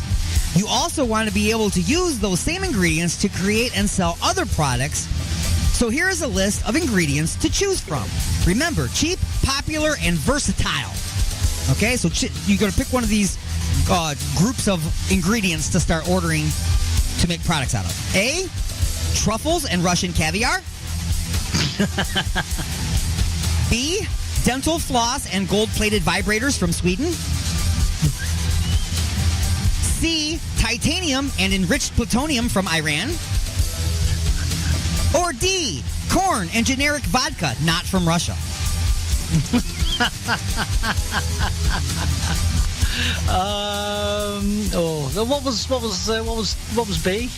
You also want to be able to use those same ingredients to create and sell other products. So here is a list of ingredients to choose from. Remember, cheap, popular, and versatile. Okay, so you're going to pick one of these groups of ingredients to start ordering to make products out of? A, truffles and Russian caviar. B, dental floss and gold-plated vibrators from Sweden. C, titanium and enriched plutonium from Iran. Or D, corn and generic vodka, not from Russia. What was B?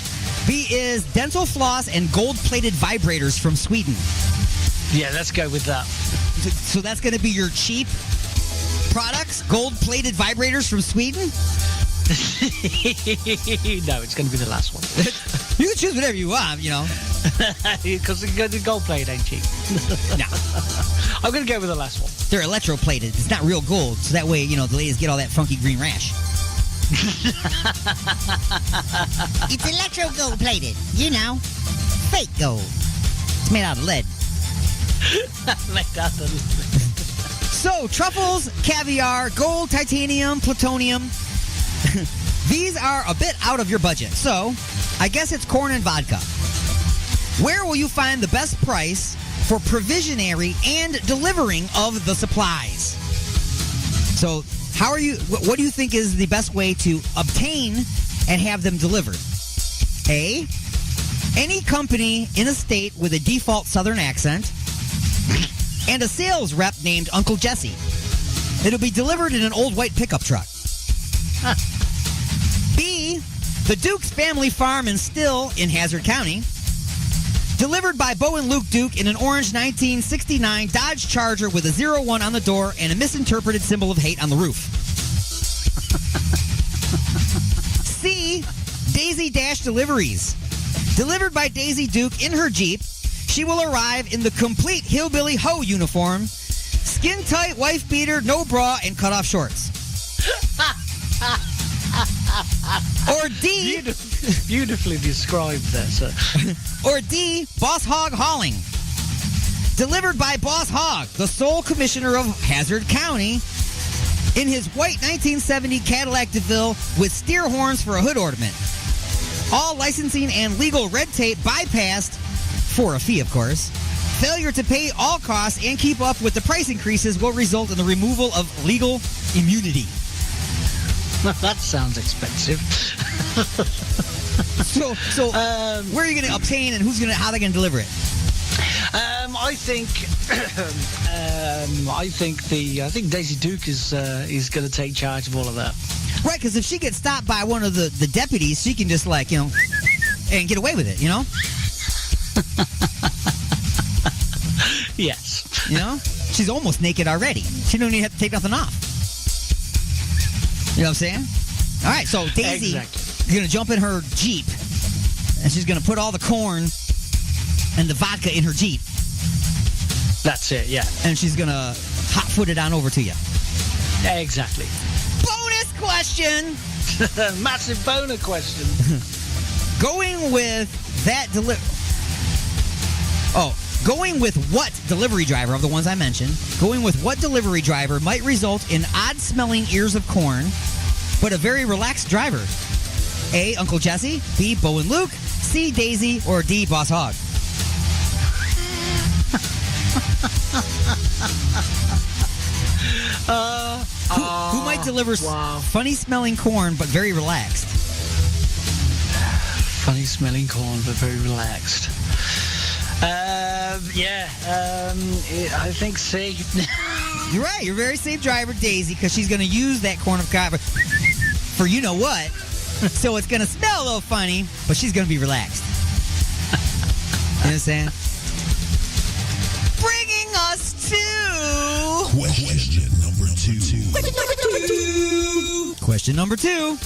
B is dental floss and gold-plated vibrators from Sweden. Yeah, let's go with that. So that's going to be your cheap products, gold-plated vibrators from Sweden? No, it's going to be the last one. You can choose whatever you want, you know. Because the gold plate ain't cheap. No. I'm going to go with the last one. They're electroplated. It's not real gold, so that way, you know, the ladies get all that funky green rash. It's electro gold plated, you know, fake gold. It's made out of lead. Made out of lead. So, truffles, caviar, gold, titanium, plutonium. These are a bit out of your budget. So, I guess it's corn and vodka. Where will you find the best price for provisionary and delivering of the supplies? So, what do you think is the best way to obtain and have them delivered? A, any company in a state with a default Southern accent and a sales rep named Uncle Jesse. It'll be delivered in an old white pickup truck. B, the Duke's family farm and still in Hazard County. Delivered by Bo and Luke Duke in an orange 1969 Dodge Charger with a 01 on the door and a misinterpreted symbol of hate on the roof. C, Daisy Dash Deliveries. Delivered by Daisy Duke in her Jeep. She will arrive in the complete hillbilly hoe uniform, skin-tight wife beater, no bra, and cut-off shorts. Or D... Beautifully described there, sir. Or D, Boss Hog Hauling. Delivered by Boss Hog, the sole commissioner of Hazard County, in his white 1970 Cadillac DeVille with steer horns for a hood ornament. All licensing and legal red tape bypassed, for a fee, of course. Failure to pay all costs and keep up with the price increases will result in the removal of legal immunity. That sounds expensive. So, where are you going to obtain and how are they going to deliver it? I think Daisy Duke is going to take charge of all of that. Right, because if she gets stopped by one of the deputies, she can just and get away with it, you know? Yes. You know? She's almost naked already. She don't even have to take nothing off. You know what I'm saying? All right, so Daisy is going to jump in her Jeep, and she's going to put all the corn and the vodka in her Jeep. That's it, yeah. And she's going to hot-foot it on over to you. Exactly. Bonus question! Massive boner question. Going with what delivery driver, of the ones I mentioned, going with what delivery driver might result in odd-smelling ears of corn, but a very relaxed driver? A, Uncle Jesse, B, Bo and Luke, C, Daisy, or D, Boss Hog? Who might deliver funny-smelling corn, but very relaxed? Funny-smelling corn, but very relaxed. I think C. You're right. You're a very safe driver, Daisy, because she's going to use that corn of cob for you know what. So it's going to smell a little funny, but she's going to be relaxed. You know what I'm saying? Bringing us to... Question number 2. Question number 2.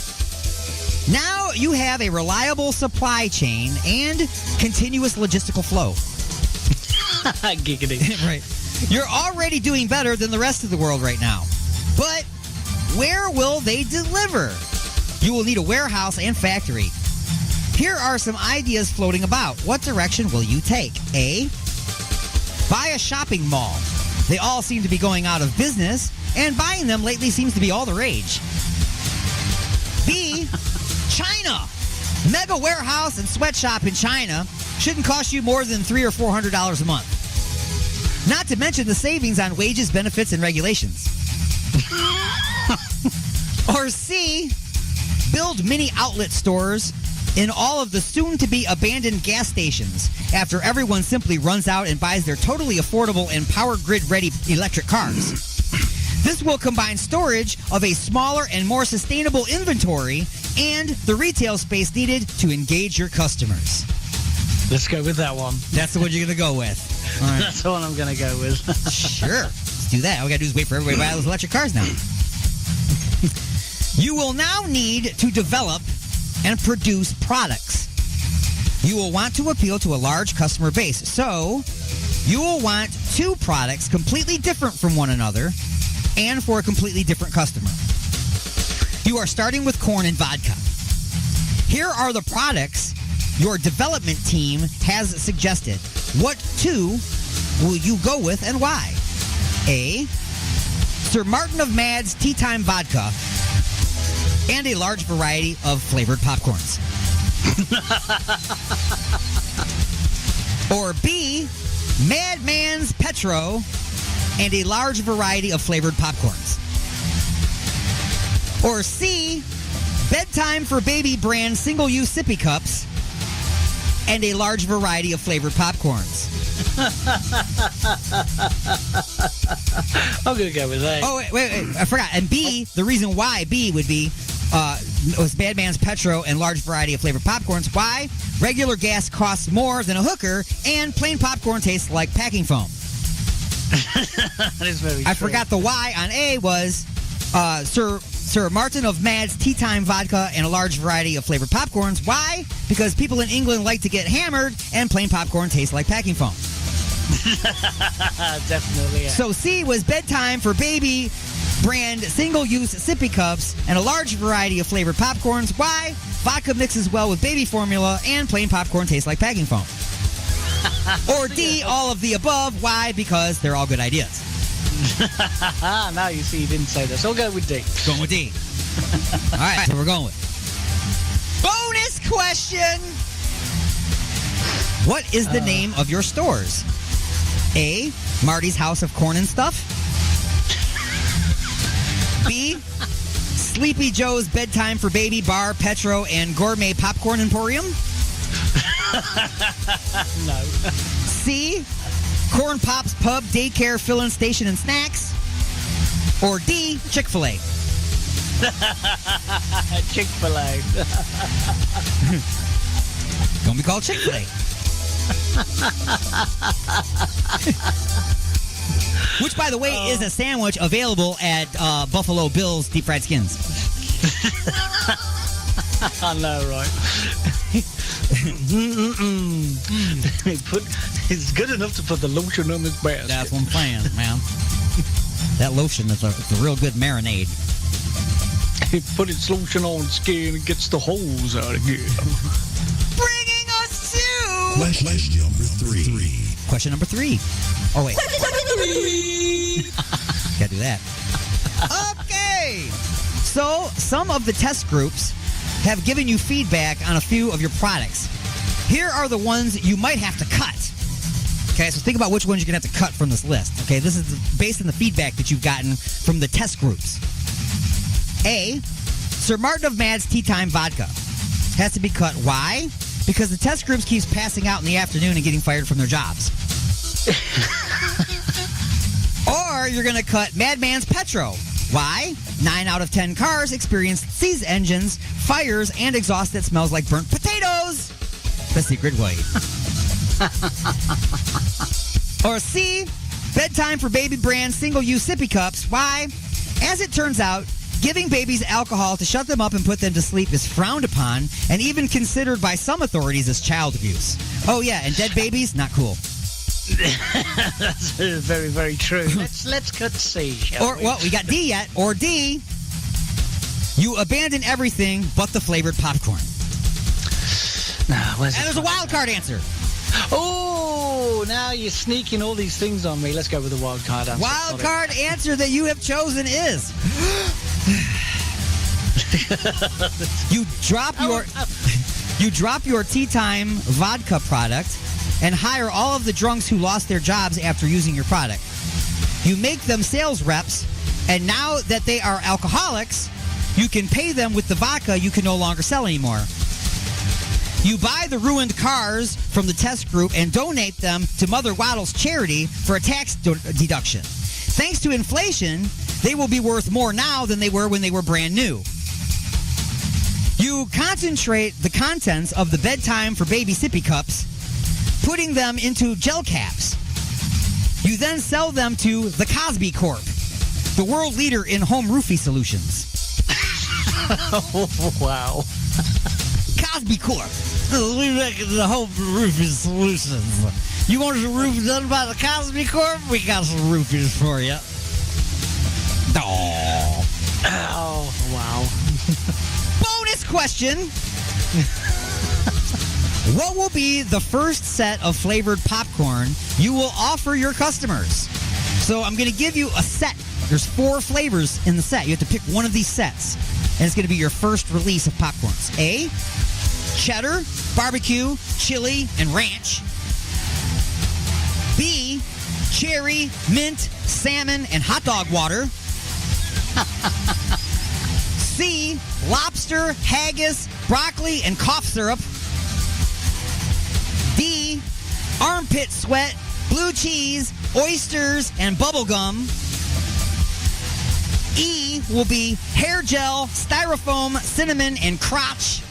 Now you have a reliable supply chain and continuous logistical flow. Giggity. Right. You're already doing better than the rest of the world right now. But where will they deliver? You will need a warehouse and factory. Here are some ideas floating about. What direction will you take? A, buy a shopping mall. They all seem to be going out of business, and buying them lately seems to be all the rage. B, China. Mega warehouse and sweatshop in China shouldn't cost you more than $300 or $400 a month. Not to mention the savings on wages, benefits, and regulations. Or C, build mini outlet stores in all of the soon-to-be abandoned gas stations after everyone simply runs out and buys their totally affordable and power grid-ready electric cars. This will combine storage of a smaller and more sustainable inventory and the retail space needed to engage your customers. Let's go with that one. That's the one you're going to go with. All right. That's the one I'm going to go with. Sure. Let's do that. All we got to do is wait for everybody to buy those electric cars now. You will now need to develop and produce products. You will want to appeal to a large customer base. So, you will want 2 products completely different from one another and for a completely different customer. You are starting with corn and vodka. Here are the products your development team has suggested. What 2 will you go with and why? A, Sir Martin of Mad's Tea Time Vodka and a large variety of flavored popcorns. Or B, Madman's Petro and a large variety of flavored popcorns. Or C, Bedtime for Baby brand single-use sippy cups and a large variety of flavored popcorns. I'm going to go with A. Oh, wait, I forgot. And B, the reason why B would be was Badman's Petro and large variety of flavored popcorns. Why? Regular gas costs more than a hooker, and plain popcorn tastes like packing foam. That is very I true. forgot the why on A was Sir Martin of Mad's Tea Time Vodka and a large variety of flavored popcorns. Why? Because people in England like to get hammered, and plain popcorn tastes like packing foam. Definitely. Yeah. So C was Bedtime for Baby brand single-use sippy cups and a large variety of flavored popcorns. Why? Vodka mixes well with baby formula, and plain popcorn tastes like packing foam. Or D, all of the above. Why? Because they're all good ideas. Now you see you didn't say this. I'll go with D. Going with D. All right, so we're going with bonus question. What is the name of your stores? A, Marty's House of Corn and Stuff. B, Sleepy Joe's Bedtime for Baby Bar, Petro, and Gourmet Popcorn Emporium. No. C, Corn Pops Pub, Daycare, Fill-In Station, and Snacks. Or D, Chick-fil-A. Chick-fil-A. Gonna be called Chick-fil-A. Which, by the way, is a sandwich available at Buffalo Bill's Deep Fried Skins. I know, right? It's good enough to put the lotion on his basket. That's what I'm saying, man. That lotion is a real good marinade. He put its lotion on skin and gets the holes out of here. Bringing us to Question number 3. Question number 3. Oh, wait. Gotta do that. Okay. So, some of the test groups have given you feedback on a few of your products. Here are the ones you might have to cut. Okay, so think about which ones you're going to have to cut from this list. Okay, this is based on the feedback that you've gotten from the test groups. A, Sir Martin of Mad's Tea Time Vodka. Has to be cut. Why? Because the test groups keeps passing out in the afternoon and getting fired from their jobs. Or you're going to cut Madman's Petro. Why? 9 out of 10 cars experience seized engines, fires, and exhaust that smells like burnt potatoes. The secret way. Or C, Bedtime for Baby brand single-use sippy cups. Why? As it turns out, giving babies alcohol to shut them up and put them to sleep is frowned upon and even considered by some authorities as child abuse. Oh yeah, and dead babies, not cool. That's very, very true. Let's cut C, shall we? Well, we got D yet. Or D, you abandon everything but the flavored popcorn. And there's a wild card answer. Oh, now you're sneaking all these things on me. Let's go with the wild card answer. Wild card answer that you have chosen is You drop your Tea Time vodka product and hire all of the drunks who lost their jobs after using your product. You make them sales reps, and now that they are alcoholics, you can pay them with the vodka you can no longer sell anymore. You buy the ruined cars from the test group and donate them to Mother Waddle's charity for a tax deduction. Thanks to inflation, they will be worth more now than they were when they were brand new. You concentrate the contents of the bedtime for baby sippy cups, putting them into gel caps. You then sell them to the Cosby Corp, the world leader in home roofing solutions. Wow. Cosby Corp. We make the home roofing solutions. You want your roof done by the Cosby Corp? We got some roofies for you. Oh, wow. Bonus question. What will be the first set of flavored popcorn you will offer your customers? So I'm going to give you a set. There's 4 flavors in the set. You have to pick one of these sets. And it's going to be your first release of popcorns. A, cheddar, barbecue, chili, and ranch. B, cherry, mint, salmon, and hot dog water. C, lobster, haggis, broccoli, and cough syrup. D, armpit sweat, blue cheese, oysters, and bubble gum. E will be hair gel, styrofoam, cinnamon, and crotch.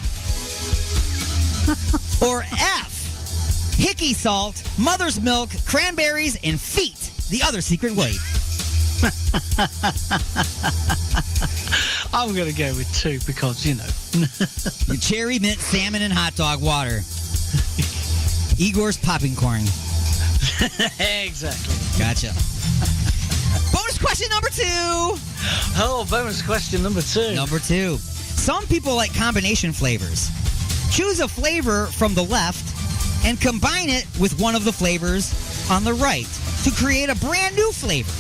Or F, hickey salt, mother's milk, cranberries, and feet, the other secret way. I'm going to go with 2 because, you know. Cherry, mint, salmon, and hot dog water. Igor's popping corn. Exactly. Gotcha. Bonus question number 2. Oh, bonus question number 2. Number 2. Some people like combination flavors. Choose a flavor from the left and combine it with one of the flavors on the right to create a brand new flavor.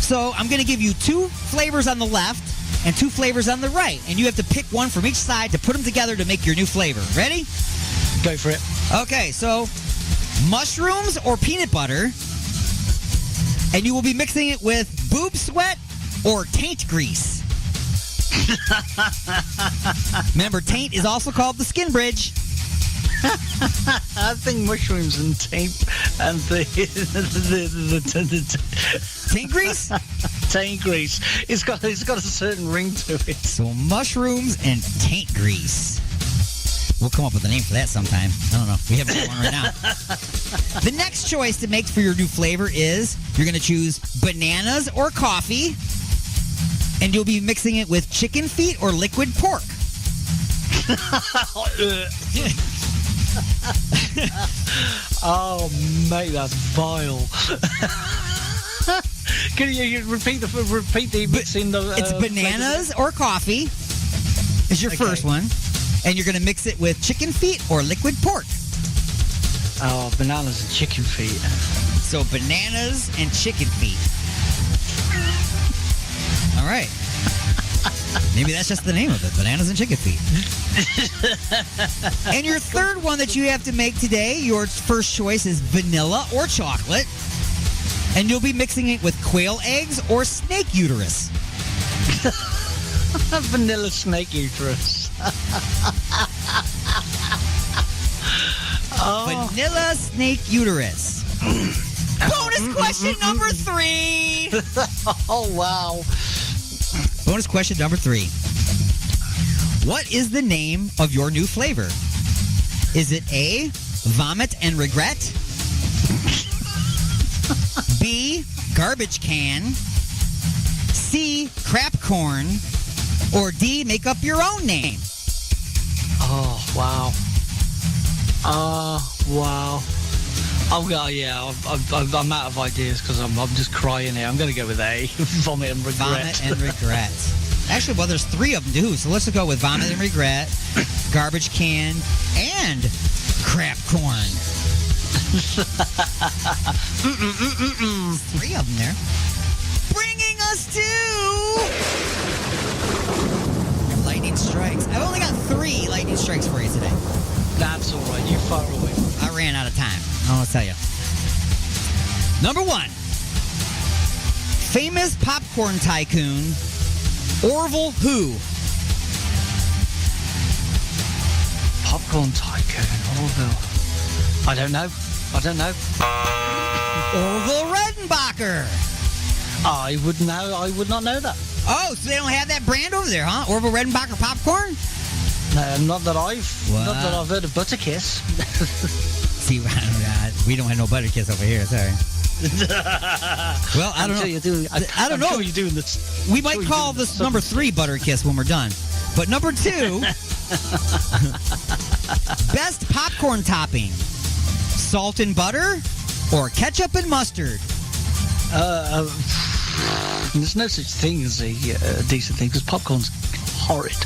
So I'm going to give you 2 flavors on the left and 2 flavors on the right. And you have to pick one from each side to put them together to make your new flavor. Ready? Go for it. Okay, so mushrooms or peanut butter. And you will be mixing it with boob sweat or taint grease. Remember, taint is also called the skin bridge. I think mushrooms and taint and the taint grease. Taint grease. It's got a certain ring to it. So mushrooms and taint grease. We'll come up with a name for that sometime. I don't know. We haven't got one right now. The next choice to make for your new flavor is you're going to choose bananas or coffee, and you'll be mixing it with chicken feet or liquid pork. Oh, mate, that's vile. Can you repeat the mixing the? It's bananas or coffee is your first one, and you're going to mix it with chicken feet or liquid pork. Oh, bananas and chicken feet. So bananas and chicken feet. All right. Maybe that's just the name of it, bananas and chicken feet. And your third one that you have to make today, your first choice is vanilla or chocolate. And you'll be mixing it with quail eggs or snake uterus. Vanilla snake uterus. Oh. Vanilla snake uterus. Bonus question number 3. Oh, wow. Bonus question number 3. What is the name of your new flavor? Is it A, vomit and regret? B, garbage can? C, crap corn? Or D, make up your own name? Oh, wow. Wow. I'm out of ideas because I'm just crying here. I'm going to go with A, vomit and regret. Vomit and regret. Actually, well, there's 3 of them too, so let's go with vomit and regret, garbage can, and crap corn. 3 of them there. Bringing us to 3 lightning strikes for you today. That's all right. You fire away. I ran out of time. I want to tell you. Number 1. Famous popcorn tycoon, Orville who? Popcorn tycoon, Orville. I don't know. Orville Redenbacher. I would not know that. Oh, so they don't have that brand over there, huh? Orville Redenbacher popcorn? No, not that I've heard of Butterkiss. See, we don't have no Butterkiss over here. Sorry. Well, I don't know. I don't know. Sure you're doing this. We might call this number 3 Butterkiss when we're done. But number 2, best popcorn topping: salt and butter or ketchup and mustard? There's no such thing as a decent thing because popcorn's horrid.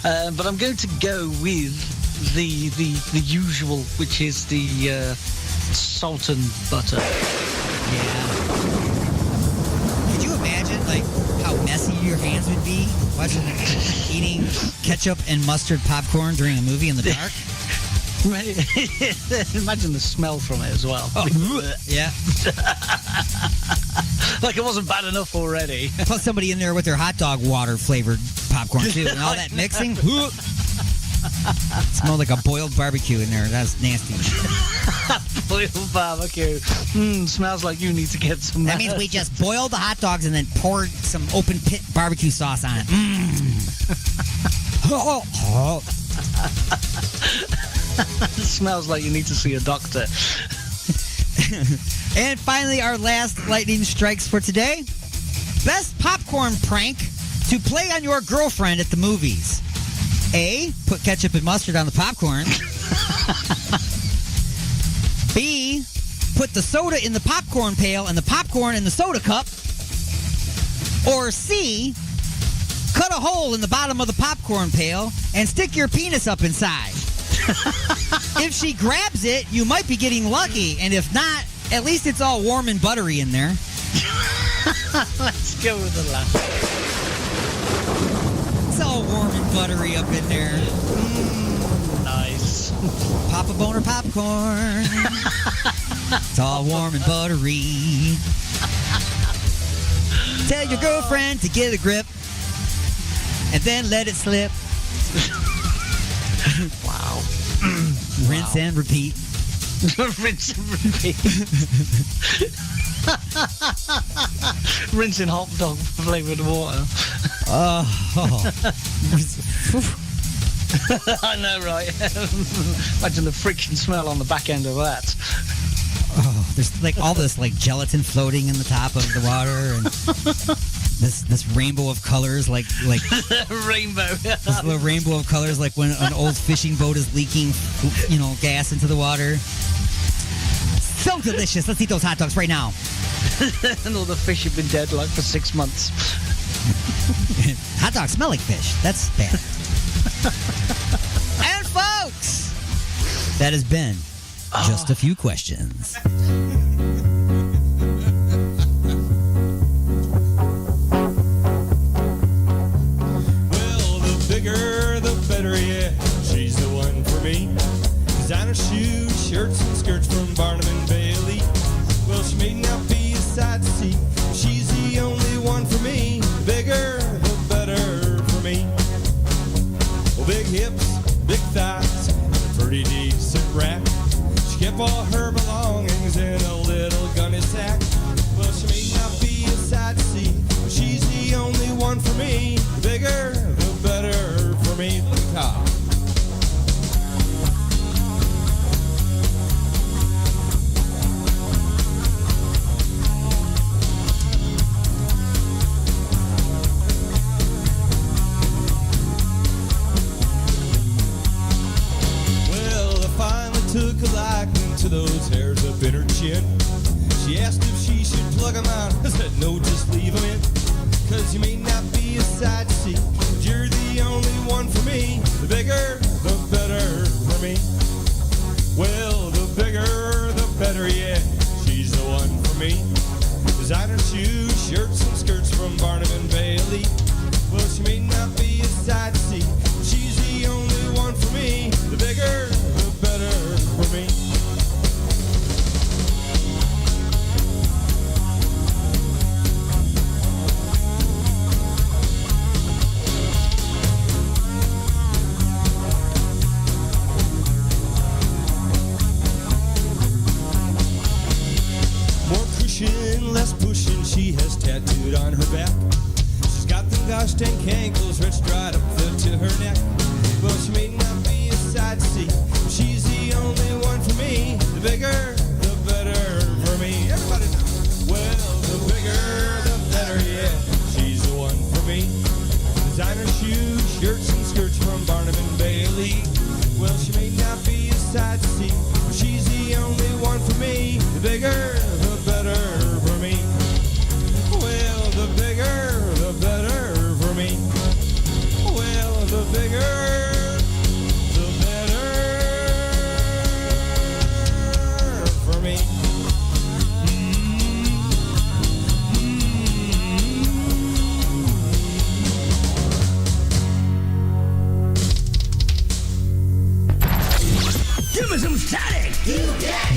But I'm going to go with the usual, which is the salt and butter. Yeah. Could you imagine like how messy your hands would be watching eating ketchup and mustard popcorn during a movie in the dark? Imagine the smell from it as well. Oh, yeah. Like it wasn't bad enough already. Plus somebody in there with their hot dog water flavored popcorn too, and all that mixing. Smelled like a boiled barbecue in there. That's nasty. Boiled barbecue. Smells like you need to get some. That means we just boiled the hot dogs and then poured some open pit barbecue sauce on it. It smells like you need to see a doctor. And finally, our last lightning strikes for today. Best popcorn prank to play on your girlfriend at the movies. A, put ketchup and mustard on the popcorn. B, put the soda in the popcorn pail and the popcorn in the soda cup. Or C, cut a hole in the bottom of the popcorn pail and stick your penis up inside. If she grabs it, you might be getting lucky. And if not, at least it's all warm and buttery in there. Let's go with the last. It's all warm and buttery up in there. Nice. Pop a boner popcorn. It's all warm and buttery. Tell your girlfriend to get a grip and then let it slip. Wow. Rinse and repeat. Rinse and repeat. Rinsing hot dog flavored water. Oh. I know, right? Imagine the friction smell on the back end of that. Oh, there's like all this like gelatin floating in the top of the water, and this rainbow of colors, like rainbow. This little rainbow of colors, like when an old fishing boat is leaking, gas into the water. So delicious. Let's eat those hot dogs right now. And all the fish have been dead like for 6 months. Hot dogs smell like fish. That's bad. And folks, that has been just a few questions. Well, the bigger, the better, yeah. She's the one for me. Designer shoes, shirts, and skirts from Barnum and Bailey. Well, she may not be a sight to see. She's the only one for me. The bigger, the better for me. Well, big hips, big thighs, and a pretty decent rack. She kept all her belongings in a little gunny sack. Well, she may not be a sight to see, but she's the only one for me. The bigger, the better for me. Look at her. Took a liking to those hairs up in her chin. She asked if she should plug them out. I said, no, just leave them in. Cause you may not be a sight to see, but you're the only one for me. The bigger, the better for me. Well, the bigger, the better, yeah. She's the one for me. Designer shoes, shirts, and skirts from Barnum and Bailey. Well, she may not be a sight to see, but she's the only one skirts and skirts from Barnum and Bailey. Well, she may not be a sight to see, but she's the only one for me. The bigger, the better for me. Well, the bigger, the better for me. Well, the bigger, the better for me. Give me some static! You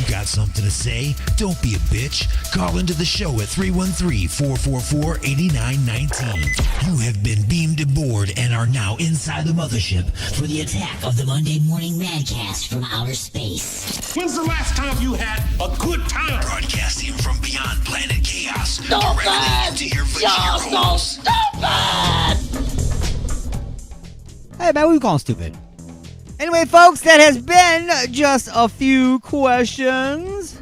got something to say? Don't be a bitch. Call into the show at 313-444-8919. You have been beamed aboard and are now inside the mothership For the attack of the Monday Morning Madcast from outer space. When's the last time you had a good time? Broadcasting from beyond planet chaos. Stupid! Directly into your You're vagina so holes. stupid! Hey, man, what are you calling stupid? Anyway, folks, that has been just a few questions.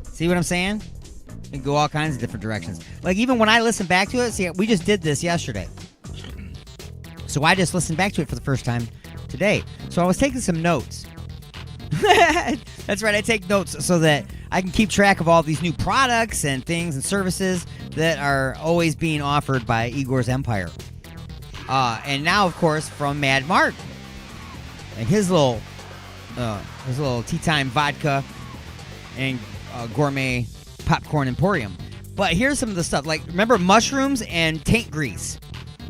See what I'm saying? We can go all kinds of different directions. Like, even when I listen back to it, see, we just did this yesterday. So I just listened back to it for the first time today. So I was taking some notes. That's right, I take notes so that I can keep track of all these new products and things and services that are always being offered by Igor's Empire. And now, of course, from Mad Martin. And his little tea time vodka and gourmet popcorn emporium. But here's some of the stuff. Like, remember mushrooms and taint grease?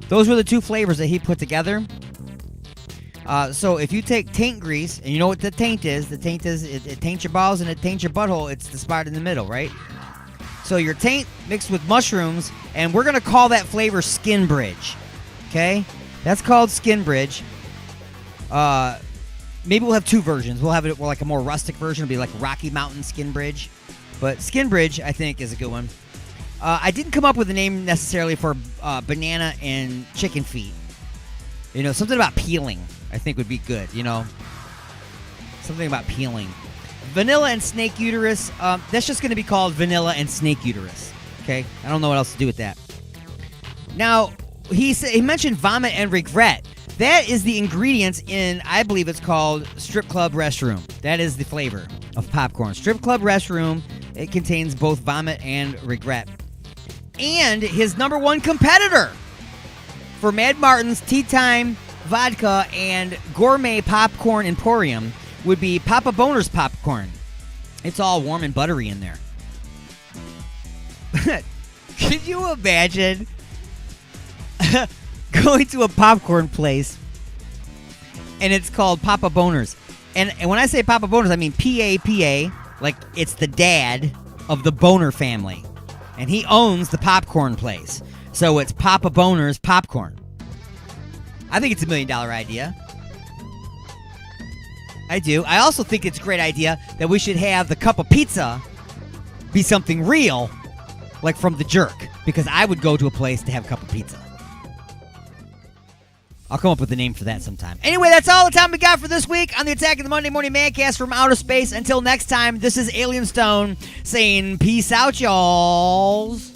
Those were the two flavors that he put together. So if you take taint grease, and you know what the taint is? The taint is, it taints your balls and it taints your butthole. It's the spot in the middle, right? So your taint mixed with mushrooms, and we're going to call that flavor Skin Bridge. Okay? That's called Skin Bridge. Maybe we'll have two versions. We'll have it like a more rustic version. It'll be like Rocky Mountain Skin Bridge. But Skin Bridge, I think, is a good one. I didn't come up with a name necessarily for banana and chicken feet. You know, something about peeling, I think, would be good, you know. Something about peeling. Vanilla and snake uterus, that's just going to be called vanilla and snake uterus. Okay? I don't know what else to do with that. Now, he mentioned vomit and regret. That is the ingredients in, I believe it's called Strip Club Restroom. That is the flavor of popcorn. Strip Club Restroom, it contains both vomit and regret. And his number one competitor for Mad Martin's Tea Time Vodka and Gourmet Popcorn Emporium would be Papa Boner's Popcorn. It's all warm and buttery in there. Could you imagine going to a popcorn place and it's called Papa Boner's? And when I say Papa Boner's, I mean P-A-P-A, like it's the dad of the Boner family. And he owns the popcorn place. So it's Papa Boner's Popcorn. I think it's $1 million idea. I do. I also think it's a great idea that we should have the cup of pizza be something real, like from The Jerk, because I would go to a place to have a cup of pizza. I'll come up with a name for that sometime. Anyway, that's all the time we got for this week on the Attack of the Monday Morning Madcast from outer space. Until next time, this is Alien Stone saying peace out, y'alls.